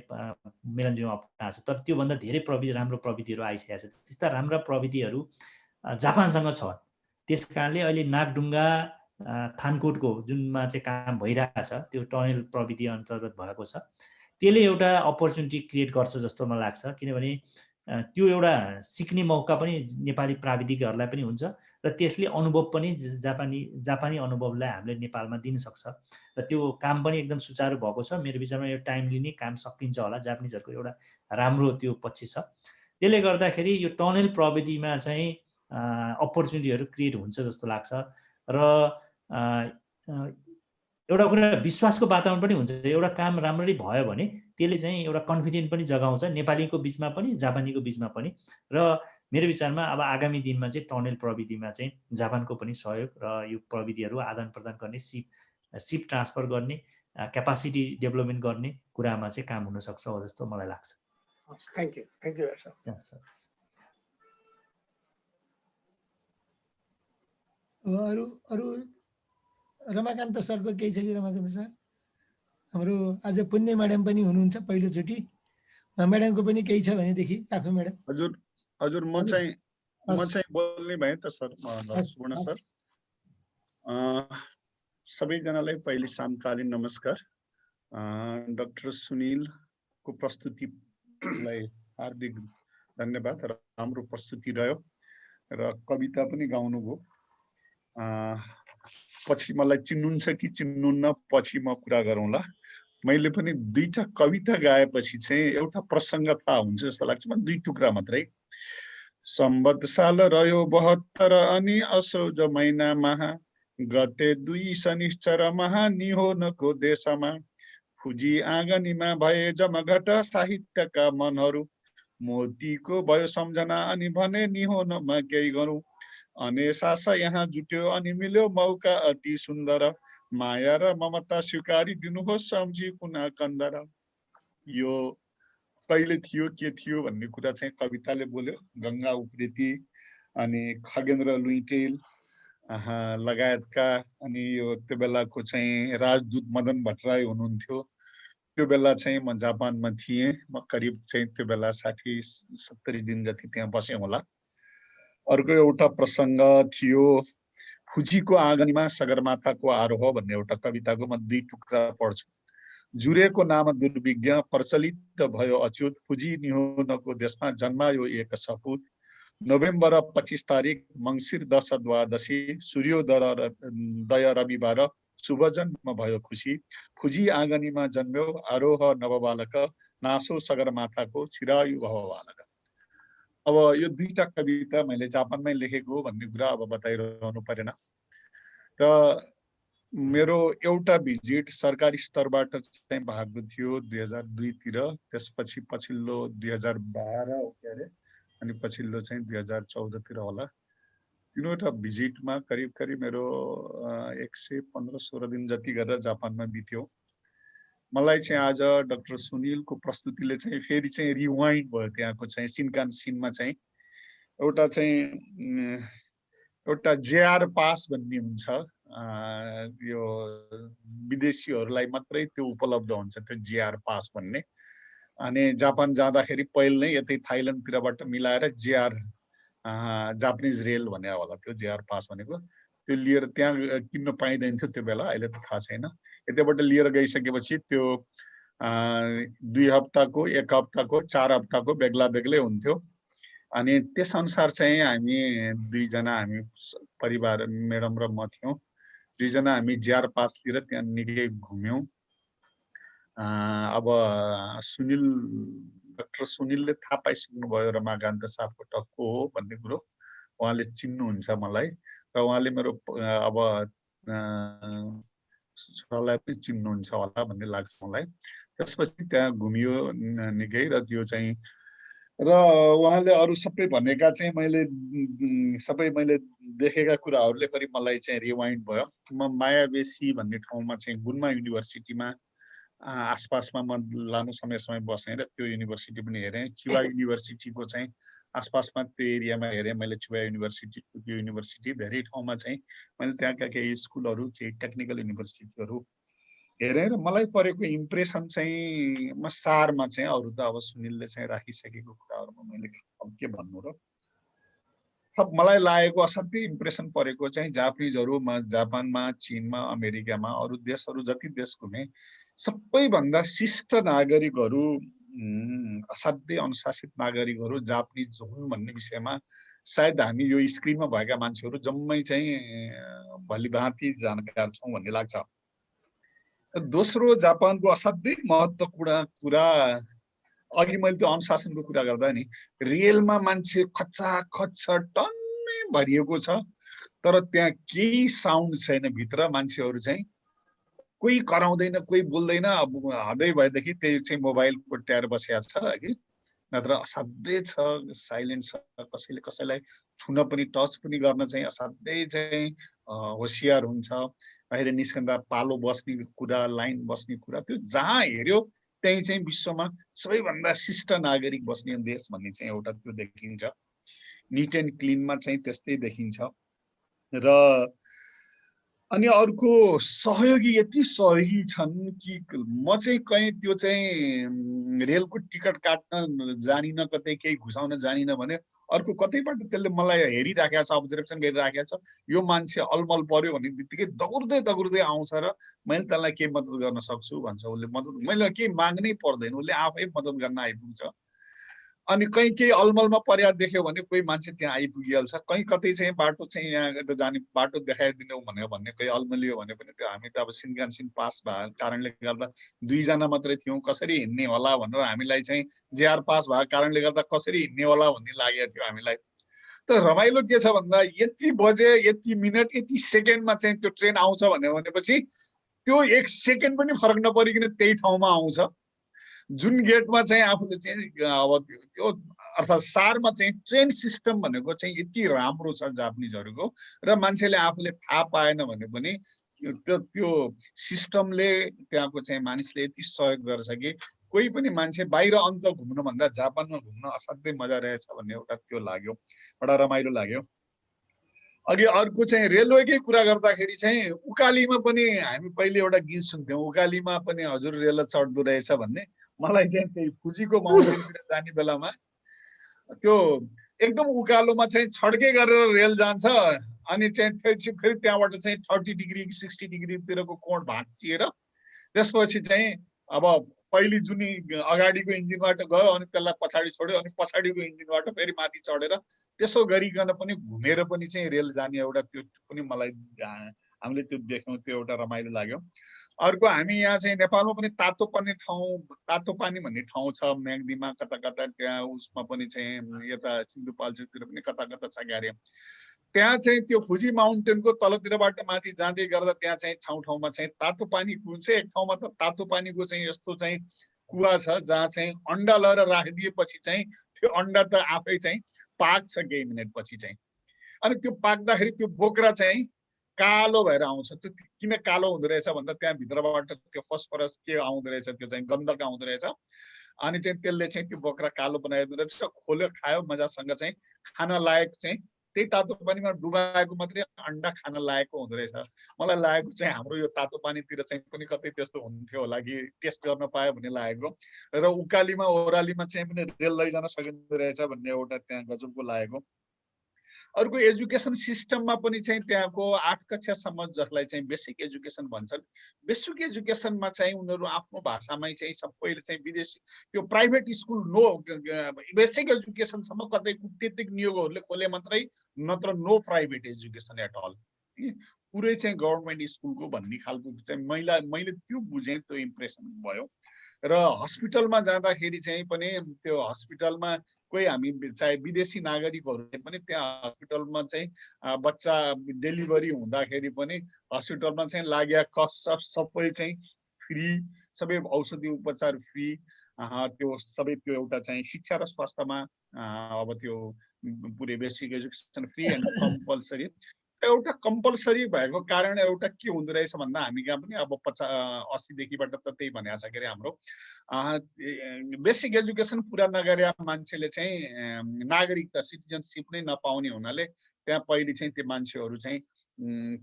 मेलन्चीमा अप्नाएको छ, तर त्योभन्दा धेरै राम्रो प्रविधिहरू आइसकेका छ। त्यस्ता राम्रा प्रविधिहरू जापानसँग छ। त्यस कारणले अहिले नागढुङ्गा थानकोटको जुनमा चाहिँ काम भइरहेको छ त्यो टनेल प्रविधि अन्तर्गत भएको छ। त्यसले एउटा अपर्च्युनिटी क्रिएट गर्छ जस्तो मलाई लाग्छ, किनभने त्यो एउटा सिक्ने मौका पनि नेपाली प्राविधिकहरूलाई पनि हुन्छ र त्यसले अनुभव पनि जापानी अनुभवलाई हामीले नेपालमा दिन सक्छ र त्यो काम पनि एकदम सुचारू भएको छ। मेरो विचारमा यो टाइम लिने काम सकिन्छ होला, जापानिजहरूको एउटा राम्रो त्यो पक्ष छ। त्यसले गर्दाखेरि यो टनेल प्रविधिमा चाहिँ अपर्च्युनिटीहरू क्रिएट हुन्छ जस्तो लाग्छ र एउटा कुरा विश्वासको वातावरण पनि हुन्छ। एउटा काम राम्ररी भयो भने त्यसले चाहिँ एउटा कन्फिडेन्ट पनि जगाउँछ नेपालीको बिचमा पनि जापानीको बिचमा पनि। र मेरो विचारमा अब आगामी दिनमा चाहिँ टनेल प्रविधिमा चाहिँ जापानको पनि सहयोग र यो प्रविधिहरू आदान प्रदान गर्ने, सिप ट्रान्सफर गर्ने, क्यापासिटी डेभलपमेन्ट गर्ने कुरामा चाहिँ काम हुन सक्छ जस्तो मलाई लाग्छ। Thank you sir. अरू रमाकान्त सरको केही छ कि? रमाकान्त सर, हाम्रो आज पुण्य म्याडम पनि हुनुहुन्छ पहिलोचोटि, म्याडमको पनि केही छ भनेदेखि राख्नु म्याडम। हजुर म चाहिँ बोल्ने भएँ त सर। पूर्ण सर, सबैजनालाई पहिले सामकालीन नमस्कार। डाक्टर सुनिलको प्रस्तुतिलाई हार्दिक धन्यवाद र राम्रो प्रस्तुति रह्यो र कविता पनि गाउनुभयो। पछि मलाई चिन्नुहुन्छ कि चिन्नुहुन्न पछि म कुरा गरौँला। मैले पनि दुईटा कविता गाएपछि चाहिँ एउटा प्रसङ्ग थाहा हुन्छ जस्तो लाग्छ। म दुई टुक्रा मात्रै। सम्बत साल रह्यो 72 अनि असोज महिना महा गते 2 शनिश्चर महा निहोनको देशमा फुजी आँगनीमा भए जमघट साहित्यका मनहरू मोतीको भयो सम्झना अनि भने निहोनमा केही गरौँ अनि सासा यहाँ जुट्यो अनि मिल्यो मौका अति सुन्दर माया र ममता स्वीकारी दिनुहोस् सम्झी कुना कन्दर। यो कहिले थियो के थियो भन्ने कुरा चाहिँ कविताले बोल्यो। गङ्गा उप्रेती अनि खगेन्द्र लुइटेल लगायतका अनि यो त्यो बेलाको चाहिँ राजदूत मदन भट्टराई हुनुहुन्थ्यो। त्यो बेला चाहिँ म जापानमा थिएँ। म करिब चाहिँ त्यो बेला 60-70 दिन जति त्यहाँ बसेँ होला। अर्को एउटा प्रसङ्ग थियो, फुजीको आँगनमा सगरमाथाको आरोह भन्ने एउटा कविताको म 2 टुक्रा पढ्छु। जुरेको नाम दुर्विज्ञ प्रचलित भयो अच्युत, फुजी निहोनको देशमा जन्मायो एक सपुत। नोभेम्बर 25 तारिक मङ्सिर 10 द्वादशी, सूर्योदय रविबार, शुभ जन्म भयो खुसी। फुजी आँगनीमा जन्म्यो आरोह नवबालक, नासो सगरमाथाको चिरायु भव बालक। अब यो 2टा कविता मैले जापानमै लेखेको भन्ने कुरा अब बताइरहनु परेन। र मेरो एउटा भिजिट सरकारी स्तरबाट चाहिँ भएको थियो 2002 तिर, त्यसपछि पछिल्लो 2012 के अरे, अनि पछिल्लो चाहिँ 2014 तिर होला। तीनवटा भिजिटमा करिब करिब मेरो 115-16 दिन जति गरेर जापानमा बित्यो। मलाई चाहिँ आज डाक्टर सुनिलको प्रस्तुतिले चाहिँ फेरि चाहिँ रिवाइन्ड भयो। त्यहाँको चाहिँ सिनकानसिनमा चाहिँ एउटा जेआर पास भन्ने हुन्छ, यो विदेशीहरूलाई मात्रै त्यो उपलब्ध हुन्छ, त्यो जेआर पास भन्ने। अनि जापान जाँदाखेरि पहिले नै यतै थाइल्यान्डतिरबाट मिलाएर जेआर जापानिज रेल भने होला त्यो जेआर पास भनेको, त्यो लिएर त्यहाँ किन्न पाइँदैन थियो त्यो बेला, अहिले त थाहा छैन। यतैबाट लिएर गइसकेपछि त्यो 2 हप्ताको, 1 हप्ताको, 4 हप्ताको बेग्ला बेग्लै हुन्थ्यो। अनि त्यसअनुसार चाहिँ हामी 2 जना, हामी परिवार, म्याडम र म थियौँ। 2 जना हामी जेआर पास लिएर त्यहाँ निकै घुम्यौँ। अब डाक्टर सुनिलले थाहा पाइसक्नुभयो रमाकान्त सापकोटा को हो भन्ने कुरो। उहाँले चिन्नुहुन्छ मलाई र उहाँले मेरो अब छोरालाई पनि चिन्नुहुन्छ होला भन्ने लाग्छ मलाई। त्यसपछि त्यहाँ घुमियो निकै, र त्यो चाहिँ र उहाँले अरू सबै भनेका चाहिँ मैले देखेका कुराहरूले पनि मलाई चाहिँ रिवाइन्ड भयो। म मायाबेसी भन्ने ठाउँमा चाहिँ गुल्मा युनिभर्सिटीमा आसपासमा म लामो समय बसेँ र त्यो युनिभर्सिटी पनि हेरेँ। चिवा युनिभर्सिटीको चाहिँ आसपासमा त्यो एरियामा हेरेँ मैले। चिवा युनिभर्सिटी, टोकियो युनिभर्सिटी, धेरै ठाउँमा चाहिँ मैले त्यहाँका केही स्कुलहरू, केही टेक्निकल युनिभर्सिटीहरू हेरेँ। र मलाई परेको इम्प्रेसन चाहिँ म सारमा चाहिँ, अरू त अब सुनिलले चाहिँ राखिसकेको कुराहरूमा मैले अब के भन्नु र, मलाई लागेको असाध्यै इम्प्रेसन परेको चाहिँ जापानिजहरू जापानमा, चीनमा, अमेरिकामा, अरू देशहरू जति देश घुमे, सबैभन्दा शिष्ट नागरिकहरू, असाध्यै अनुशासित नागरिकहरू जापानिज हुन् भन्ने विषयमा सायद हामी यो स्क्रिनमा भएका मान्छेहरू जम्मै चाहिँ भलिभाँति जानकार छौँ भन्ने लाग्छ। दोस्रो, जापानको असाध्यै महत्त्वपूर्ण कुरा, अघि मैले त्यो अनुशासनको कुरा गर्दा नि, रेलमा मान्छे खचाखच टन्नै भरिएको छ, तर त्यहाँ केही साउन्ड छैन। भित्र मान्छेहरू चाहिँ कोही कराउँदैन, कोही बोल्दैन। अब हदै भएदेखि त्यही चाहिँ मोबाइल कोट्याएर बसेको छ कि, नत्र असाध्यै छ, साइलेन्ट छ। कसैले कसैलाई छुन पनि, टच पनि गर्न चाहिँ असाध्यै चाहिँ होसियार हुन्छ। बाहिर निस्कँदा पालो बस्ने कुरा, लाइन बस्ने कुरा, त्यो जहाँ हेऱ्यो त्यही चाहिँ विश्वमा सबैभन्दा शिष्ट नागरिक बस्ने देश भन्ने चाहिँ एउटा त्यो देखिन्छ। निट एन्ड क्लिनमा चाहिँ त्यस्तै देखिन्छ। र अनि अर्को, सहयोगी यति सहयोगी छन् कि म चाहिँ कहीँ त्यो चाहिँ रेलको टिकट काट्न जानिनँ, कतै केही घुसाउन जानिनँ भने अर्को कतैबाट त्यसले मलाई हेरिराखेको छ, अब्जर्भेसन गरिराखेको छ। यो मान्छे अलमल पर्यो भन्ने बित्तिकै दगुर्दै दगुर्दै आउँछ र मैले त्यसलाई के मद्दत गर्न सक्छु भन्छ। उसले मद्दत, मैले केही माग्नै पर्दैन, उसले आफै मद्दत गर्न आइपुग्छ। अनि कहीँ केही अलमलमा पर्या देख्यो भने कोही मान्छे त्यहाँ आइपुगिहाल्छ। कहीँ कतै चाहिँ बाटो चाहिँ यहाँ जाने बाटो देखाइदिनु भन्ने कोही अल्मलियो भने पनि त्यो, हामी त अब सिनकानसिन पास भएको कारणले गर्दा 2 जना मात्रै थियौँ, कसरी हिँड्ने होला भनेर हामीलाई चाहिँ जेआर पास भएको कारणले गर्दा कसरी हिँड्ने होला भन्ने लागेको थियो हामीलाई। त रमाइलो के छ भन्दा, यति बजे, यति मिनट, यति सेकेन्डमा चाहिँ त्यो ट्रेन आउँछ भनेपछि त्यो 1 सेकेन्ड पनि फरक नपरिकन त्यही ठाउँमा आउँछ। जुन गेटमा चाहिँ आफूले चाहिँ अब त्यो अर्थात् सारमा चाहिँ ट्रेन सिस्टम भनेको चाहिँ यति राम्रो छ जापानिजहरूको, र मान्छेले आफूले थाहा पाएन भने पनि त्यो सिस्टमले, त्यहाँको चाहिँ मानिसले यति सहयोग गर्छ कि कोही पनि मान्छे बाहिर अन्त घुम्नुभन्दा जापानमा घुम्न असाध्यै मजा रहेछ भन्ने एउटा त्यो लाग्यो, बडा रमाइलो लाग्यो। अघि अर्को चाहिँ रेलवेकै कुरा गर्दाखेरि चाहिँ उकालीमा पनि हामी पहिले एउटा गीत सुन्थ्यौँ, उकालीमा पनि हजुर रेल चढ्दो रहेछ भन्ने। मलाई चाहिँ त्यही फुजीको माउन्टेनतिर जाने बेलामा त्यो एकदम उकालोमा चाहिँ छड्के गरेर रेल जान्छ अनि चाहिँ फेरि त्यहाँबाट चाहिँ 30 डिग्री 60 डिग्रीतिरको कोण भाँचिएर त्यसपछि चाहिँ अब पहिली जुनी अगाडिको इन्जिनबाट गयो अनि त्यसलाई पछाडि छोड्यो अनि पछाडिको इन्जिनबाट फेरि माथि चढेर त्यसो गरिकन पनि घुमेर पनि चाहिँ रेल जाने एउटा त्यो पनि मलाई हामीले त्यो देख्यौँ, त्यो एउटा रमाइलो लाग्यो। अर्को हामी यहाँ चाहिँ नेपालमा पनि तातो पानी भन्ने ठाउँ छ म्याग्दीमा, कता कता त्यहाँ उसमा पनि चाहिँ यता सिन्धुपाल्चोकतिर पनि कता कता छ क्यारे। त्यहाँ चाहिँ त्यो फुजी माउन्टेनको तलतिरबाट माथि जाँदै गर्दा त्यहाँ चाहिँ ठाउँ ठाउँमा चाहिँ तातो पानी कुन्छ। एक ठाउँमा त तातो पानीको चाहिँ यस्तो चाहिँ कुवा छ जहाँ चाहिँ अन्डा लगेर राखिदिएपछि चाहिँ त्यो अन्डा त आफै चाहिँ पाक्छ केही मिनटपछि चाहिँ। अनि त्यो पाक्दाखेरि त्यो बोक्रा चाहिँ कालो भएर आउँछ। त्यो किन कालो हुँदो रहेछ भन्दा त्यहाँ भित्रबाट त्यो फस्फरस के आउँदो रहेछ, त्यो चाहिँ गन्धक आउँदो रहेछ। अनि चाहिँ त्यसले चाहिँ त्यो बोक्रा कालो बनाइदिँदो रहेछ। खोल्यो खायो मजासँग चाहिँ खान लायक चाहिँ त्यही तातो पानीमा डुबाएको मात्रै अन्डा खान लायकको हुँदो रहेछ। मलाई लागेको चाहिँ हाम्रो यो तातो पानीतिर चाहिँ पनि कतै त्यस्तो हुन्थ्यो होला कि टेस्ट गर्न पायो भन्ने लागेको। र उकालीमा ओह्रालीमा चाहिँ पनि रेल लैजान सकिँदो रहेछ भन्ने एउटा त्यहाँ गजबको लागेको। अर्को एजुकेसन सिस्टममा पनि चाहिँ त्यहाँको 8 कक्षासम्म जसलाई चाहिँ बेसिक एजुकेसन भन्छन्, बेसिक एजुकेसनमा चाहिँ उनीहरू आफ्नो भाषामै चाहिँ सबैले चाहिँ विदेशी त्यो प्राइभेट स्कुल नो बेसिक एजुकेसनसम्म कतै कुटनीतिक नियोगहरूले खोले मात्रै, नत्र no private education at all. पुरै चाहिँ गभर्मेन्ट स्कुलको भन्ने खालको चाहिँ मैले त्यो बुझेँ, त्यो इम्प्रेसन भयो। र हस्पिटलमा जाँदाखेरि चाहिँ पनि त्यो हस्पिटलमा कोही हामी चाहे विदेशी नागरिकहरूले पनि त्यहाँ हस्पिटलमा चाहिँ बच्चा डेलिभरी हुँदाखेरि पनि हस्पिटलमा चाहिँ लागेका कस्ट सबै चाहिँ फ्री, सबै औषधि उपचार फ्री। त्यो सबै त्यो एउटा चाहिँ शिक्षा र स्वास्थ्यमा अब त्यो पुरै basic education free and compulsory. एउटा कम्पलसरी भएको कारण एउटा के हुँदो रहेछ भन्दा हामी कहाँ पनि अब 80 देखिबाट त त्यही भनेको छ के अरे हाम्रो बेसिक एजुकेसन पुरा नगरे मान्छेले चाहिँ नागरिकता सिटिजनसिप नै नपाउने हुनाले त्यहाँ पहिले चाहिँ त्यो मान्छेहरू चाहिँ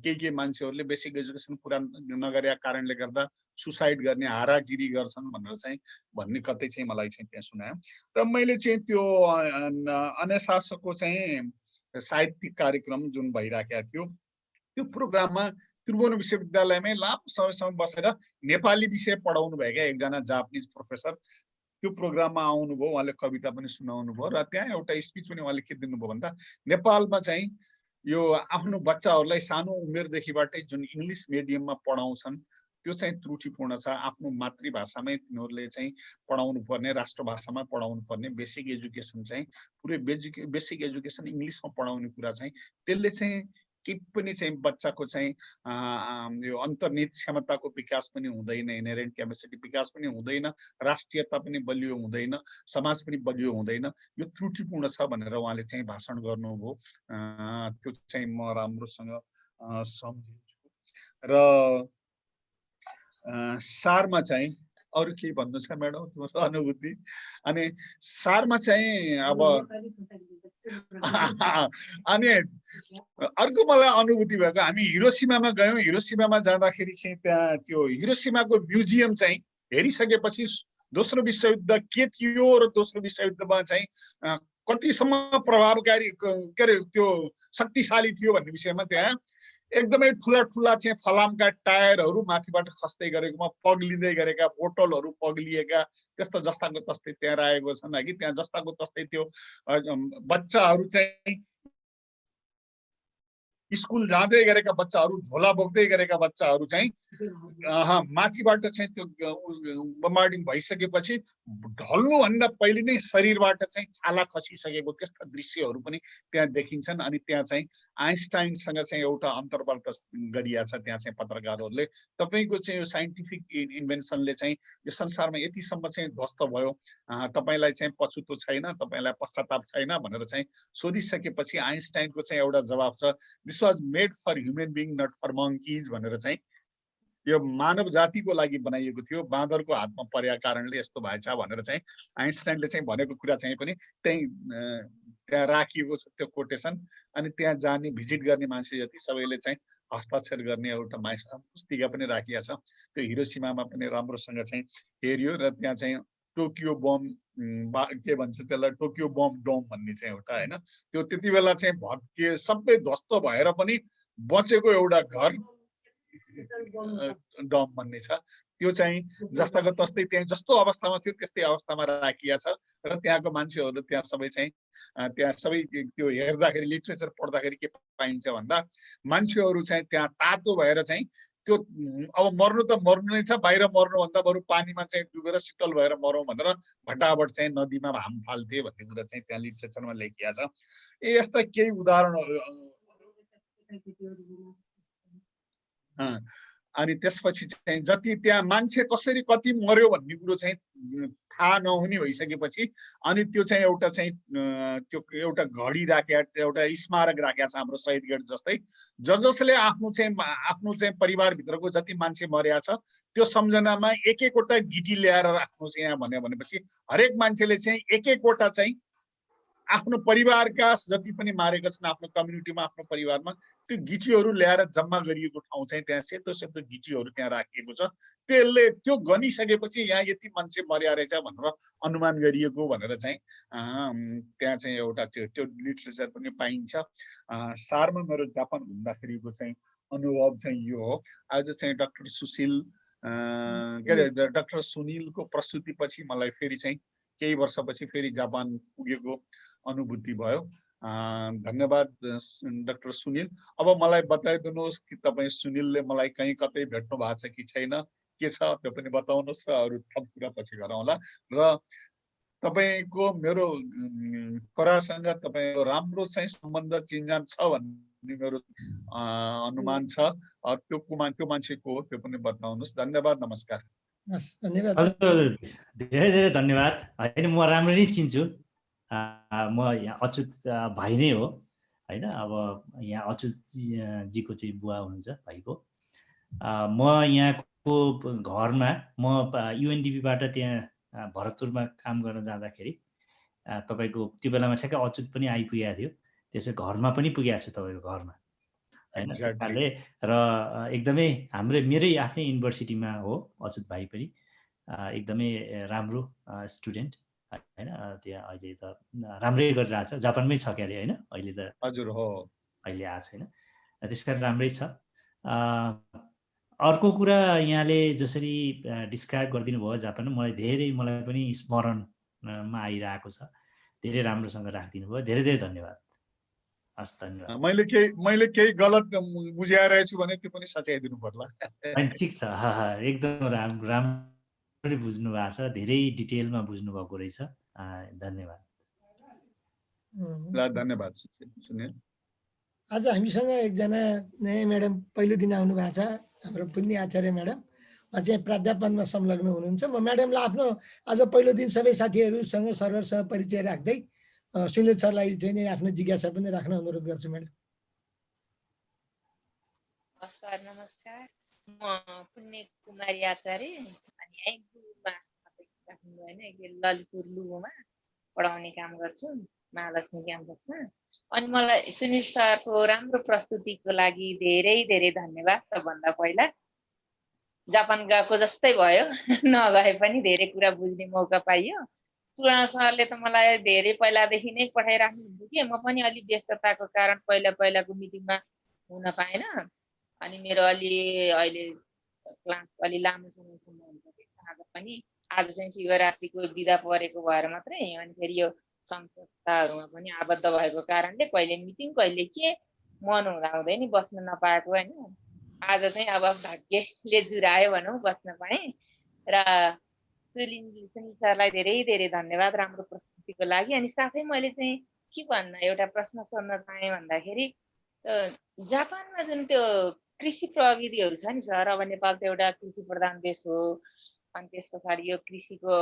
के मान्छेहरूले बेसिक एजुकेसन पुरा नगरेका कारणले गर्दा सुसाइड गर्ने हारागिरी गर्छन् भनेर चाहिँ भन्ने कतै चाहिँ मलाई चाहिँ त्यहाँ सुनायो। र मैले चाहिँ त्यो अनेशासको चाहिँ साहित्यिक कार्यक्रम जुन भइराखेको थियो त्यो प्रोग्राममा त्रिभुवन विश्वविद्यालयमै लामो समयसम्म बसेर नेपाली विषय पढाउनु भएका एकजना जापानिज प्रोफेसर त्यो प्रोग्राममा आउनुभयो। उहाँले कविता पनि सुनाउनु भयो र त्यहाँ एउटा स्पिच पनि उहाँले के दिनुभयो भन्दा नेपालमा चाहिँ यो आफ्नो बच्चाहरूलाई सानो उमेरदेखिबाटै जुन इङ्ग्लिस मिडियममा पढाउँछन् त्यो चाहिँ त्रुटिपूर्ण छ। आफ्नो मातृभाषामै तिनीहरूले चाहिँ पढाउनु पर्ने, राष्ट्रभाषामा पढाउनु पर्ने बेसिक एजुकेसन चाहिँ पुरै बेसिक एजुकेसन इङ्ग्लिसमा पढाउने कुरा चाहिँ त्यसले चाहिँ केही पनि चाहिँ बच्चाको चाहिँ यो अन्तर्निहित क्षमताको विकास पनि हुँदैन, इनहेरेन्ट क्यापेसिटी विकास पनि हुँदैन, राष्ट्रियता पनि बलियो हुँदैन, समाज पनि बलियो हुँदैन। यो त्रुटिपूर्ण छ भनेर उहाँले चाहिँ भाषण गर्नुभयो। त्यो चाहिँ म राम्रोसँग सम्झिन्छु। र सारमा चाहिँ अरू केही भन्नु छ म्याडम तिम्रो अनुभूति? अनि सारमा चाहिँ अब अनि अर्को मलाई अनुभूति भएको, हामी हिरोसिमामा गयौँ। हिरोसिमामा जाँदाखेरि चाहिँ त्यहाँ त्यो हिरोसिमाको म्युजियम चाहिँ हेरिसकेपछि दोस्रो विश्वयुद्ध के थियो र दोस्रो विश्वयुद्धमा चाहिँ कतिसम्म प्रभावकारी के अरे त्यो शक्तिशाली थियो भन्ने विषयमा त्यहाँ एकदमै ठुला ठुला चाहिँ फलामका टायरहरू माथिबाट खस्दै गरेकोमा पग्लिँदै गरेका बोतलहरू पग्लिएका त्यस्तो जस्ताको तस्तै त्यहाँ राखेको छन् कि त्यहाँ जस्ताको तस्तै त्यो बच्चाहरू चाहिँ स्कुल जाँदै गरेका बच्चाहरू, झोला बोक्दै गरेका बच्चाहरू चाहिँ माथिबाट चाहिँ त्यो बम्बार्डिङ भइसकेपछि ढल्नुभन्दा पहिले नै शरीरबाट चाहिँ छाला खसिसकेको त्यस्ता दृश्यहरू पनि त्यहाँ देखिन्छन्। अनि त्यहाँ चाहिँ आइन्स्टाइनसँग चाहिँ एउटा अन्तर्वार्ता गरिया छ त्यहाँ चाहिँ पत्रकारहरूले, तपाईँको चाहिँ यो साइन्टिफिक इन्भेन्सनले चाहिँ यो संसारमा यतिसम्म चाहिँ ध्वस्त भयो, तपाईँलाई चाहिँ पछुतो छैन, तपाईँलाई पश्चाताप छैन भनेर चाहिँ सोधिसकेपछि आइन्स्टाइनको चाहिँ एउटा जवाब छ, this was made for human being not for monkeys भनेर चाहिँ यो मानव जातिको लागि बनाइएको थियो, बाँदरको हातमा परेका कारणले यस्तो भएछ भनेर चाहिँ आइन्स्टाइनले चाहिँ भनेको कुरा चाहिँ पनि त्यही त्यहाँ राखिएको छ त्यो कोटेसन। अनि त्यहाँ जाने भिजिट गर्ने मान्छे जति सबैले चाहिँ हस्ताक्षर गर्ने एउटा पुस्तिका पनि राखिएको छ। त्यो हिरोसिमामा पनि राम्रोसँग चाहिँ हेरियो र त्यहाँ चाहिँ टोकियो बम के भन्छ त्यसलाई, टोकियो बम डोम भन्ने चाहिँ एउटा होइन, त्यो त्यति बेला चाहिँ भत्के सबै ध्वस्त भएर पनि बचेको एउटा घर डम भन्ने छ। त्यो चाहिँ जस्ताको तस्तै त्यहाँ जस्तो अवस्थामा थियो त्यस्तै अवस्थामा राखिया छ र त्यहाँको मान्छेहरू त्यहाँ सबै चाहिँ त्यहाँ सबै त्यो हेर्दाखेरि लिटरेचर पढ्दाखेरि के पाइन्छ भन्दा मान्छेहरू चाहिँ त्यहाँ तातो भएर चाहिँ त्यो अब मर्नु त मर्नु नै छ, बाहिर मर्नुभन्दा बरु पानीमा चाहिँ डुबेर शीतल भएर मरौँ भनेर भटाभट चाहिँ नदीमा घाम फाल्थे भन्ने कुरा चाहिँ त्यहाँ लिटरेचरमा लेखिया छ। यस्ता केही उदाहरणहरू। अनि त्यसपछि चाहिँ जति त्यहाँ मान्छे कसरी कति मर्यो भन्ने कुरो चाहिँ थाहा नहुने भइसकेपछि अनि त्यो चाहिँ एउटा चाहिँ त्यो एउटा घडी राखेको एउटा स्मारक राखेको छ हाम्रो शहीद गेट जस्तै। जसले आफ्नो चाहिँ परिवारभित्रको जति मान्छे मर्या छ त्यो सम्झनामा एक एकवटा गिटी ल्याएर राख्नु चाहिँ यहाँ भन्यो भनेपछि हरेक मान्छेले चाहिँ एक एकवटा चाहिँ आफ्नो परिवारका जति पनि मारेका छन् आफ्नो कम्युनिटीमा आफ्नो परिवारमा त्यो गिटीहरू ल्याएर जम्मा गरिएको ठाउँ चाहिँ त्यहाँ सेतो सेतो गिटीहरू त्यहाँ राखिएको छ। त्यसले त्यो गनिसकेपछि यहाँ यति मान्छे मर्या रहेछ भनेर अनुमान गरिएको भनेर चाहिँ त्यहाँ चाहिँ एउटा त्यो लिटरेचर पनि पाइन्छ। सारमा मेरो जापान घुम्दाखेरिको चाहिँ अनुभव चाहिँ यो हो। आज चाहिँ डाक्टर सुशील के अरे डाक्टर सुनिलको प्रस्तुतिपछि मलाई फेरि चाहिँ केही वर्षपछि फेरि जापान पुगेको अनुभूति भयो। धन्यवाद डाक्टर सुनिल। अब मलाई बताइदिनुहोस् कि तपाईँ सुनिलले मलाई कहीँ कतै भेट्नु भएको छ कि छैन, के छ त्यो पनि बताउनुहोस् र अरू थप कुरा पछि गरौँला। र तपाईँको मेरो करासँग तपाईँको राम्रो चाहिँ सम्बन्ध चिन्जान छ भन्ने मेरो अनुमान छ। त्यो मान्छे को हो त्यो पनि बताउनुहोस्। धन्यवाद, नमस्कार। धन्यवाद। हजुर धेरै धेरै धन्यवाद। होइन म राम्ररी चिन्छु, म यहाँ अच्युत भाइ नै हो होइन। अब यहाँ अच्युत जीको चाहिँ बुवा हुनुहुन्छ भाइको। म यहाँको घरमा म युएनडिपीबाट त्यहाँ भरतपुरमा काम गर्न जाँदाखेरि तपाईँको त्यो बेलामा ठ्याक्कै अच्युत पनि आइपुगेको थियो। त्यसै घरमा पनि पुगेको छु तपाईँको घरमा होइन। त्यसकारणले र एकदमै मेरै आफ्नै युनिभर्सिटीमा हो अच्युत भाइ पनि, एकदमै राम्रो स्टुडेन्ट होइन। त्यहाँ अहिले त राम्रै गरिरहेछ, जापानमै छ क्यारे होइन अहिले त। हजुर हो, अहिले आएको छैन, त्यस कारण राम्रै छ। अर्को कुरा यहाँले जसरी डिस्क्राइब गरिदिनु भयो जापान, मलाई पनि स्मरणमा आइरहेको छ। धेरै राम्रोसँग राखिदिनु भयो, धेरै धेरै धन्यवाद। हस् धन्यवाद। मैले केही गलत बुझाएर छु भने त्यो पनि सच्याइदिनु पर्ला। ठिक छ, एकदम राम्रो बुझ्नु भएको छ, धेरै डिटेलमा बुझ्नु भएको रहेछ। धन्यवाद। धन्यवाद सुनिल। आज हामीसँग एकजना नयाँ म्याडम पहिलो दिन आउनु भएको छ, हाम्रो पुण्य आचार्य म्याडम। उहाँ चाहिँ प्राध्यापनमा संलग्न हुनुहुन्छ। म म्याडमलाई आफ्नो आज पहिलो दिन सबै साथीहरूसँग सर्वरसँग परिचय राख्दै सुनिल सरलाई चाहिँ नि आफ्नो जिज्ञासा पनि राख्न अनुरोध गर्छु म्याडम। नमस्कार, म पुण्य कुमारी आचार्य अनि यहीँ गुरुमा ललितपुर लुगोमा पढाउने काम गर्छु महालक्ष्मी क्याम्पसमा। अनि मलाई सुनिल सरको राम्रो प्रस्तुतिको लागि धेरै धेरै धन्यवाद। सबभन्दा पहिला जापान गएको जस्तै भयो, नगए पनि धेरै कुरा बुझ्ने मौका पाइयो। सरले त मलाई धेरै पहिलादेखि नै पठाइराख्नुहुन्थ्यो कि म पनि अलि व्यस्तताको कारण पहिलाको मिटिङमा हुन पाएन। अनि मेरो अहिले क्लास अलि लामो समयसम्म हुन्छ। आज चाहिँ शिवरात्रिको बिदा परेको भएर मात्रै, अनि फेरि यो संस्थाहरूमा पनि आबद्ध भएको कारणले कहिले मिटिङ कहिले के मन हुँदाहुँदै नि बस्न नपाएको होइन। आज चाहिँ अब भाग्यले जुरायो भनौँ बस्न पाएँ। र सुनिल सरलाई धेरै धेरै धन्यवाद राम्रो प्रस्तुतिको लागि। अनि साथै मैले चाहिँ के भन्न एउटा प्रश्न सोध्न चाहेँ भन्दाखेरि जापानमा जुन त्यो कृषि प्रविधिहरू छ नि सर, अब नेपाल त एउटा कृषि प्रधान देश हो। अनि त्यस पछाडि यो कृषिको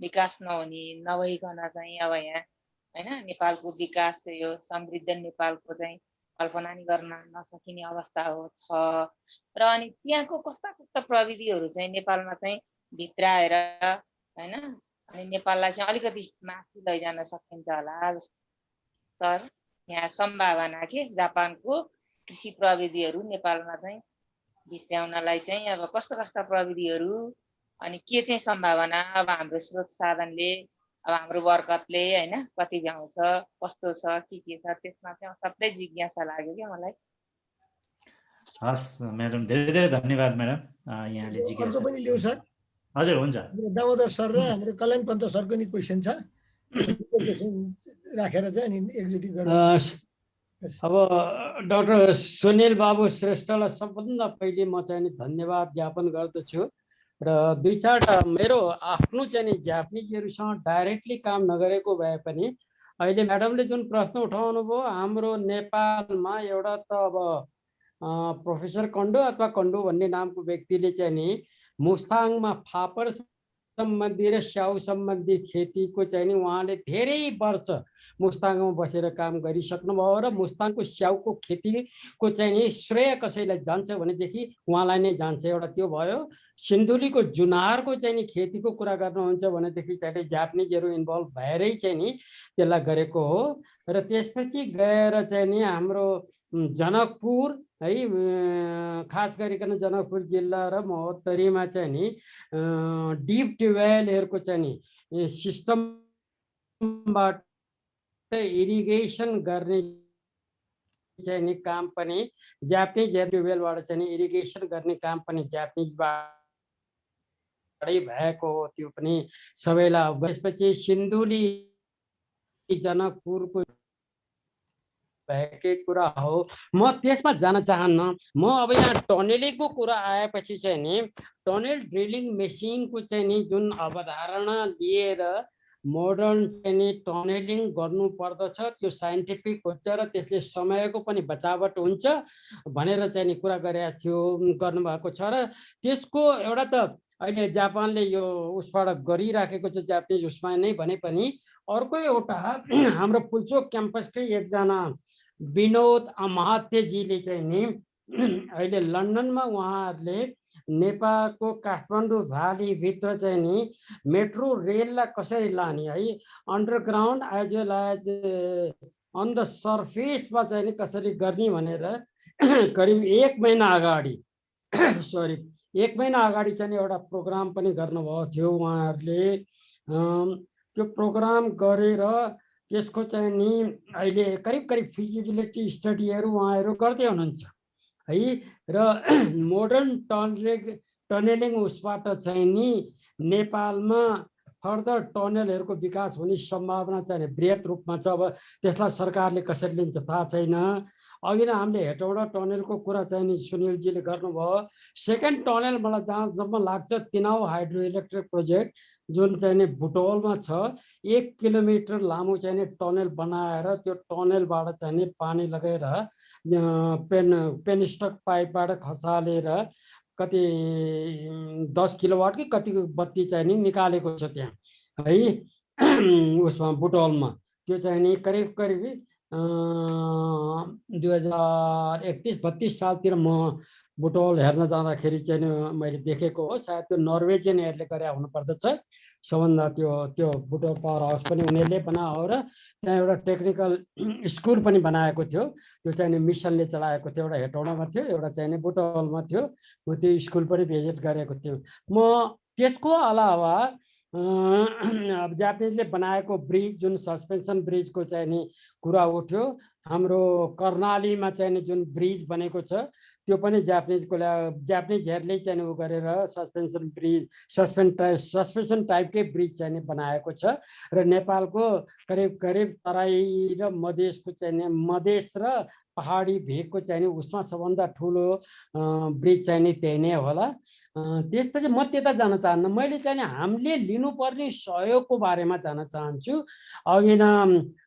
विकास नभइकन चाहिँ अब यहाँ होइन नेपालको विकास यो समृद्ध नेपालको चाहिँ कल्पना नि गर्न नसकिने अवस्था छ। र अनि त्यहाँको कस्ता कस्ता प्रविधिहरू चाहिँ नेपालमा चाहिँ भित्राएर होइन अनि नेपाललाई चाहिँ अलिकति माथि लैजान सकिन्छ होला सर यहाँ सम्भावना के जापानको कृषि प्रविधिहरू नेपालमा चाहिँ भित्र्याउनलाई चाहिँ अब कस्ता कस्ता प्रविधिहरू अनि के चाहिँ सम्भावना अब हाम्रो स्रोत साधनले अब हाम्रो बरकतले होइन कति भ्याउँछ कस्तो छ के छ त्यसमा चाहिँ सबैले जिज्ञासा लाग्यो क्या मलाई। हस् म्याडम, धेरै धेरै धन्यवाद म्याडम। यहाँले अर्को जिज्ञासा पनि लिऊ सर। हजुर हुन्छ। हाम्रो दामोदर सर र हाम्रो कल्याण पन्त सरको नि क्वेसन छ, क्वेसन राखेर चाहिँ अनि एकचोटि गरौँ। अब डाक्टर सुनिल बाबु श्रेष्ठलाई सबभन्दा पहिले म चाहिँ नि धन्यवाद ज्ञापन गर्दछु र दुई चारवटा मेरो आफ्नो चाहिँ नि जापानिजहरूसँग डाइरेक्टली काम नगरेको भए पनि अहिले म्याडमले जुन प्रश्न उठाउनु भयो, हाम्रो नेपालमा एउटा त अब प्रोफेसर कन्डो अथवा कन्डो भन्ने नामको व्यक्तिले चाहिँ नि मुस्ताङमा फापर सम्बन्धी र स्याउ सम्बन्धी खेतीको चाहिँ नि उहाँले धेरै वर्ष मुस्ताङमा बसेर काम गरिसक्नुभयो र मुस्ताङको स्याउको खेतीको चाहिँ नि श्रेय कसैलाई जान्छ भनेदेखि उहाँलाई नै जान्छ। एउटा त्यो भयो। सिन्धुलीको जुनारको चाहिँ नि खेतीको कुरा गर्नुहुन्छ भनेदेखि चाहिँ जापानिजहरू इन्भल्भ भएरै चाहिँ नि त्यसलाई गरेको हो। र त्यसपछि गएर चाहिँ नि हाम्रो जनकपुर है, खास गरिकन जनकपुर जिल्ला र महोत्तरीमा चाहिँ नि डिप ट्युबवेलहरूको चाहिँ नि सिस्टमबाट इरिगेसन गर्ने चाहिँ नि काम पनि जापानिज ट्युबवेलबाट चाहिँ नि इरिगेसन गर्ने काम पनि जापानिजबाटै भएको हो। त्यो पनि सबैलाई। त्यसपछि सिन्धुली जनकपुरको भएकै कुरा हो, म त्यसमा जान चाहन्न। म अब यहाँ टनेलिङको कुरा आएपछि चाहिँ नि टनेल ड्रिलिङ मेसिनको चाहिँ नि जुन अवधारणा लिएर मोडर्न चाहिँ नि टनेलिङ गर्नु पर्दछ, त्यो साइन्टिफिक हुन्छ र त्यसले समयको पनि बचावट हुन्छ भनेर चाहिँ नि कुरा गरेको थियो, गर्नुभएको छ। र त्यसको एउटा त अहिले जापानले यो उसबाट गरिराखेको छ, जापानिज उसमा नै भने पनि अर्को एउटा हाम्रो पुल्चोक क्याम्पसकै एकजना विनोद अमात्यजीले चाहिँ नि अहिले लन्डनमा उहाँहरूले नेपालको काठमाडौँ भ्यालीभित्र चाहिँ नि मेट्रो रेललाई कसरी लाने है, underground as well as on the सर्फेसमा चाहिँ नि कसरी गर्ने भनेर करिब 1 महिना अगाडि एक महिना अगाडि चाहिँ एउटा प्रोग्राम पनि गर्नुभएको थियो उहाँहरूले। त्यो प्रोग्राम गरेर त्यसको चाहिँ नि अहिले करिब फिजिबिलिटी स्टडीहरू उहाँहरू गर्दै हुनुहुन्छ है। र मोडर्न टनेलिङ उसबाट चाहिँ नि नेपालमा फर्दर टनेलहरूको विकास हुने सम्भावना चाहिँ बृहत रूपमा छ। अब त्यसलाई सरकारले कसरी लिन्छ थाहा छैन। अघि नै हामीले हेटौडा टनेलको कुरा चाहिँ नि सुनिलजीले गर्नुभयो। सेकेन्ड टनेल मलाई जहाँसम्म लाग्छ तिनाउ हाइड्रो इलेक्ट्रिक प्रोजेक्ट जुन चाहिँ नि बुटवलमा छ, 1 किलोमिटर लामो चाहिँ नि टनेल बनाएर त्यो टनेलबाट चाहिँ नि पानी लगाएर पेनस्टक पाइपबाट खसालेर कति 10 किलोवाट कि कति बत्ती चाहिँ नि निकालेको छ त्यहाँ है उसमा बुटवलमा। त्यो चाहिँ नि करिब 2031-32 सालतिर म बुटवल हेर्न जाँदाखेरि चाहिँ मैले देखेको हो। सायद त्यो नर्वेजियनहरूले गरे हुनुपर्दछ सबभन्दा। त्यो बुटवल पावर हाउस पनि उनीहरूले बनायो र त्यहाँ एउटा टेक्निकल स्कुल पनि बनाएको थियो। त्यो चाहिँ नि मिसनले चलाएको थियो। एउटा हेटौडामा थियो, एउटा चाहिँ नि बुटवलमा थियो। म त्यो स्कुल पनि भिजिट गरेको थियो। म त्यसको अलावा अब जापानिजले बनाएको ब्रिज जुन सस्पेन्सन ब्रिजको चाहिँ नि कुरा उठ्यो, हाम्रो कर्णालीमा चाहिँ नि जुन ब्रिज बनेको छ त्यो पनि जापानिजहरूले चाहिँ उ गरेर सस्पेन्सन टाइपकै ब्रिज चाहिँ नि बनाएको छ। र नेपालको करिब तराई र मधेसको चाहिँ नि मधेस र पहाडी भेगको चाहिँ नि उसमा सबभन्दा ठुलो ब्रिज चाहिँ नि त्यही नै होला। त्यसपछि म त्यता जान चाहन्न। मैले चाहिँ नि हामीले लिनुपर्ने सहयोगको बारेमा जान चाहन्छु। अघि न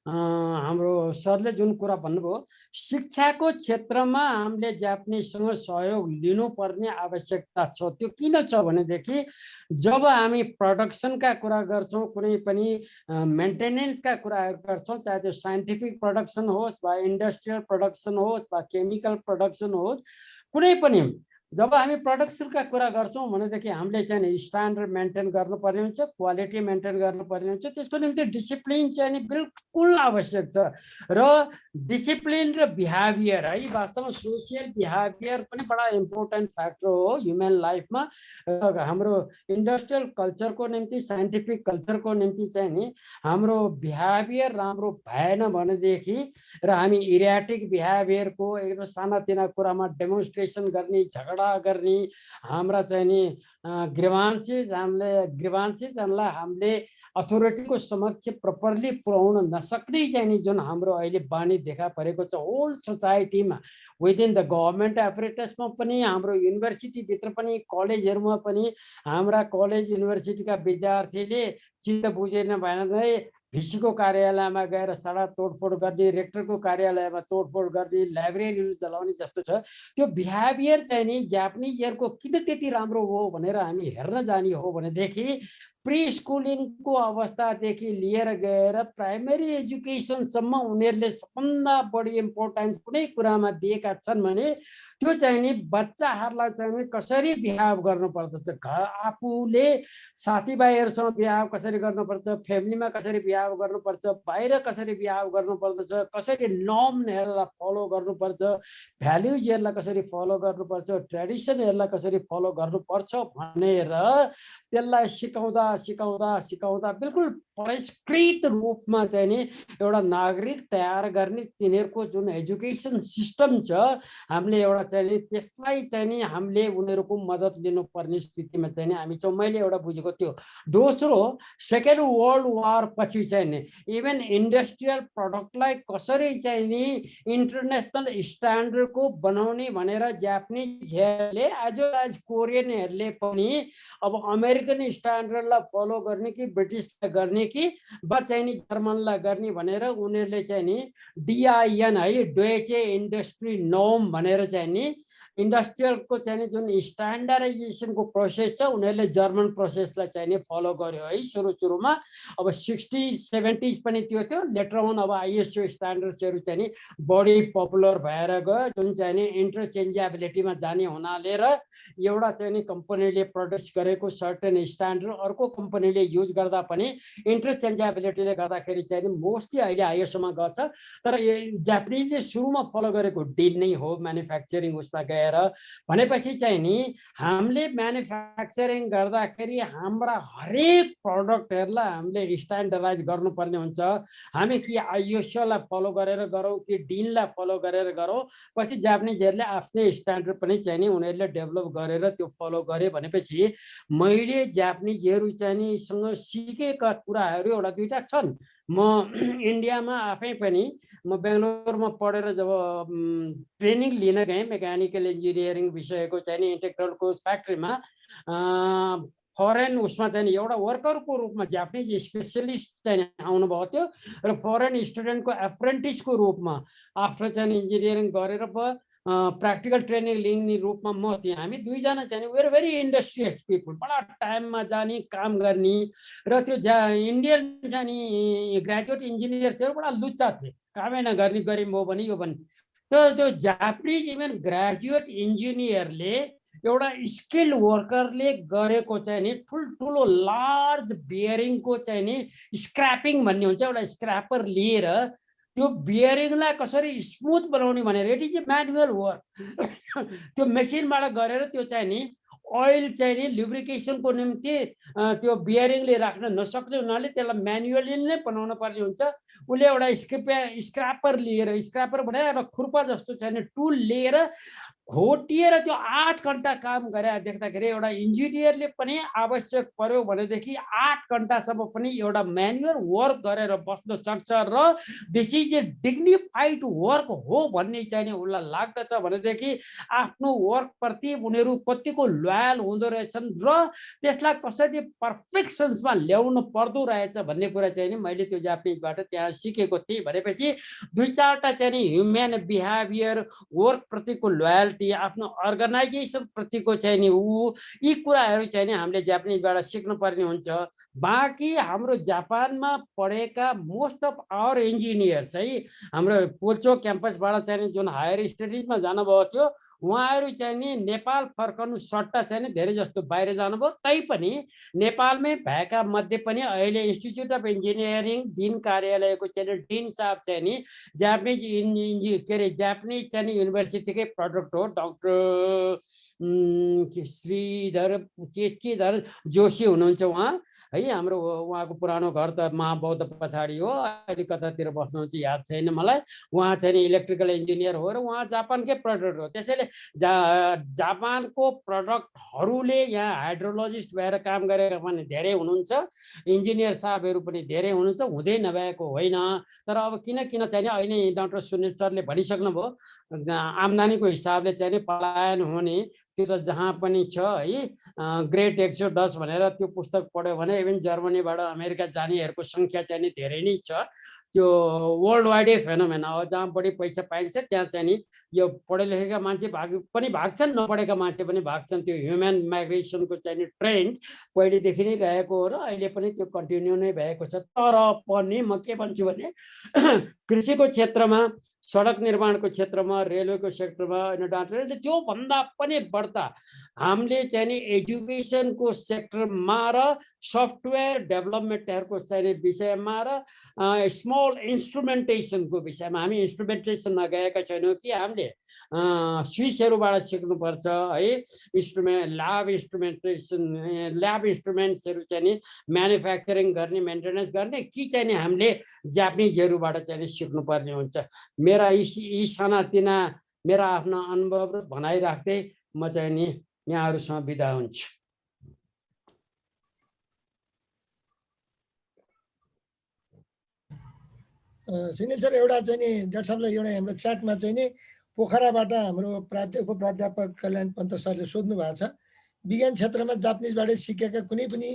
हाम्रो सरले जुन कुरा भन्नुभयो, शिक्षाको क्षेत्रमा हामीले जापानिजसँग सहयोग लिनुपर्ने आवश्यकता छ। त्यो किन छ भनेदेखि जब हामी प्रोडक्सनका कुरा गर्छौँ, कुनै पनि मेन्टेनेन्सका कुराहरू गर्छौँ, चाहे त्यो साइन्टिफिक प्रोडक्सन होस् वा इन्डस्ट्रियल प्रोडक्सन होस् वा केमिकल प्रोडक्सन होस्, कुनै पनि जब हामी प्रोडक्सनका कुरा गर्छौँ भनेदेखि हामीले चाहिँ नि स्ट्यान्डर्ड मेन्टेन गर्नुपर्ने हुन्छ, क्वालिटी मेन्टेन गर्नुपर्ने हुन्छ। त्यसको निम्ति डिसिप्लिन चाहिँ नि बिल्कुल आवश्यक छ। र डिसिप्लिन र बिहेभियर है, वास्तवमा सोसियल बिहेभियर पनि बडा इम्पोर्टेन्ट फ्याक्टर हो ह्युमन लाइफमा। र हाम्रो इन्डस्ट्रियल कल्चरको निम्ति, साइन्टिफिक कल्चरको निम्ति चाहिँ नि हाम्रो बिहेभियर राम्रो भएन भनेदेखि र हामी इरियाटिक बिहेभियरको एकदम सानातिना कुरामा डेमोन्स्ट्रेसन गर्ने, झगडा गर्ने, हाम्रा चाहिँ नि ग्रिभान्सेसहरूलाई हामीले अथोरिटीको समक्ष प्रपरली पुर्याउन नसक्ने चाहिँ नि जुन हाम्रो अहिले बानी देखा परेको छ होल सोसाइटीमा, विदिन द गभर्मेन्ट एपरेटसमा पनि, हाम्रो युनिभर्सिटीभित्र पनि, कलेजहरूमा पनि हाम्रा कलेज युनिभर्सिटीका विद्यार्थीले चित्त बुझेन भने भिसीको कार्यालयमा गएर सडक तोडफोड गर्ने, रेक्टरको कार्यालयमा तोडफोड गर्ने, लाइब्रेरीहरू जलाउने जस्तो छ। त्यो बिहेभियर चाहिँ नि जापानिजहरूको किन त्यति राम्रो हो भनेर हामी हेर्न जाने हो भनेदेखि प्री स्कुलिङको अवस्थादेखि लिएर गएर प्राइमेरी एजुकेसनसम्म उनीहरूले सबभन्दा बढी इम्पोर्टेन्स कुनै कुरामा दिएका छन् भने त्यो चाहिँ नि बच्चाहरूलाई चाहिँ नि कसरी बिहेभ गर्नुपर्दछ, आफूले साथीभाइहरूसँग बिहेभ कसरी गर्नुपर्छ, फ्यामिलीमा कसरी बिहेभ गर्नुपर्छ, बाहिर कसरी बिहेभ गर्नुपर्दछ, कसरी नर्महरूलाई फलो गर्नुपर्छ, भ्याल्युजहरूलाई कसरी फलो गर्नुपर्छ, ट्रेडिसनहरूलाई कसरी फलो गर्नुपर्छ भनेर त्यसलाई सिकाउँदा सिकाउँदा सिकाउँदा बिल्कुल परिष्कृत रूपमा चाहिँ नि एउटा नागरिक तयार गर्ने तिनीहरूको जुन एजुकेसन सिस्टम छ, हामीले एउटा चाहिँ नि त्यसलाई चाहिँ नि हामीले उनीहरूको मद्दत लिनुपर्ने स्थितिमा चाहिँ नि हामी छौँ। मैले एउटा बुझेको थियो। दोस्रो, सेकेन्ड वर्ल्ड वार पछि चाहिँ नि इभन इन्डस्ट्रियल प्रडक्टलाई कसरी चाहिँ नि इन्टरनेसनल स्ट्यान्डर्डको बनाउने भनेर जापानिजहरूले एज वेल एज कोरियनहरूले पनि अब अमेरिकन स्ट्यान्डर्डलाई फलो गर्ने कि ब्रिटिसलाई गर्ने कि बा चाहिँ नि जर्मनलाई गर्ने भनेर उनीहरूले चाहिँ नि डिआइएन है, डोइचे इन्डस्ट्री नोम भनेर चाहिँ नि इन्डस्ट्रियलको चाहिँ जुन स्ट्यान्डर्डाइजेसनको प्रोसेस छ उनीहरूले जर्मन प्रोसेसलाई चाहिँ नि फलो गर्यो है सुरुमा। अब 60s 70s पनि त्यो थियो। लेटर अन अब आइएसओ स्ट्यान्डर्ड्सहरू चाहिँ नि बढी पपुलर भएर गयो, जुन चाहिँ नि इन्टरचेन्जेबिलिटीमा जाने हुनाले र एउटा चाहिँ नि कम्पनीले प्रड्युस गरेको सर्टेन स्ट्यान्डर्ड अर्को कम्पनीले युज गर्दा पनि इन्टरचेन्जेबिलिटीले गर्दाखेरि चाहिँ नि मोस्टली अहिले आइएसओमा गएको छ। तर जापानिजले सुरुमा फलो गरेको डिन नै हो म्यानुफ्याक्चरिङ उसमा गएर भनेपछि चाहिँ नि हामीले म्यानुफ्याक्चरिङ गर्दाखेरि हाम्रा हरेक प्रडक्टहरूलाई हामीले स्ट्यान्डर्डाइज गर्नुपर्ने हुन्छ। हामी कि आइएसओलाई फलो गरेर गरौँ कि डिनलाई फलो गरेर गरौँ, पछि जापानिजहरूले आफ्नै स्ट्यान्डर्ड पनि चाहिँ नि उनीहरूले डेभलप गरेर त्यो फलो गरे भनेपछि मैले जापानिजहरू चाहिँ नि सँग सिकेका कुराहरू एउटा दुईटा छन्। म इन्डियामा आफै पनि म बेङ्गलोरमा पढेर जब ट्रेनिङ लिन गएँ मेकानिकल इन्जिनियरिङ विषयको चाहिँ नि इन्टेग्रलको फ्याक्ट्रीमा फरेन उसमा चाहिँ एउटा वर्करको रूपमा जापानिज स्पेसलिस्ट चाहिँ आउनुभएको थियो र फरेन स्टुडेन्टको एप्रेन्टिसको रूपमा आफ्टर चाहिँ इन्जिनियरिङ गरेर प्र्याक्टिकल ट्रेनिङ लिने रूपमा म थिएँ। हामी दुईजना चाहिँ वेयर भेरी इन्डस्ट्रियस पिपल, बडा टाइममा जाने काम गर्ने र त्यो इन्डियन जाने ग्रेजुएट इन्जिनियर्सहरू बडा लुच्चा थिए, कामै नगर्ने गरिम हो भने यो भने। त्यो जापानिज इभन ग्रेजुएट इन्जिनियरले एउटा स्किल्ड वर्करले गरेको चाहिँ नि ठुल्ठुलो लार्ज बियरिङको चाहिँ नि स्क्रैपिङ भन्ने हुन्छ, एउटा स्क्रैपर लिएर त्यो बियरिङलाई कसरी स्मुथ बनाउने भनेर it is a manual work. त्यो मेसिनबाट गरेर त्यो चाहिँ नि ओइल चाहिँ नि लुब्रिकेसनको निम्ति त्यो बियरिङले राख्न नसक्ने हुनाले त्यसलाई म्यानुअली नै बनाउनु पर्ने हुन्छ। उसले एउटा स्क्रैपर लिएर, स्क्रैपर भने एउटा खुर्पा जस्तो चाहिँ नि टुल लिएर घोटिएर त्यो 8 घन्टा काम गरे देख्दाखेरि एउटा इन्जिनियरले पनि आवश्यक पर्यो भनेदेखि 8 घन्टासम्म पनि एउटा म्यानुअल वर्क गरेर बस्न सक्छ र this is a dignified work हो भन्ने चाहिँ नि उसलाई लाग्दछ भनेदेखि आफ्नो वर्कप्रति उनीहरू कतिको लोयल हुँदो रहेछन् र त्यसलाई कसरी पर्फेक्सन्समा ल्याउनु पर्दो रहेछ भन्ने कुरा चाहिँ नि मैले त्यो जापानिजबाट त्यहाँ सिकेको थिएँ। भनेपछि दुई चारवटा चाहिँ नि ह्युमन बिहेभियर, वर्कप्रतिको लोयल्टी, आफ्नो अर्गनाइजेसन प्रतिको चाहिँ नि यी कुराहरू चाहिँ नि हामीले जापानिजबाट सिक्नुपर्ने हुन्छ। बाँकी हाम्रो जापानमा पढेका मोस्ट अफ आवर इन्जिनियर्स है हाम्रो पोल्चो क्याम्पसबाट चाहिँ जुन हायर स्टडिजमा जानुभएको थियो उहाँहरू चाहिँ नि नेपाल फर्कनु सट्टा चाहिँ नि धेरै जस्तो बाहिर जानुभयो। तैपनि नेपालमै भएका मध्ये पनि अहिले इन्स्टिच्युट अफ इन्जिनियरिङ डिन कार्यालयको चाहिँ डिन साहब चाहिँ नि जापानिज के अरे जापानिज चाहिँ नि युनिभर्सिटीकै प्रडक्ट हो, डाक्टर श्रीधर केधर जोशी हुनुहुन्छ उहाँ है। हाम्रो उहाँको पुरानो घर त महाबौद्ध पछाडि हो, अहिले कतातिर बस्नुहुन्छ याद छैन मलाई। उहाँ चाहिँ नि इलेक्ट्रिकल इन्जिनियर हो र उहाँ जापानकै प्रडक्ट हो। त्यसैले जापानको प्रडक्टहरूले यहाँ हाइड्रोलोजिस्ट भएर काम गरेका पनि धेरै हुनुहुन्छ, इन्जिनियर साहबहरू पनि धेरै हुनुहुन्छ, हुँदै नभएको होइन। तर अब किन चाहिँ नि अहिले डाक्टर सुनिल सरले भनिसक्नुभयो आम्दानीको हिसाबले चाहिँ नि पलायन हुने त्यो त जहाँ पनि छ है। ग्रेट एक्सोडस भनेर त्यो पुस्तक पढ्यो भने इभन जर्मनीबाट अमेरिका जानेहरूको सङ्ख्या चाहिँ नि धेरै नै छ। त्यो वर्ल्ड वाइडै फेनोमेना हो, जहाँ बढी पैसा पाइन्छ त्यहाँ चाहिँ नि यो पढे लेखेका मान्छे भाग्छन्, नपढेका मान्छे पनि भाग्छन्। त्यो ह्युमन माइग्रेसनको चाहिँ नि ट्रेन्ड पहिलेदेखि नै रहेको हो र अहिले पनि त्यो कन्टिन्यू नै भएको छ। तर पनि म के भन्छु भने कृषिको क्षेत्रमा, सडक निर्माणको क्षेत्रमा, रेलवेको सेक्टरमा डाक्टरले त्योभन्दा पनि बढ्ता हामीले चाहिँ नि एजुकेसनको सेक्टरमा र सफ्टवेयर डेभलपमेन्टहरूको चाहिँ विषयमा र स्मल इन्स्ट्रुमेन्टेसनको विषयमा हामी इन्स्ट्रुमेन्टेसनमा गएका छैनौँ कि हामीले स्विसहरूबाट सिक्नुपर्छ है। ल्याब इन्स्ट्रुमेन्ट्सहरू चाहिँ नि म्यानुफ्याक्चरिङ गर्ने, मेन्टेनेन्स गर्ने कि चाहिँ नि हामीले जापानिजहरूबाट चाहिँ नि सिक्नुपर्ने हुन्छ। मेरा यी सानातिना मेरा आफ्ना अनुभव र भनाइ राख्दै म चाहिँ नि यहाँहरूसँग बिदा हुन्छु। सुनिल सर, एउटा चाहिँ नि डाक्टर साहबलाई एउटा हाम्रो च्याटमा चाहिँ नि पोखराबाट हाम्रो उपप्राध्यापक कल्याण पन्त सरले सोध्नु भएको छ, विज्ञान क्षेत्रमा जापानिजबाट सिकेका कुनै पनि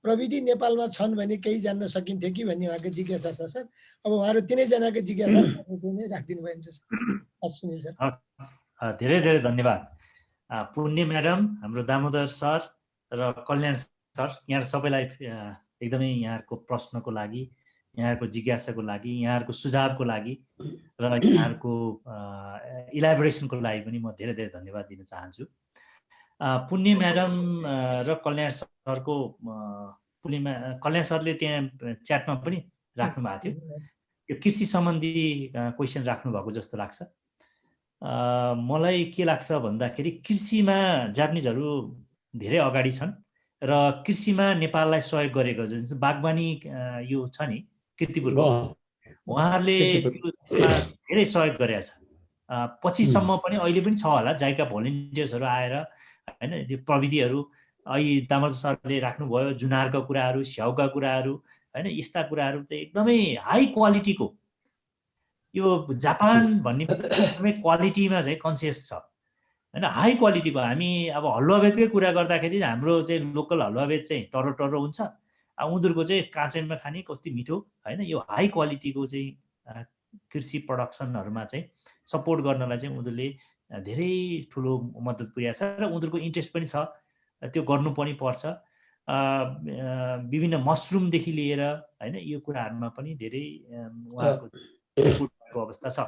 प्रविधि नेपालमा छन् भने केही जान्न सकिन्थ्यो कि भन्ने उहाँको जिज्ञासा छ सर। अब उहाँहरू तिनैजनाको जिज्ञासा चाहिँ नि राखिदिनु भयो हुन्छ सर। सुनिल सर धेरै धेरै धन्यवाद। पुण्य म्याडम, हाम्रो दामोदर सर र कल्याण सर, यहाँ सबैलाई एकदमै यहाँहरूको प्रश्नको लागि, यहाँहरूको जिज्ञासाको लागि, यहाँहरूको सुझावको लागि र यहाँहरूको इलाबोरेसनको लागि पनि म धेरै धेरै धन्यवाद दिन चाहन्छु। पुण्य म्याडम र कल्याण सरको कल्याण सरले त्यहाँ च्याटमा पनि राख्नु भएको थियो, यो कृषि सम्बन्धी क्वेसन राख्नु भएको जस्तो लाग्छ। मलाई के लाग्छ भन्दाखेरि कृषिमा जापानिजहरू धेरै अगाडि छन् र कृषिमा नेपाललाई सहयोग गरेको जुन बागवानी यो छ नि कीर्तिपुरको, उहाँहरूले धेरै सहयोग गरेका छ। पछिसम्म पनि अहिले पनि छ होला, जाइका भोलिन्टियर्सहरू आएर होइन त्यो प्रविधिहरू अहिले दामोदर सरले राख्नुभयो, जुनारका कुराहरू, स्याउका कुराहरू होइन, यस्ता कुराहरू चाहिँ एकदमै हाई क्वालिटीको, यो जापान भन्ने एकदमै क्वालिटीमा चाहिँ कन्सियस छ होइन, हाई क्वालिटीको। हामी अब हलुवावेदकै कुरा गर्दाखेरि हाम्रो चाहिँ लोकल हलुवावेद चाहिँ टर्रो टर्रो हुन्छ, उनीहरूको चाहिँ काँचैमा खाने कति मिठो होइन। यो हाई क्वालिटीको चाहिँ कृषि प्रडक्सनहरूमा चाहिँ सपोर्ट गर्नलाई चाहिँ उनीहरूले धेरै ठुलो मद्दत पुर्याएको छ र उनीहरूको इन्ट्रेस्ट पनि छ, त्यो गर्नु पनि पर्छ। विभिन्न मसरुमदेखि लिएर होइन यो कुराहरूमा पनि धेरै उहाँहरूको अवस्था छ।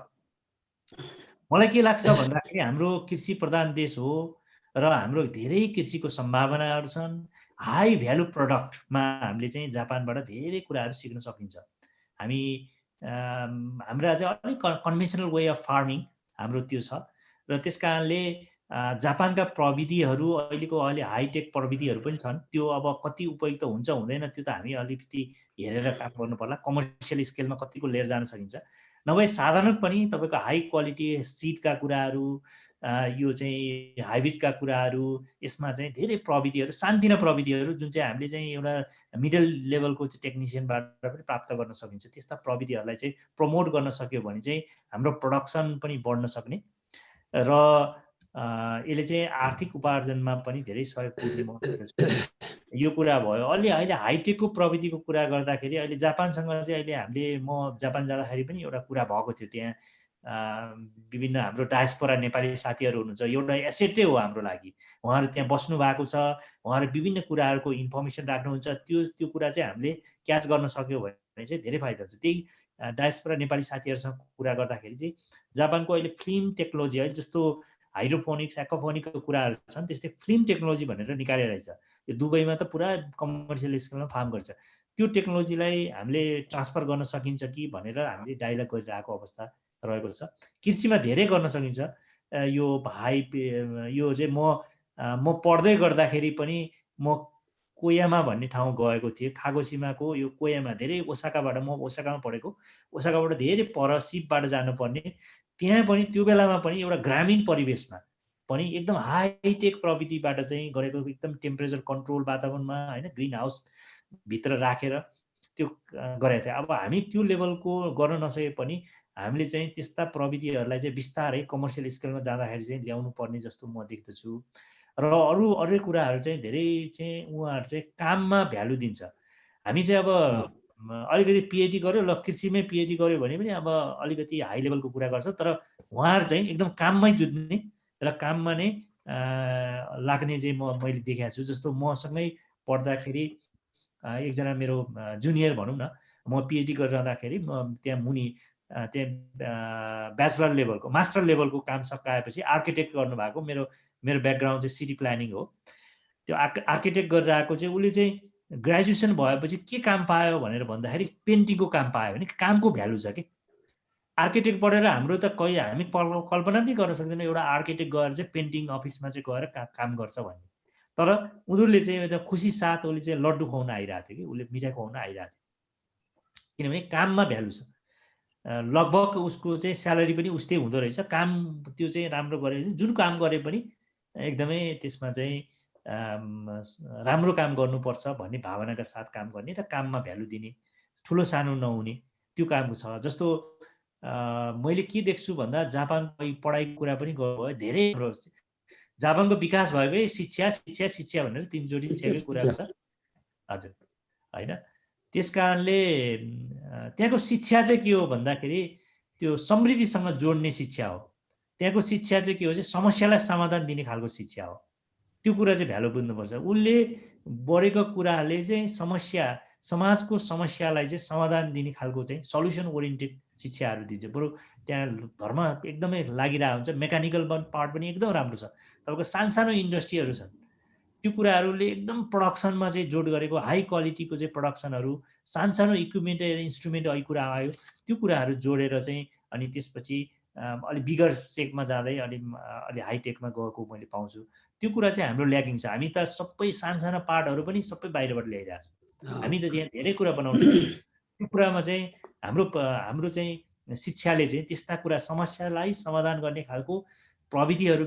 मलाई के लाग्छ भन्दाखेरि हाम्रो कृषि प्रधान देश हो र हाम्रो धेरै कृषिको सम्भावनाहरू छन्। हाई भ्यालु प्रडक्टमा हामीले चाहिँ जापानबाट धेरै कुराहरू सिक्न सकिन्छ। हामी हाम्रा चाहिँ अलिक कन्भेन्सनल वे अफ फार्मिङ हाम्रो त्यो छ र त्यस कारणले जापानका प्रविधिहरू अहिले हाइटेक प्रविधिहरू पनि छन्। त्यो अब कति उपयुक्त हुन्छ हुँदैन त्यो त हामी अलिकति हेरेर काम गर्नु पर्ला, कमर्सियल स्केलमा कतिको लिएर जान सकिन्छ। नभए साधारण पनि तपाईँको हाई क्वालिटी सिडका कुराहरू, यो चाहिँ हाइब्रिडका कुराहरू, यसमा चाहिँ धेरै प्रविधिहरू, सानतिना प्रविधिहरू जुन चाहिँ हामीले चाहिँ एउटा मिडल लेभलको चाहिँ टेक्निसियनबाट पनि प्राप्त गर्न सकिन्छ, त्यस्ता प्रविधिहरूलाई चाहिँ प्रमोट गर्न सक्यो भने चाहिँ हाम्रो प्रोडक्सन पनि बढ्न सक्ने र यसले चाहिँ आर्थिक उपार्जनमा पनि धेरै सहयोग पुग्ने म देख्छु। यो कुरा भयो। अहिले हाइटेकको प्रविधिको कुरा गर्दाखेरि अहिले जापानसँग चाहिँ अहिले हामीले म जापान जाँदाखेरि पनि एउटा कुरा भएको थियो, त्यहाँ विभिन्न हाम्रो डायस्पोरा नेपाली साथीहरू हुनुहुन्छ, एउटा एसेटै हो हाम्रो लागि। उहाँहरू त्यहाँ बस्नु भएको छ, उहाँहरू विभिन्न कुराहरूको इन्फर्मेसन राख्नुहुन्छ, त्यो कुरा चाहिँ हामीले क्याच गर्न सक्यो भने चाहिँ धेरै फाइदा हुन्छ। त्यही डायस्पोरा नेपाली साथीहरूसँग कुरा गर्दाखेरि चाहिँ जापानको अहिले फिल्म टेक्नोलोजी अहिले जस्तो हाइड्रोफोनिक्स एक्वाफोनिकको कुराहरू छन्, त्यस्तै फिल्म टेक्नोलोजी भनेर निकालेर रहेछ। यो दुबईमा त पुरा कमर्सियल स्केलमा फार्म गर्छ। त्यो टेक्नोलोजीलाई हामीले ट्रान्सफर गर्न सकिन्छ कि भनेर हामीले डायलग गरिरहेको अवस्था रहेको छ। कृषिमा धेरै गर्न सकिन्छ। यो यो चाहिँ म पढ्दै गर्दाखेरि पनि म कोयामा भन्ने ठाउँ गएको थिएँ। खागोसीमाको यो कोयामा, धेरै ओसाकाबाट, म ओसाकामा पढेको, ओसाकाबाट धेरै पर सिपबाट जानुपर्ने, त्यहाँ पनि त्यो बेलामा पनि एउटा ग्रामीण परिवेशमा पनि एकदम हाइटेक प्रविधिबाट चाहिँ गरेको, एकदम टेम्परेचर कन्ट्रोल वातावरणमा होइन, ग्रिन हाउस भित्र राखेर त्यो गरेको थियो। अब हामी त्यो लेभलको गर्न नसके पनि हामीले चाहिँ त्यस्ता प्रविधिहरूलाई चाहिँ बिस्तारै कमर्सियल स्केलमा जाँदाखेरि चाहिँ ल्याउनु पर्ने जस्तो म देख्दछु। र अरू कुराहरू चाहिँ धेरै चाहिँ उहाँहरू चाहिँ काममा भ्यालु दिन्छ। हामी चाहिँ अब अलिकति पिएचडी गर्यो, ल कृषिमै पिएचडी गर्यो भने पनि अब अलिकति हाई लेभलको कुरा गर्छ, तर उहाँहरू चाहिँ एकदम काममै जुट्ने र काममा नै लाग्ने चाहिँ मैले देखेको छु। जस्तो मसँगै पढ्दाखेरि एकजना मेरो जुनियर भनौँ न, म पिएचडी गरिरहँदाखेरि म त्यहाँ मुनि त्यहाँ ब्याचलर लेभलको, मास्टर लेभलको काम सकाएपछि आर्किटेक्ट गर्नुभएको, मेरो ब्याकग्राउन्ड चाहिँ सिटी प्लानिङ हो। त्यो आर्किटेक्ट गरेर आएको चाहिँ उसले चाहिँ ग्रेजुएसन भएपछि के काम पायो भनेर भन्दाखेरि पेन्टिङको काम पायो भने कामको भ्यालु छ कि। आर्किटेक्ट पढेर हाम्रो त हामी कल्पना पनि गर्न सक्दैनौँ एउटा आर्किटेक्ट गएर चाहिँ पेन्टिङ अफिसमा चाहिँ गएर काम गर्छ भन्ने। तर उनीहरूले चाहिँ एउटा खुसी साथ उसले चाहिँ लड्डु खुवाउन आइरहेको थियो कि, उसले मिठाई खुवाउन आइरहेको थियो, किनभने काममा भ्यालु छ। लगभग उसको चाहिँ स्यालेरी पनि उस्तै हुँदो रहेछ। काम त्यो चाहिँ राम्रो गरे, जुन काम गरे पनि एकदमै त्यसमा चाहिँ राम्रो काम गर्नुपर्छ भन्ने भावनाका साथ काम गर्ने र काममा भ्यालु दिने, ठुलो सानो नहुने, त्यो काम छ। जस्तो मैले के देख्छु भन्दा जापानको पढाइको कुरा पनि गर्नुभयो, धेरै राम्रो जापानको विकास भएकै शिक्षा शिक्षा शिक्षा भनेर तीन जोडी छेकै कुरा छ हजुर होइन। त्यस कारणले त्यहाँको शिक्षा चाहिँ के हो भन्दाखेरि त्यो समृद्धिसँग जोड्ने शिक्षा हो। त्यहाँको शिक्षा चाहिँ के हो चाहिँ समस्यालाई समाधान दिने खालको शिक्षा हो। त्यो कुरा चाहिँ भ्यालु बुझ्नुपर्छ। उसले बढेको कुराहरूले चाहिँ समाजको समस्यालाई चाहिँ समाधान दिने खालको चाहिँ सल्युसन ओरिएन्टेड शिक्षाहरू दिन्छ। बरु त्यहाँ धर्म एकदमै लागिरहेको हुन्छ, मेकानिकल पार्ट पनि एकदम राम्रो छ। तपाईँको सानसानो इन्डस्ट्रीहरू छन्, त्यो कुराहरूले एकदम प्रडक्सनमा चाहिँ जोड गरेको हाई क्वालिटीको चाहिँ प्रडक्सनहरू, सानसानो इक्विपमेन्ट इन्स्ट्रुमेन्ट अहिले कुरा आयो, त्यो कुराहरू जोडेर चाहिँ अनि त्यसपछि अलि बिगर सेकमा जाँदै अलि हाइटेकमा गएको मैले पाउँछु। त्यो कुरा चाहिँ हाम्रो ल्याकिङ छ। हामी त सबै सानसानो पार्टहरू पनि सबै बाहिरबाट ल्याइरहेको छौँ। हामी त त्यहाँ धेरै कुरा बनाउँछौँ। त्यो कुरामा चाहिँ हाम्रो चाहिँ शिक्षाले चाहिँ त्यस्ता कुरा समस्यालाई समाधान गर्ने खालको प्रविधिहरू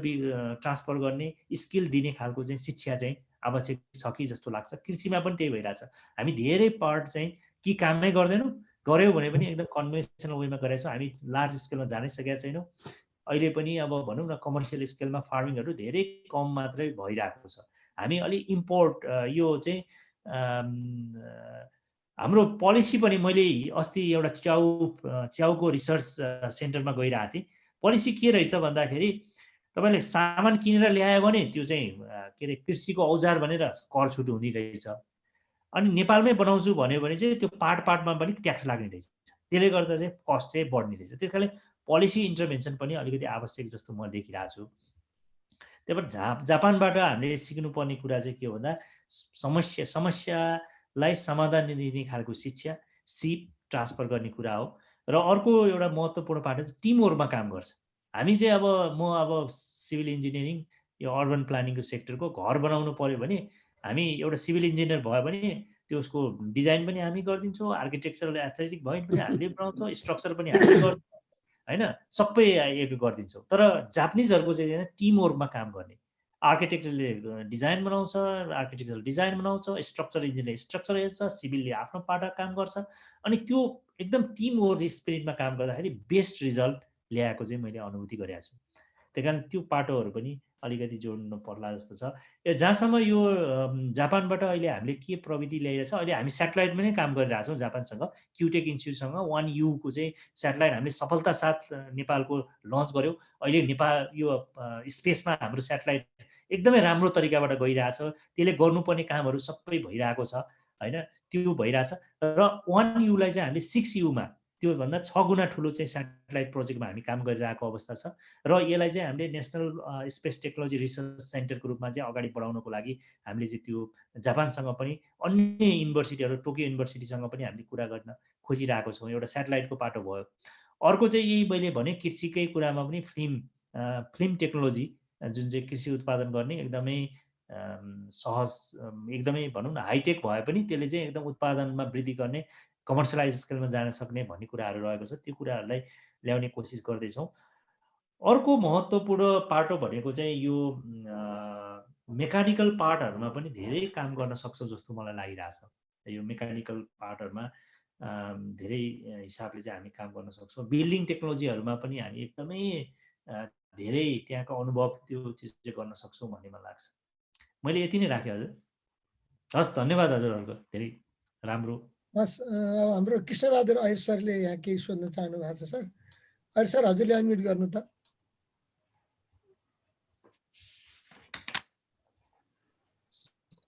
ट्रान्सफर गर्ने स्किल दिने खालको चाहिँ शिक्षा चाहिँ आवश्यक छ कि जस्तो लाग्छ। कृषिमा पनि त्यही भइरहेछ। हामी धेरै पार्ट चाहिँ कि कामै गर्दैनौँ, गऱ्यौँ भने पनि एकदम कन्भेन्सनल वेमा गरेका छौँ। हामी लार्ज स्केलमा जानै सकेका छैनौँ। अहिले पनि अब भनौँ न कमर्सियल स्केलमा फार्मिङहरू धेरै कम मात्रै भइरहेको छ। हामी अलि इम्पोर्ट यो चाहिँ हाम्रो पोलिसी पनि, मैले अस्ति एउटा च्याउको रिसर्च सेन्टरमा गइरहेको थिएँ। पोलिसी के रहेछ भन्दाखेरि तपाईँले सामान किनेर ल्यायो भने त्यो चाहिँ के अरे कृषिको औजार भनेर कर छुट हुने रहेछ। अनि नेपालमै बनाउँछु भन्यो भने चाहिँ त्यो पार्टमा पनि ट्याक्स लाग्ने रहेछ। त्यसले गर्दा चाहिँ कस्ट चाहिँ बढ्ने रहेछ। त्यस कारणले पोलिसी इन्टरभेन्सन पनि अलिकति आवश्यक जस्तो म देखिरहेको छु। त्यही भएर जापानबाट हामीले सिक्नुपर्ने कुरा चाहिँ के हो भन्दा समस्यालाई समाधान दिने खालको शिक्षा, सिप ट्रान्सफर गर्ने कुरा हो। र अर्को एउटा महत्त्वपूर्ण पार्ट चाहिँ टिमवर्कमा काम गर्छ। हामी चाहिँ म सिभिल इन्जिनियरिङ यो अर्बन प्लानिङको सेक्टरको घर बनाउनु पर्यो भने हामी एउटा सिभिल इन्जिनियर भयो भने त्यसको डिजाइन पनि हामी गरिदिन्छौँ, आर्किटेक्चरल एस्थेटिक भयो पनि हामीले बनाउँछौँ, स्ट्रक्चर पनि हामीले गर्छौँ होइन, सबै एक गरिदिन्छौँ। तर जापानिजहरूको चाहिँ टिमवर्कमा काम गर्ने, आर्किटेक्टले डिजाइन बनाउँछ, आर्किटेक्चरल डिजाइन बनाउँछ, स्ट्रक्चर इन्जिनियरले स्ट्रक्चर हेर्छ, सिभिलले आफ्नो पार्ट काम गर्छ। अनि त्यो एकदम टिमवर्क स्पिरिटमा काम गर्दाखेरि बेस्ट रिजल्ट ल्याएको चाहिँ मैले अनुभूति गरेको छु। त्यही कारण त्यो पाटोहरू पनि अलिकति जोड्नु पर्ला जस्तो छ। जहाँसम्म यो जापानबाट अहिले हामीले के प्रविधि ल्याइरहेछ, अहिले हामी सेटेलाइटमा नै काम गरिरहेको छौँ जापानसँग, क्युटेक इन्स्टिट्युटसँग 1U को चाहिँ सेटेलाइट हामीले सफलता साथ नेपालको लन्च गऱ्यौँ। अहिले नेपाल यो स्पेसमा हाम्रो सेटेलाइट एकदमै राम्रो तरिकाबाट गइरहेछ। त्यसले गर्नुपर्ने कामहरू सबै भइरहेको छ होइन, त्यो भइरहेछ। र 1U लाई चाहिँ हामीले 6U मा त्योभन्दा 6 गुणा ठुलो चाहिँ स्याटेलाइट प्रोजेक्टमा हामी काम गरिरहेको अवस्था छ र यसलाई चाहिँ हामीले नेसनल स्पेस टेक्नोलोजी रिसर्च सेन्टरको रूपमा चाहिँ अगाडि बढाउनको लागि हामीले चाहिँ त्यो जापानसँग पनि अन्य युनिभर्सिटीहरू टोकियो युनिभर्सिटीसँग पनि हामीले कुरा गर्न खोजिरहेको छौँ। एउटा स्याटेलाइटको पाटो भयो। अर्को चाहिँ यही मैले भने कृषिकै कुरामा पनि फिल्म टेक्नोलोजी जुन चाहिँ कृषि उत्पादन गर्ने एकदमै सहज एकदमै भनौँ न हाइटेक भए पनि त्यसले चाहिँ एकदम उत्पादनमा वृद्धि गर्ने कमर्सियलाइज स्केलमा जान सक्ने भन्ने कुराहरू रहेको छ। त्यो कुराहरूलाई ल्याउने कोसिस गर्दैछौँ। अर्को महत्त्वपूर्ण पाटो भनेको चाहिँ यो मेकानिकल पार्टहरूमा पनि धेरै काम गर्न सक्छौँ जस्तो मलाई लागिरहेछ। यो मेकानिकल पार्टहरूमा धेरै हिसाबले चाहिँ हामी काम गर्न सक्छौँ। बिल्डिङ टेक्नोलोजीहरूमा पनि हामी एकदमै धेरै त्यहाँको अनुभव त्यो चिज चाहिँ गर्न सक्छौँ भन्ने मलाई लाग्छ। मैले यति नै राखेँ हजुर। हस्, धन्यवाद हजुरहरूको, धेरै राम्रो। हस्, हाम्रो कृष्णबहादुर अहिर सरले यहाँ केही सोध्न चाहनु भएको छ। सर अहिर सर, हजुरले अनम्युट गर्नु त।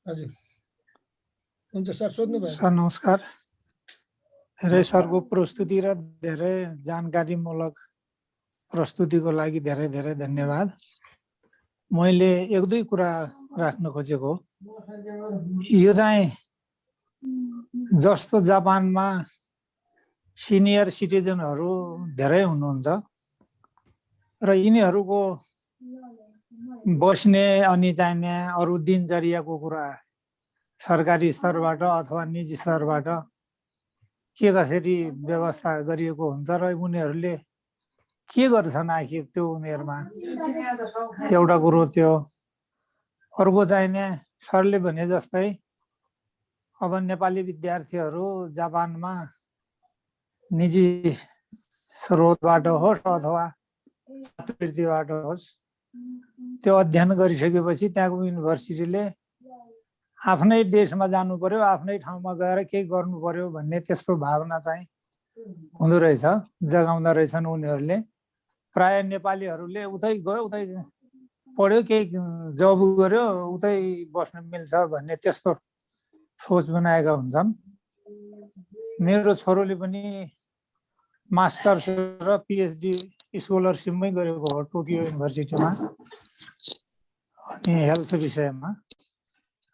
हजुर हुन्छ सर, सोध्नु भयो। सर नमस्कार। धेरै सरको प्रस्तुति र धेरै जानकारीमूलक प्रस्तुतिको लागि धेरै धेरै धन्यवाद। मैले एक दुई कुरा राख्न खोजेको। यो चाहिँ जस्तो जापानमा सिनियर सिटिजनहरू धेरै हुनुहुन्छ र यिनीहरूको बस्ने अनि चाहिने अरू दिनचर्याको कुरा सरकारी स्तरबाट अथवा निजी स्तरबाट के कसरी व्यवस्था गरिएको हुन्छ र उनीहरूले के गर्छन् आखिर त्यो उमेरमा, एउटा कुरो त्यो। अर्को चाहिने सरले भने जस्तै अब नेपाली विद्यार्थीहरू जापानमा निजी स्रोतबाट होस् अथवा छात्रवृत्तिबाट होस् त्यो अध्ययन गरिसकेपछि त्यहाँको युनिभर्सिटीले आफ्नै देशमा जानु पर्यो, आफ्नै ठाउँमा गएर केही गर्नु पर्यो भन्ने त्यस्तो भावना चाहिँ हुँदो रहेछ, जगाउँदो रहेछन् उनीहरूले। प्राय नेपालीहरूले उतै गयो, उतै पढ्यो, केही जब गर्यो, उतै बस्न मिल्छ भन्ने त्यस्तो सोच बनाएका हुन्छन्। मेरो छोरोले पनि मास्टर्स र पिएचडी स्कलरसिपमै गरेको हो टोकियो युनिभर्सिटीमा, अनि हेल्थ विषयमा।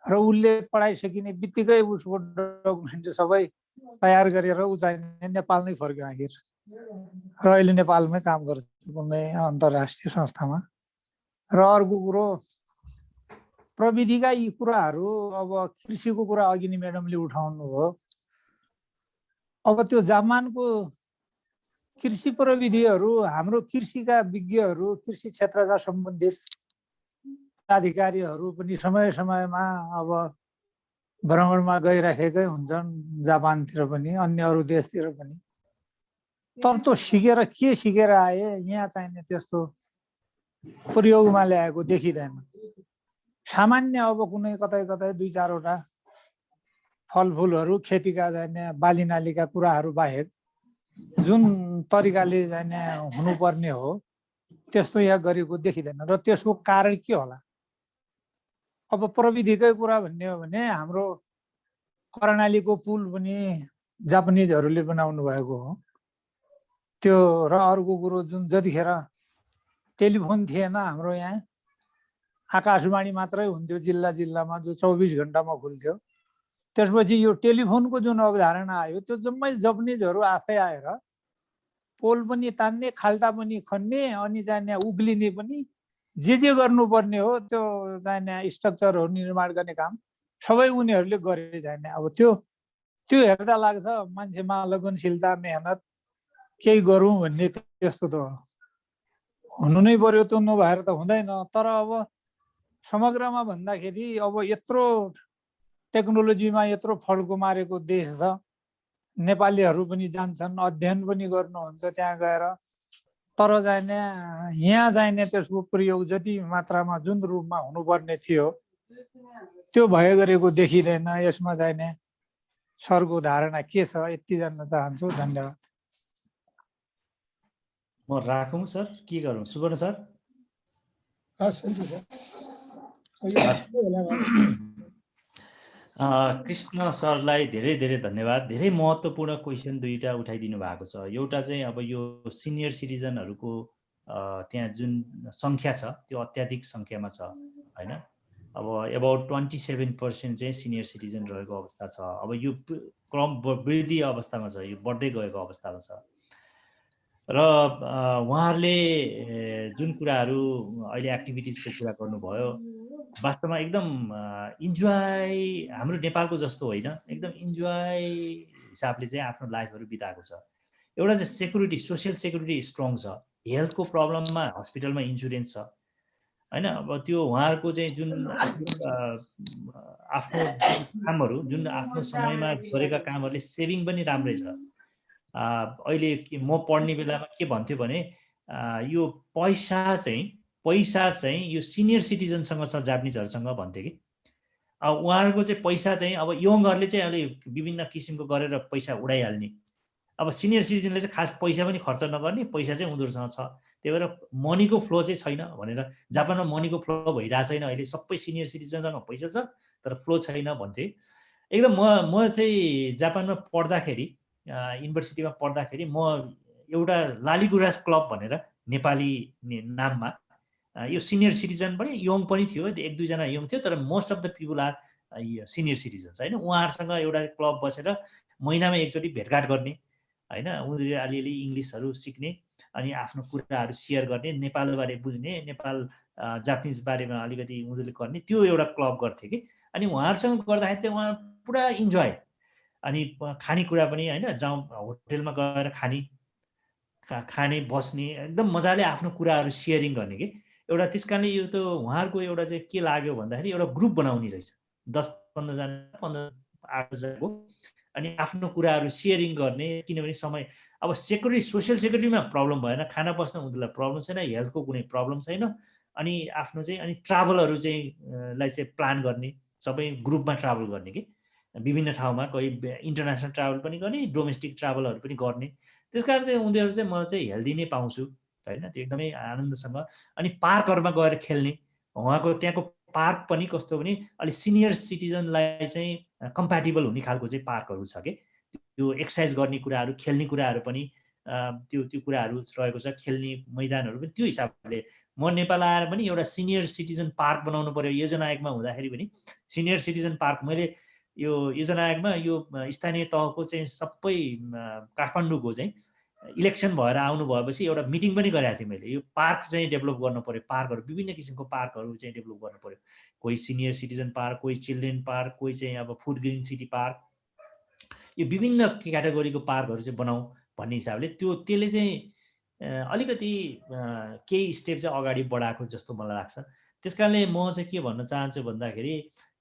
र उसले पढाइ सकिने बित्तिकै उसको डकुमेन्ट सबै तयार गरेर ऊ चाहिँ नेपाल नै फर्क्यो आखिर, र अहिले नेपालमै काम गर्छ कुनै अन्तर्राष्ट्रिय संस्थामा। र अर्को कुरो प्रविधिका यी कुराहरू, अब कृषिको कुरा अघि नै म्याडमले उठाउनु हो। अब त्यो जापानको कृषि प्रविधिहरू हाम्रो कृषिका विज्ञहरू, कृषि क्षेत्रका सम्बन्धित अधिकारीहरू पनि समय समयमा अब भ्रमणमा गइराखेकै हुन्छन्, जापानतिर पनि अन्य अरू देशतिर पनि। तर त्यो सिकेर के सिकेर आए यहाँ चाहिने त्यस्तो प्रयोगमा ल्याएको देखिँदैन। सामान्य अब कुनै कतै कतै दुई चारवटा फलफुलहरू खेतीका चाहिने बाली नालीका कुराहरू बाहेक जुन तरिकाले चाहिने हुनुपर्ने हो त्यस्तो यहाँ गरेको देखिँदैन। र त्यसको कारण के होला? अब प्रविधिकै कुरा भन्ने हो भने हाम्रो कर्णालीको पुल पनि जापानिजहरूले बनाउनु भएको हो त्यो। र अर्को कुरो जुन जतिखेर टेलिफोन थिएन हाम्रो यहाँ, आकाशवाणी मात्रै हुन्थ्यो जिल्ला जिल्लामा, जो 24 घण्टामा खुल्थ्यो। त्यसपछि यो टेलिफोनको जुन अवधारणा आयो त्यो जम्मै जापानिजहरू आफै आएर पोल पनि तान्ने, खाल्टा पनि खन्ने, अनि जाने उक्लिने पनि, जे गर्नुपर्ने हो त्यो जाने स्ट्रक्चरहरू निर्माण गर्ने काम सबै उनीहरूले गरे जाने। अब त्यो हेर्दा लाग्छ मान्छेमा लगनशीलता, मेहनत केही गरौँ भन्ने त्यस्तो त हुनु नै पर्यो, त्यो नभएर त हुँदैन। तर अब समग्रमा भन्दाखेरि अब यत्रो टेक्नोलोजीमा यत्रो फड्को मारेको देश छ, नेपालीहरू पनि जान्छन्, अध्ययन पनि गर्नुहुन्छ त्यहाँ गएर। तर जाने यहाँ जाने त्यसको प्रयोग जति मात्रामा जुन रूपमा हुनुपर्ने थियो त्यो भए गरेको देखिँदैन। यसमा जाने सरको धारणा के छ यति जान्न चाहन्छु। धन्यवाद। म राखौँ सर, के गरौँ? सुवर्ण सर। हस् हुन्छ सर। कृष्ण सरलाई धेरै धेरै धन्यवाद। धेरै महत्त्वपूर्ण क्वेसन दुईटा उठाइदिनु भएको छ। एउटा चाहिँ अब यो सिनियर सिटिजनहरूको त्यहाँ जुन सङ्ख्या छ त्यो अत्याधिक सङ्ख्यामा छ होइन। अब एबाउट 27% चाहिँ सिनियर सिटिजन रहेको अवस्था छ। अब यो क्रम वृद्धि अवस्थामा छ, यो बढ्दै गएको अवस्थामा छ। र उहाँहरूले जुन कुराहरू अहिले एक्टिभिटिजको कुरा गर्नुभयो वास्तवमा एकदम इन्जोय हाम्रो नेपालको जस्तो होइन, एकदम इन्जोय हिसाबले चाहिँ आफ्नो लाइफहरू बिताएको छ। एउटा चाहिँ सेक्युरिटी, सोसियल सेक्युरिटी स्ट्रङ छ, हेल्थको प्रब्लममा हस्पिटलमा इन्सुरेन्स छ होइन। अब त्यो उहाँहरूको चाहिँ जुन आफ्नो कामहरू, जुन आफ्नो समयमा गरेका कामहरूले सेभिङ पनि राम्रै छ। अहिले म पढ्ने बेलामा के भन्थ्यो भने यो पैसा चाहिँ यो सिनियर सिटिजनसँग छ, जापानिजहरूसँग भन्थ्यो कि। अब उहाँहरूको चाहिँ पैसा चाहिँ अब यङहरूले चाहिँ अलि विभिन्न किसिमको गरेर पैसा उडाइहाल्ने, अब सिनियर सिटिजनले चाहिँ खास पैसा पनि खर्च नगर्ने, पैसा चाहिँ उनीहरूसँग छ। त्यही भएर मनीको फ्लो चाहिँ छैन भनेर, जापानमा मनीको फ्लो भइरहेको छैन अहिले, सबै सिनियर सिटिजनसँग पैसा छ तर फ्लो छैन भन्थे। एकदम म चाहिँ जापानमा पढ्दाखेरि, युनिभर्सिटीमा पढ्दाखेरि म एउटा लालीगुराँस क्लब भनेर नेपाली नाममा यो सिनियर सिटिजन पनि यङ पनि थियो, एक दुईजना यङ थियो, तर most of the people are senior citizens होइन। उहाँहरूसँग एउटा क्लब बसेर महिनामा एकचोटि भेटघाट गर्ने होइन, उनीहरूले अलिअलि इङ्ग्लिसहरू सिक्ने अनि आफ्नो कुराहरू सेयर गर्ने, नेपालबारे बुझ्ने, नेपाल जापानिज बारेमा अलिकति उनीहरूले गर्ने, त्यो एउटा क्लब गर्थे कि। अनि उहाँहरूसँग गर्दाखेरि चाहिँ उहाँ पुरा इन्जोय, अनि खानेकुरा पनि होइन, होटेलमा गएर खाने बस्ने, एकदम मजाले आफ्नो कुराहरू सेयरिङ गर्ने कि एउटा। त्यस कारणले यो त उहाँहरूको एउटा चाहिँ के लाग्यो भन्दाखेरि एउटा ग्रुप बनाउने रहेछ, 10-15 जना 15-8 जनाको, अनि आफ्नो कुराहरू सेयरिङ गर्ने। किनभने समय अब सेक्युरिटी, सोसियल सेक्युरिटीमा प्रब्लम भएन, खाना बस्न उनीहरूलाई प्रब्लम छैन, हेल्थको कुनै प्रब्लम छैन, अनि आफ्नो चाहिँ अनि ट्राभलहरू चाहिँ लाई चाहिँ प्लान गर्ने, सबै ग्रुपमा ट्राभल गर्ने कि विभिन्न ठाउँमा, कोही इन्टरनेसनल ट्राभल पनि गर्ने, डोमेस्टिक ट्राभलहरू पनि गर्ने। त्यस कारण चाहिँ उनीहरू चाहिँ म चाहिँ हेल्दी नै पाउँछु होइन, त्यो एकदमै आनन्दसँग। अनि पार्कहरूमा गएर खेल्ने, उहाँको त्यहाँको पार्क पनि कस्तो भने अलिक सिनियर सिटिजनलाई चाहिँ कम्प्याटेबल हुने खालको चाहिँ पार्कहरू छ कि, त्यो एक्सर्साइज गर्ने कुराहरू, खेल्ने कुराहरू पनि त्यो कुराहरू रहेको छ, खेल्ने मैदानहरू पनि त्यो हिसाबले। म नेपाल आएर पनि एउटा सिनियर सिटिजन पार्क बनाउनु पर्यो योजना आयोगमा हुँदाखेरि पनि। सिनियर सिटिजन पार्क मैले यो योजना आयोगमा यो स्थानीय तहको चाहिँ सबै काठमाडौँको चाहिँ इलेक्सन भएर आउनु भएपछि एउटा मिटिङ पनि गरेको थिएँ मैले। यो पार्क चाहिँ डेभलप गर्नु पर्यो, पार्कहरू विभिन्न किसिमको पार्कहरू चाहिँ डेभलप गर्नु पर्यो, कोही सिनियर सिटिजन पार्क, कोही चिल्ड्रेन पार्क, कोही चाहिँ अब फुड ग्रिन सिटी पार्क, यो विभिन्न क्याटेगोरीको पार्कहरू चाहिँ बनाऊ भन्ने हिसाबले त्यसले चाहिँ अलिकति केही स्टेप चाहिँ अगाडि बढाएको जस्तो मलाई लाग्छ। त्यस कारणले म चाहिँ के भन्न चाहन्छु भन्दाखेरि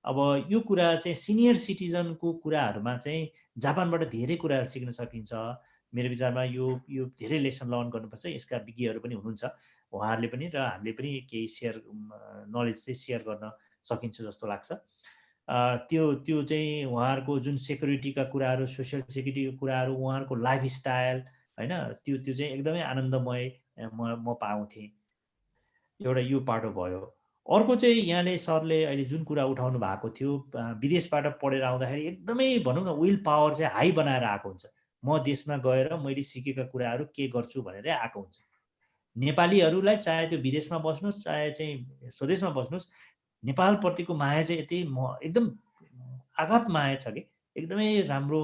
अब यो कुरा चाहिँ सिनियर सिटिजनको कुराहरूमा चाहिँ जापानबाट धेरै कुराहरू सिक्न सकिन्छ। मेरो विचारमा यो धेरै लेसन लर्न गर्नुपर्छ। यसका विज्ञहरू पनि हुनुहुन्छ, उहाँहरूले पनि र हामीले पनि केही नलेज चाहिँ सेयर गर्न सकिन्छ जस्तो लाग्छ। त्यो चाहिँ उहाँहरूको जुन सेक्युरिटीका कुराहरू, सोसियल सेक्युरिटीको कुराहरू, उहाँहरूको लाइफस्टाइल होइन, त्यो चाहिँ एकदमै आनन्दमय म पाउँथेँ। एउटा यो पाटो भयो। अर्को चाहिँ यहाँले सरले अहिले जुन कुरा उठाउनु भएको थियो, विदेशबाट पढेर आउँदाखेरि एकदमै भनौँ न विल पावर चाहिँ हाई बनाएर आएको हुन्छ। म देशमा गएर मैले सिकेका कुराहरू के गर्छु भनेर आएको हुन्छ। नेपालीहरूलाई चाहे त्यो विदेशमा बस्नुहोस् चाहे चाहिँ स्वदेशमा बस्नुहोस्, नेपालप्रतिको माया चाहिँ यति एकदम आघात माया छ कि एकदमै राम्रो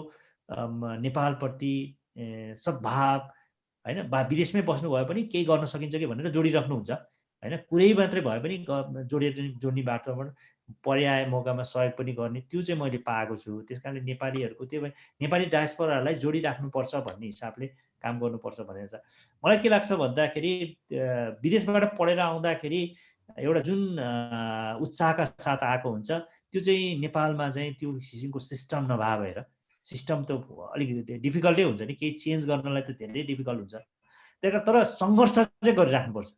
नेपालप्रति सद्भाव होइन। विदेशमै बस्नु भए पनि केही गर्न सकिन्छ कि भनेर जोडिराख्नुहुन्छ होइन, कुरै मात्रै भए पनि जोड्ने वातावरण, पर्याय मौकामा सहयोग पनि गर्ने, त्यो चाहिँ मैले पाएको छु। त्यस कारणले नेपालीहरूको त्यो नेपाली डायस्पोराहरूलाई जोडिराख्नुपर्छ भन्ने हिसाबले काम गर्नुपर्छ भनेर छ। मलाई के लाग्छ भन्दाखेरि विदेशबाट पढेर आउँदाखेरि एउटा जुन उत्साहका साथ आएको हुन्छ, त्यो चाहिँ नेपालमा चाहिँ त्यो किसिमको सिस्टम नभएर, सिस्टम त अलिकति डिफिकल्टै हुन्छ नि, केही चेन्ज गर्नलाई त धेरै डिफिकल्ट हुन्छ। त्यही तर सङ्घर्ष चाहिँ गरिराख्नुपर्छ।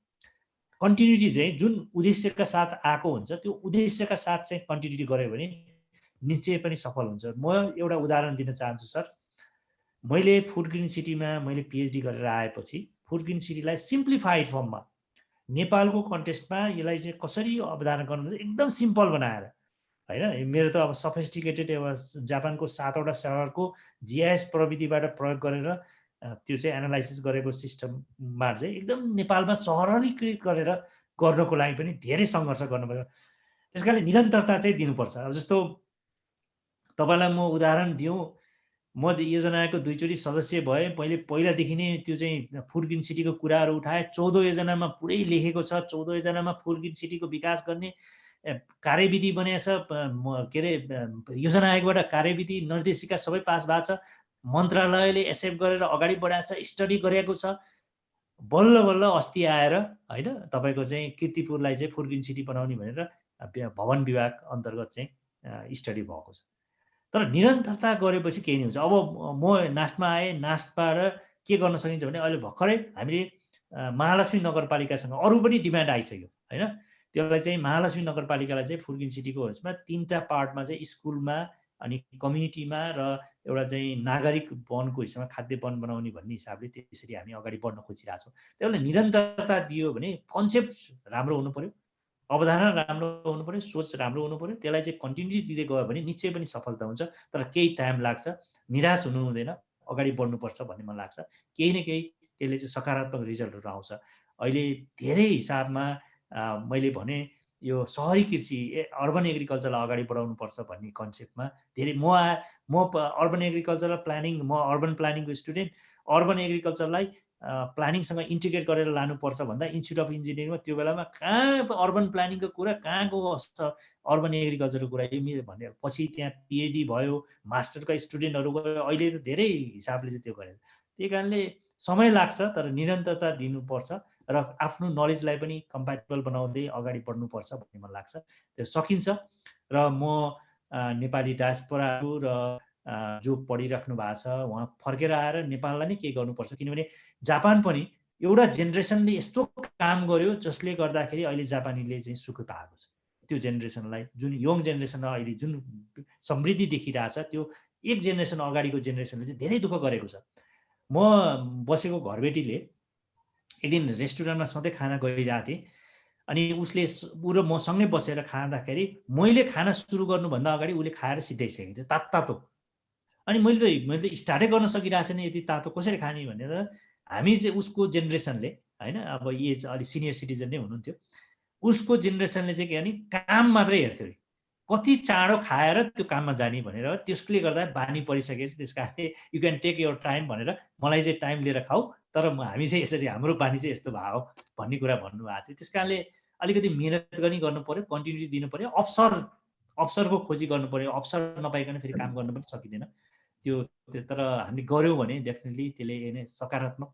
कन्टिन्युटी चाहिँ जुन उद्देश्यका साथ आएको हुन्छ त्यो उद्देश्यका साथ चाहिँ कन्टिन्युटी गऱ्यो भने निश्चय पनि सफल हुन्छ। म एउटा उदाहरण दिन चाहन्छु सर। मैले फुड ग्रिन सिटीमा मैले पिएचडी गरेर आएपछि फुड ग्रिन सिटीलाई सिम्प्लिफाइड फर्ममा नेपालको कन्टेक्स्टमा यसलाई चाहिँ कसरी अवधारण गर्नुपर्छ एकदम सिम्पल बनाएर होइन। मेरो त अब सफिस्टिकेटेड एउटा जापानको 7वटा सहरको GIS प्रविधिबाट प्रयोग गरेर त्यो चाहिँ एनालाइसिस गरेको सिस्टममा चाहिँ एकदम नेपालमा सहरीकृत गरेर गर्नको लागि पनि धेरै सङ्घर्ष गर्नुपर्छ। त्यस कारणले निरन्तरता चाहिँ दिनुपर्छ। अब जस्तो तपाईँलाई म उदाहरण दिउँ, म योजनाको 2 चोटि सदस्य भएँ। पहिलादेखि नै त्यो चाहिँ फुड ग्रिन सिटीको कुराहरू उठाएँ। 14 योजनामा पुरै लेखेको छ। 14 योजनामा फुड ग्रिन सिटीको विकास गर्ने कार्यविधि बनेको छ। के अरे योजना आयोगबाट कार्यविधि निर्देशिका सबै पास भएको छ। मन्त्रालयले एक्सेप्ट गरेर अगाडि बढाएको छ, स्टडी गरेको छ। बल्ल बल्ल अस्ति आएर होइन तपाईँको चाहिँ कीर्तिपुरलाई चाहिँ फुड ग्रिन सिटी बनाउने भनेर भवन विभाग अन्तर्गत चाहिँ स्टडी भएको छ। तर निरन्तरता गरेपछि केही नहीं हुन्छ। अब म नास्टमा आएँ। नास्टबाट के गर्न सकिन्छ भने अहिले भर्खरै हामीले महालक्ष्मी नगरपालिकासँग अरू पनि डिमान्ड आइसक्यो होइन। त्यसलाई चाहिँ महालक्ष्मी नगरपालिकालाई चाहिँ फुड ग्रिन सिटीको उसमा 3टा पार्टमा चाहिँ स्कुलमा अनि कम्युनिटीमा र एउटा चाहिँ नागरिक वनको हिसाबमा खाद्य वन बनाउने भन्ने हिसाबले त्यसरी हामी अगाडि बढ्न खोजिरहेको छौँ। त्यसले निरन्तरता दियो भने कन्सेप्ट राम्रो हुनु पर्यो, अवधारणा राम्रो हुनु पर्यो, सोच राम्रो हुनु पर्यो। त्यसलाई चाहिँ कन्टिन्युटी दिँदै गयो भने निश्चय पनि सफलता हुन्छ। तर केही टाइम लाग्छ, निराश हुनु हुँदैन, अगाडि बढ्नुपर्छ भन्ने मलाई लाग्छ। केही न केही त्यसले चाहिँ सकारात्मक रिजल्टहरू आउँछ। अहिले धेरै हिसाबमा मैले भने यो सहरी कृषि अर्बन एग्रिकल्चरलाई अगाडि बढाउनुपर्छ भन्ने कन्सेप्टमा धेरै म अर्बन एग्रिकल्चरल प्लानिङ, म अर्बन प्लानिङको स्टुडेन्ट। अर्बन एग्रिकल्चरलाई प्लानिङसँग इन्टिग्रेट गरेर लानुपर्छ भन्दा इन्स्टिट्युट अफ इन्जिनियरिङमा त्यो बेलामा कहाँ अर्बन प्लानिङको कुरा, कहाँको अर्बन एग्रिकल्चरको कुरा यो भने पछि त्यहाँ PhD भयो, मास्टरका स्टुडेन्टहरू गयो। अहिले त धेरै हिसाबले चाहिँ त्यो गरेर त्यही कारणले समय लाग्छ, तर निरन्तरता दिनुपर्छ र आफ्नो नलेजलाई पनि कम्प्याटेबल बनाउँदै अगाडि बढ्नुपर्छ भन्ने मलाई लाग्छ। त्यो सकिन्छ। र म नेपाली डायस्पोराहरू र जो पढिराख्नु भएको छ उहाँ फर्केर आएर नेपाललाई नै के गर्नुपर्छ। किनभने जापान पनि एउटा जेनेरेसनले यस्तो काम गर्यो जसले गर्दाखेरि अहिले जापानीले चाहिँ सुख पाएको छ। त्यो जेनेरेसनलाई, जुन यङ जेनेरेसनलाई अहिले जुन समृद्धि देखिरहेछ, त्यो एक जेनेरेसन अगाडिको जेनेरेसनले चाहिँ धेरै दुःख गरेको छ। म बसेको घरबेटीले एक दिन रेस्टुरेन्टमा सधैँ खाना गइरहेको थिएँ। अनि उसले ऊ र म सँगै बसेर खाँदाखेरि मैले खाना सुरु गर्नुभन्दा अगाडि उसले खाएर सिधाइसकेको थियो तातो। अनि मैले त स्टार्टै गर्न सकिरहेको छैन, यति तातो कसरी खाने भनेर हामी चाहिँ उसको जेनेरेसनले होइन, अब एज अलिक सिनियर सिटिजन नै हुनुहुन्थ्यो, उसको जेनेरेसनले चाहिँ के भने काम मात्रै हेर्थ्यो अरे, कति चाँडो खाएर त्यो काममा जाने भनेर। त्यसले गर्दा बानी परिसकेछ। त्यस कारणले you can take your time भनेर मलाई चाहिँ टाइम लिएर खाऊ, तर हामी चाहिँ यसरी हाम्रो बानी चाहिँ यस्तो भयो भन्ने कुरा भन्नुभएको थियो। त्यस कारणले अलिकति मिहिनेत गर्नु पर्यो, कन्टिन्युटी दिनु पर्यो, अवसरको खोजी गर्नु पर्यो। अवसर नपाइकन फेरि काम गर्न पनि सकिँदैन त्यो। तर हामीले गऱ्यौँ भने डेफिनेटली त्यसले सकारात्मक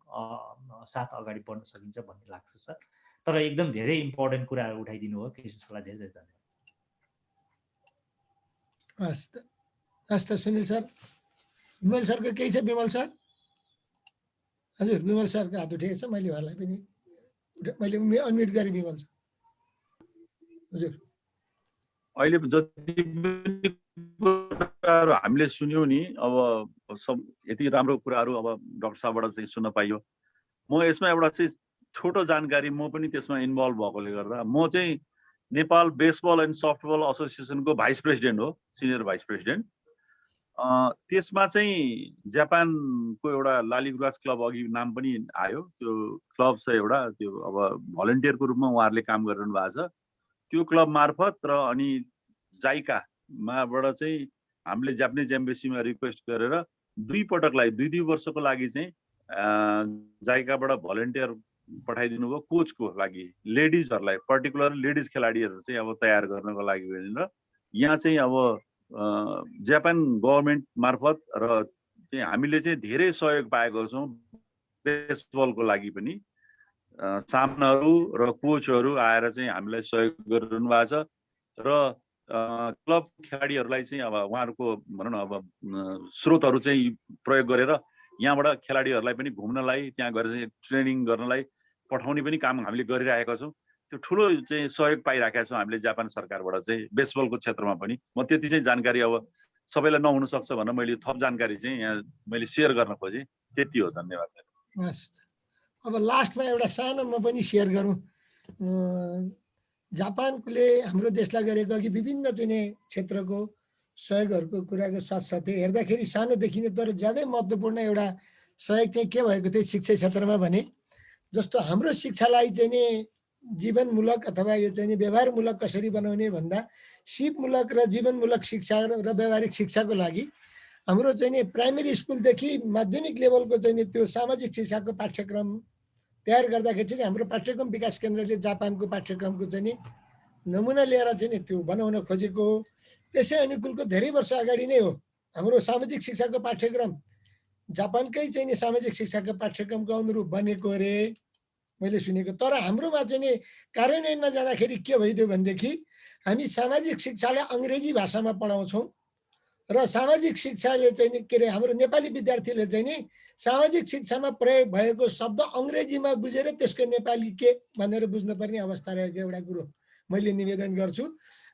साथ अगाडि बढ्न सकिन्छ भन्ने लाग्छ सर। तर एकदम धेरै इम्पोर्टेन्ट कुराहरू उठाइदिनु हो, कृष्णलाई धेरै धेरै धन्यवाद। हस् त सुनिल सर। विमल सरको केही छ? विमल सर, हजुर विमल सरको हात उठेको छ। मैले उहाँलाई पनि अनम्युट गरेँ। विमल सर हजुर। अहिले जति कुराहरू हामीले सुन्यौँ नि, अब सब यति राम्रो कुराहरू अब डाक्टर साहबबाट चाहिँ सुन्न पाइयो। म यसमा एउटा चाहिँ छोटो जानकारी, म पनि त्यसमा इन्भल्भ भएकोले गर्दा, म चाहिँ नेपाल बेसबल एन्ड सफ्टबल एसोसिएसनको भाइस प्रेसिडेन्ट हो, सिनियर भाइस प्रेसिडेन्ट। त्यसमा चाहिँ जापानको एउटा लालीगुराँस क्लब अघि नाम पनि आयो। त्यो क्लब छ एउटा, त्यो अब भलन्टियरको रूपमा उहाँहरूले काम गरिरहनु भएको छ। त्यो क्लब मार्फत र अनि जाइकाबाट चाहिँ हामीले जापानिज एम्बेसीमा रिक्वेस्ट गरेर 2 पटकलाई 2 वर्षको लागि चाहिँ जाइकाबाट भलन्टियर पठाइदिनु भयो कोचको लागि, लेडिजहरूलाई, पर्टिकुलर लेडिज खेलाडीहरू चाहिँ अब तयार गर्नको लागि भनेर। यहाँ चाहिँ अब जापान गभर्मेन्ट मार्फत र चाहिँ हामीले चाहिँ धेरै सहयोग पाएको छौँ बेसबलको लागि पनि। सामनाहरू र कोचहरू आएर चाहिँ हामीलाई सहयोग गरिरहनु भएको छ र क्लब खेलाडीहरूलाई चाहिँ अब उहाँहरूको भनौँ न अब स्रोतहरू चाहिँ प्रयोग गरेर यहाँबाट खेलाडीहरूलाई पनि घुम्नलाई, त्यहाँ गएर चाहिँ ट्रेनिङ गर्नलाई पठाउने पनि काम हामीले गरिरहेका छौँ। त्यो ठुलो चाहिँ सहयोग पाइरहेका छौँ हामीले जापान सरकारबाट चाहिँ बेसबलको क्षेत्रमा पनि। म त्यति चाहिँ जानकारी, अब सबैलाई नहुन सक्छ भनेर मैले थप जानकारी चाहिँ यहाँ मैले सेयर गर्न खोजेँ। त्यति हो। धन्यवाद। हस्। अब लास्टमा एउटा सानो म पनि सेयर गरौँ। जापानले हाम्रो देशलाई गरेको अघि विभिन्न चाहिँ क्षेत्रको सहयोगहरूको कुराको साथसाथै हेर्दाखेरि सानोदेखि नै तर ज्यादै महत्त्वपूर्ण एउटा सहयोग चाहिँ के भएको थियो शिक्षा क्षेत्रमा भने जस्तो हाम्रो शिक्षालाई चाहिँ नि जीवनमूलक अथवा यो चाहिँ नि व्यवहारमूलक कसरी बनाउने भन्दा सिपमूलक र जीवनमूलक शिक्षा र व्यवहारिक शिक्षाको लागि हाम्रो चाहिँ नि प्राइमेरी स्कुलदेखि माध्यमिक लेभलको चाहिँ नि त्यो सामाजिक शिक्षाको पाठ्यक्रम तयार गर्दाखेरि चाहिँ हाम्रो पाठ्यक्रम विकास केन्द्रले जापानको पाठ्यक्रमको चाहिँ नि नमुना लिएर चाहिँ नि त्यो बनाउन खोजेको हो। त्यसै अनुकूलको धेरै वर्ष अगाडि नै हो हाम्रो सामाजिक शिक्षाको पाठ्यक्रम जापानकै चाहिँ नि सामाजिक शिक्षाको पाठ्यक्रमको अनुरूप बनेको अरे मैले सुनेको। तर हाम्रोमा चाहिँ नि कार्यान्वयनमा जाँदाखेरि के भइदियो भनेदेखि हामी सामाजिक शिक्षालाई अङ्ग्रेजी भाषामा पढाउँछौँ र सामाजिक शिक्षाले चाहिँ नि के अरे हाम्रो नेपाली विद्यार्थीले चाहिँ नि सामाजिक शिक्षामा प्रयोग भएको शब्द अङ्ग्रेजीमा बुझेर त्यसको नेपाली के भनेर बुझ्नुपर्ने अवस्था रहेको एउटा कुरो मैले निवेदन गर्छु।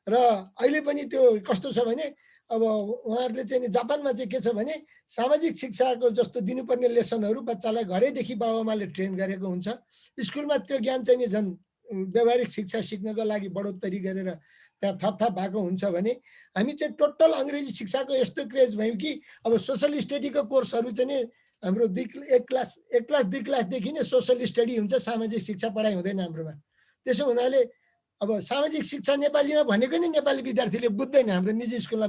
र अहिले पनि त्यो कस्तो छ भने अब उहाँहरूले चाहिँ जापानमा चाहिँ के छ भने सामाजिक शिक्षाको जस्तो दिनुपर्ने लेसनहरू बच्चालाई घरैदेखि बाबुआमाले ट्रेन गरेको हुन्छ। स्कुलमा त्यो ज्ञान चाहिँ नि झन् व्यावहारिक शिक्षा सिक्नको लागि बढोत्तरी गरेर त्यहाँ थपथाप भएको हुन्छ भने हामी चाहिँ टोटल अङ्ग्रेजी शिक्षाको यस्तो क्रेज भयौँ कि अब सोसल स्टडीको कोर्सहरू चाहिँ नि हाम्रो एक क्लास 2 क्लासदेखि नै सोसल स्टडी हुन्छ, सामाजिक शिक्षा पढाइ हुँदैन हाम्रोमा। त्यसो हुनाले अब सामाजिक शिक्षा नेपालीमा भनेको नि नेपाली विद्यार्थीले बुझ्दैन, हाम्रो निजी स्कुलमा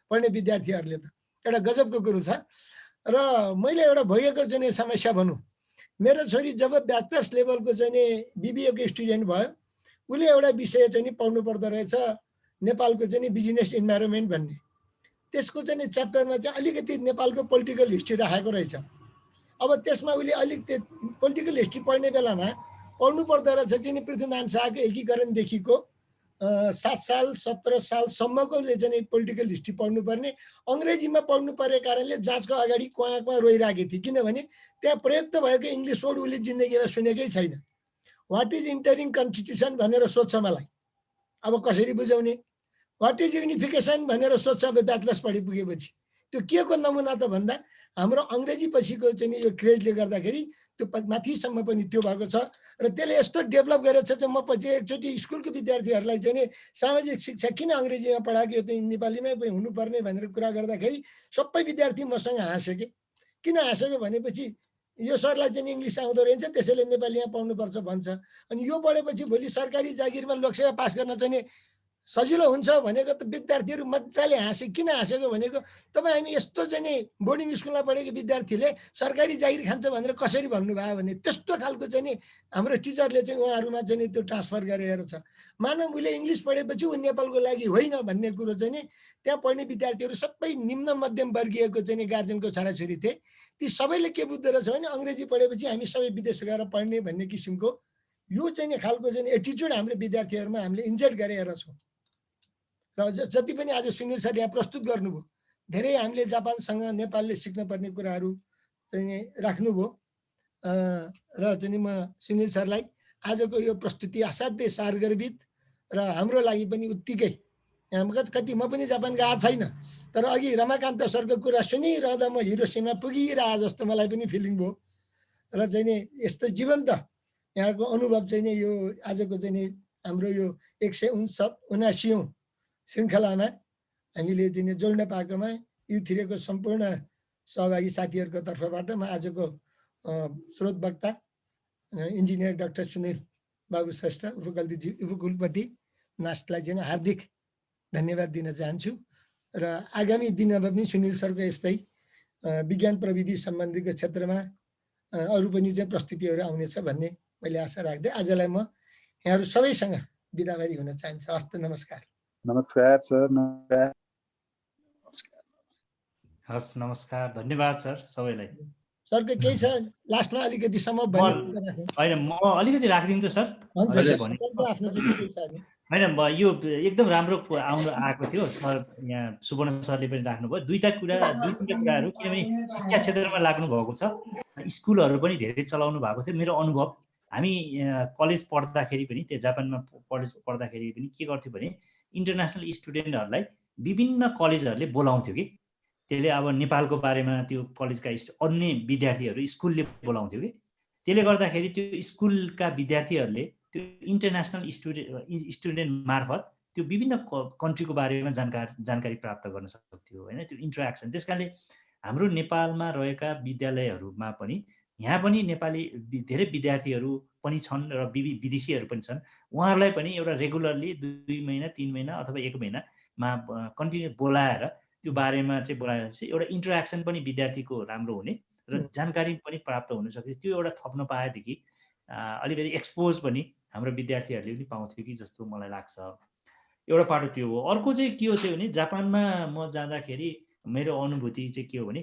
पढ्ने विद्यार्थीहरूले त एउटा गजबको कुरो छ। र मैले एउटा भोगेको चाहिँ समस्या भनौँ, मेरो छोरी जब ब्याचलर्स लेभलको चाहिँ नि बिबिएको स्टुडेन्ट भयो, उसले एउटा विषय चाहिँ नि पढ्नु पर्दो रहेछ नेपालको चाहिँ नि बिजनेस इन्भाइरोमेन्ट भन्ने। त्यसको चाहिँ नि च्याप्टरमा चाहिँ अलिकति नेपालको पोलिटिकल हिस्ट्री राखेको रहेछ। अब त्यसमा उसले अलिक त्यो पोलिटिकल हिस्ट्री पढ्ने बेलामा पढ्नु पर्दो रहेछ चाहिँ नि पृथ्वीनारायण शाहको एकीकरणदेखिको 7 साल 17 सालसम्मकोले चाहिँ पोलिटिकल हिस्ट्री पढ्नुपर्ने अङ्ग्रेजीमा पढ्नु पर्ने कारणले जाँचको अगाडि कुहाँ कुहाँ रोइरहेको थिएँ, किनभने त्यहाँ प्रयुक्त भएको इङ्ग्लिस वर्ड उसले जिन्दगीमा सुनेकै छैन। वाट इज इन्टरिङ कन्स्टिट्युसन भनेर सोध्छ मलाई, अब कसरी बुझाउने? वाट इज युनिफिकेसन भनेर सोध्छ अब ब्याचलर्स पढि पुगेपछि। त्यो के को नमुना त भन्दा हाम्रो अङ्ग्रेजी पछिको चाहिँ यो क्रेजले गर्दाखेरि त्यो माथिसम्म पनि त्यो भएको छ। र त्यसले यस्तो डेभलप गरेको छ चाहिँ म पछि एकचोटि स्कुलको विद्यार्थीहरूलाई चाहिँ नि सामाजिक शिक्षा किन अङ्ग्रेजीमा पढाएको, यो चाहिँ नेपालीमै हुनुपर्ने भनेर कुरा गर्दाखेरि सबै विद्यार्थी मसँग हाँसे के। किन हाँसेको भनेपछि यो सरलाई चाहिँ इङ्ग्लिस आउँदो रहेछ त्यसैले नेपालीमा पढ्नुपर्छ भन्छ। अनि यो पढेपछि भोलि सरकारी जागिरमा लोकसेवा पास गर्न चाहिँ नि सजिलो हुन्छ भनेको त विद्यार्थीहरू मजाले हाँसे। किन हाँसेको भनेको तपाईँ हामी यस्तो चाहिँ नि बोर्डिङ स्कुलमा पढेको विद्यार्थीले सरकारी जागिर खान्छ भनेर कसरी भन्नुभयो भने त्यस्तो खालको चाहिँ नि हाम्रो टिचरले चाहिँ उहाँहरूमा चाहिँ नि त्यो ट्रान्सफर गरेर छ। मानव उसले इङ्ग्लिस पढेपछि ऊ नेपालको लागि होइन भन्ने कुरो चाहिँ नि त्यहाँ पढ्ने विद्यार्थीहरू सबै निम्न मध्यम वर्गीयको चाहिँ नि गार्जेनको छोराछोरी थिए। ती सबैले के बुझ्दो रहेछ भने अङ्ग्रेजी पढेपछि हामी सबै विदेश गएर पढ्ने भन्ने किसिमको यो चाहिँ नि खालको चाहिँ एटिच्युड हाम्रो विद्यार्थीहरूमा हामीले इन्जेक्ट गरेर छौँ। र जति पनि आज सुनिल सर यहाँ प्रस्तुत गर्नुभयो, धेरै हामीले जापानसँग नेपालले सिक्नुपर्ने कुराहरू चाहिँ राख्नुभयो। र चाहिँ म सुनिल सरलाई आजको यो प्रस्तुति असाध्यै सारगर्भित र हाम्रो लागि पनि उत्तिकै, कति म पनि जापान गएको छैन तर अघि रमाकान्त सरको कुरा सुनिरहँदा म हिरोसीमा पुगिरहे जस्तो मलाई पनि फिलिङ भयो। र चाहिँ नि यस्तो जीवन्त यहाँको अनुभव चाहिँ नि यो आजको चाहिँ नि हाम्रो यो 179औं श्रृङ्खलामा हामीले चाहिँ जोड्न पाएकोमा U3को सम्पूर्ण सहभागी साथीहरूको तर्फबाट म आजको स्रोत वक्ता इन्जिनियर डाक्टर सुनिल बाबु श्रेष्ठ उपकुलपति नास्टलाई चाहिँ हार्दिक धन्यवाद दिन चाहन्छु। र आगामी दिनमा पनि सुनिल सरको यस्तै विज्ञान प्रविधि सम्बन्धीको क्षेत्रमा अरू पनि चाहिँ प्रस्तुतिहरू आउनेछ भन्ने मैले आशा राख्दै आजलाई म यहाँहरू सबैसँग बिदाबारी हुन चाहन्छु। हस्त नमस्कार। नमस्कार सर। नमस्कार। हस् नमस्कार, धन्यवाद सर सबैलाई। सरको केही छ लास्टमा अलिकति सम्म होइन म अलिकति राखिदिन्छु सर। होइन यो एकदम राम्रो आएको थियो सर, यहाँ सुवर्ण सरले पनि राख्नुभयो दुई तिनवटा कुराहरू, किनभने शिक्षा क्षेत्रमा लाग्नु भएको छ, स्कुलहरू पनि धेरै चलाउनु भएको थियो। मेरो अनुभव हामी कलेज पढ्दाखेरि पनि त्यो जापानमा कलेज पढ्दाखेरि पनि के गर्थ्यो भने इन्टरनेसनल स्टुडेन्टहरूलाई विभिन्न कलेजहरूले बोलाउँथ्यो कि, त्यसले अब नेपालको बारेमा त्यो कलेजका अन्य विद्यार्थीहरू स्कुलले बोलाउँथ्यो कि, त्यसले गर्दाखेरि त्यो स्कुलका विद्यार्थीहरूले त्यो इन्टरनेसनल स्टुडेन्ट मार्फत त्यो विभिन्न कन्ट्रीको बारेमा जानकारी प्राप्त गर्न सक्थ्यो होइन, त्यो इन्टरेक्सन। त्यस कारणले हाम्रो नेपालमा रहेका विद्यालयहरूमा पनि यहाँ पनि नेपाली धेरै विद्यार्थीहरू पनि छन् र विदेशीहरू पनि छन्। उहाँहरूलाई पनि एउटा रेगुलरली 2 महिना 3 महिना अथवा 1 महिनामा कन्टिन्यू बोलाएर त्यो बारेमा चाहिँ बोलाएपछि एउटा इन्टरेक्सन पनि विद्यार्थीको राम्रो हुने र जानकारी पनि प्राप्त हुन सक्थ्यो। त्यो एउटा थप्न पाएदेखि अलिकति एक्सपोज पनि हाम्रो विद्यार्थीहरूले पनि पाउँथ्यो कि जस्तो मलाई लाग्छ। एउटा पाटो त्यो हो। अर्को चाहिँ के हो चाहिँ भने जापानमा म जाँदाखेरि मेरो अनुभूति चाहिँ के हो भने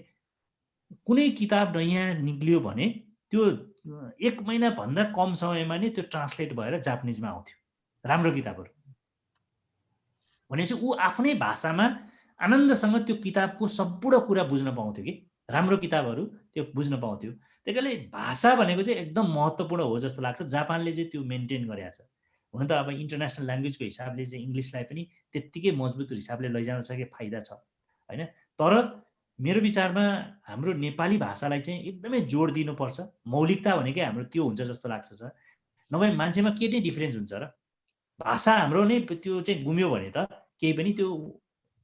कुनै किताब नयाँ निक्लियो भने त्यो 1 महिनाभन्दा कम समयमा नै त्यो ट्रान्सलेट भएर जापानिजमा आउँथ्यो राम्रो किताबहरू। भनेपछि ऊ आफ्नै भाषामा आनन्दसँग त्यो किताबको सम्पूर्ण कुरा बुझ्न पाउँथ्यो कि राम्रो किताबहरू त्यो बुझ्न पाउँथ्यो। त्यही कारणले भाषा भनेको चाहिँ एकदम महत्त्वपूर्ण हो जस्तो लाग्छ। जापानले चाहिँ त्यो मेन्टेन गरेको छ। हुन त अब इन्टरनेसनल ल्याङ्ग्वेजको हिसाबले चाहिँ इङ्ग्लिसलाई पनि त्यत्तिकै मजबुत हिसाबले लैजान सके फाइदा छ होइन। तर मेरो विचारमा हाम्रो नेपाली भाषालाई चाहिँ एकदमै जोड दिनुपर्छ। मौलिकता भनेकै हाम्रो त्यो हुन्छ जस्तो लाग्छ सर। नभए मान्छेमा के नै डिफरेन्स हुन्छ र? भाषा हाम्रो नै त्यो चाहिँ गुम्यो भने त केही पनि त्यो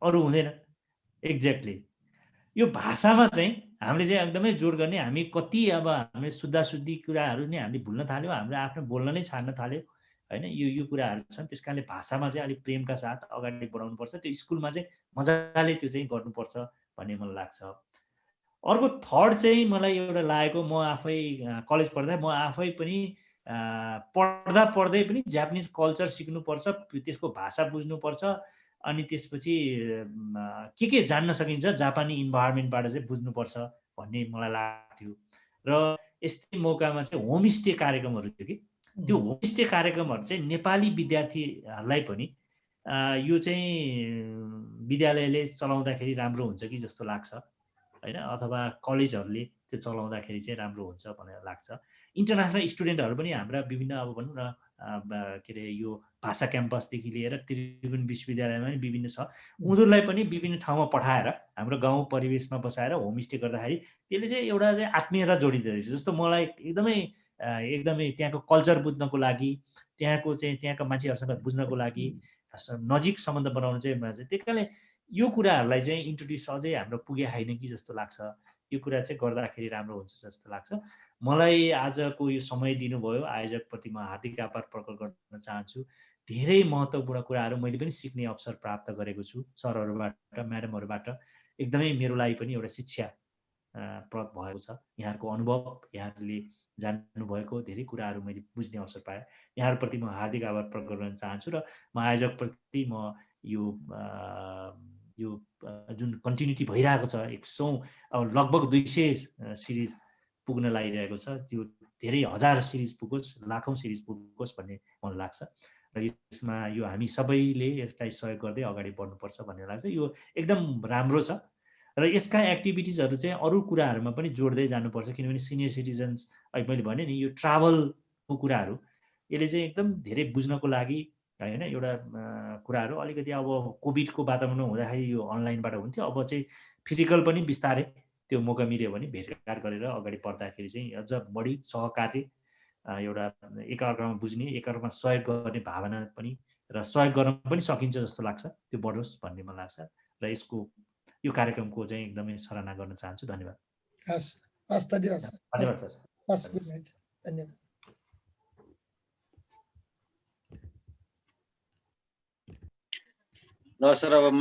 अरू हुँदैन। एक्ज्याक्टली यो भाषामा चाहिँ हामीले चाहिँ एकदमै जोड गर्ने। हामी कति अब हामी शुद्धाशुद्धि कुराहरू नै हामीले भुल्न थाल्यौँ, हामीले आफ्नो बोल्न नै छाड्न थाल्यो होइन। यो कुराहरू छन्। त्यस कारणले भाषामा चाहिँ अलिक प्रेमका साथ अगाडि बढाउनुपर्छ। त्यो स्कुलमा चाहिँ मजाले त्यो चाहिँ गर्नुपर्छ भन्ने मलाई लाग्छ। अर्को थर्ड चाहिँ मलाई एउटा लागेको, म आफै कलेज पढ्दा म आफै पनि पढ्दै पनि जापानिज कल्चर सिक्नुपर्छ, त्यसको भाषा बुझ्नुपर्छ। अनि त्यसपछि के जान्न सकिन्छ जापानी इन्भाइरोमेन्टबाट चाहिँ बुझ्नुपर्छ भन्ने मलाई लाग्थ्यो। र यस्तै मौकामा चाहिँ होमस्टे कार्यक्रमहरू थियो कि त्यो होमस्टे कार्यक्रमहरू चाहिँ नेपाली विद्यार्थीहरूलाई पनि यो चाहिँ विद्यालयले चलाउँदाखेरि राम्रो हुन्छ कि जस्तो लाग्छ होइन, अथवा कलेजहरूले त्यो चलाउँदाखेरि चाहिँ राम्रो हुन्छ भनेर लाग्छ। इन्टरनेसनल स्टुडेन्टहरू पनि हाम्रा विभिन्न अब भनौँ न के अरे यो भाषा क्याम्पसदेखि लिएर त्रिभुवन विश्वविद्यालयमा पनि विभिन्न छ। उनीहरूलाई पनि विभिन्न ठाउँमा पठाएर हाम्रो गाउँ परिवेशमा बसाएर होमस्टे गर्दाखेरि त्यसले चाहिँ एउटा चाहिँ आत्मीयता जोडिँदो रहेछ जस्तो मलाई एकदमै त्यहाँको कल्चर बुझ्नको लागि, त्यहाँका मान्छेहरूसँग बुझ्नको लागि नजिक सम्बन्ध बनाउनु चाहिँ त्यही कारणले यो कुराहरूलाई चाहिँ इन्ट्रोड्युस अझै हाम्रो पुगे छैन कि जस्तो लाग्छ। यो कुरा चाहिँ गर्दाखेरि राम्रो हुन्छ जस्तो लाग्छ। मलाई आजको यो समय दिनुभयो, आयोजकप्रति म हार्दिक आभार प्रकट गर्न चाहन्छु। धेरै महत्त्वपूर्ण कुराहरू मैले पनि सिक्ने अवसर प्राप्त गरेको छु सरहरूबाट, म्याडमहरूबाट। एकदमै मेरो लागि पनि एउटा शिक्षा प्रद भएको छ। यहाँहरूको अनुभव, यहाँहरूले जान्नुभएको धेरै कुराहरू मैले बुझ्ने अवसर पाएँ। यहाँहरूप्रति म हार्दिक आभार प्रकट गर्न चाहन्छु र म आयोजकप्रति म यो जुन कन्टिन्युटी भइरहेको छ 100 अब लगभग 200 सिरिज पुग्न लागिरहेको छ, त्यो धेरै हजार सिरिज पुगोस्, लाखौँ सिरिज पुगोस् भन्ने मलाई लाग्छ। र यसमा यो हामी सबैले यसलाई सहयोग गर्दै अगाडि बढ्नुपर्छ भन्ने लाग्छ। यो एकदम राम्रो छ र यसका एक्टिभिटिजहरू चाहिँ अरू कुराहरूमा पनि जोड्दै जानुपर्छ। किनभने सिनियर सिटिजन्स अहिले मैले भने नि यो ट्राभलको कुराहरू यसले चाहिँ एकदम धेरै बुझ्नको लागि होइन एउटा कुराहरू अलिकति अब कोभिडको वातावरण हुँदाखेरि यो अनलाइनबाट हुन्थ्यो, अब चाहिँ फिजिकल पनि बिस्तारै त्यो मौका मिल्यो भने भेटघाट गरेर अगाडि बढ्दाखेरि चाहिँ अझ बढी सहकार्य एउटा एकअर्कामा बुझ्ने, एकअर्कामा सहयोग गर्ने भावना पनि र सहयोग गर्न पनि सकिन्छ जस्तो लाग्छ। त्यो बढोस् भन्ने मलाई लाग्छ र यो कार्यक्रमको चाहिँ एकदमै सराहना गर्न चाहन्छु। धन्यवाद। धन्यवाद सर। धन्यवाद। नमस्कार। अब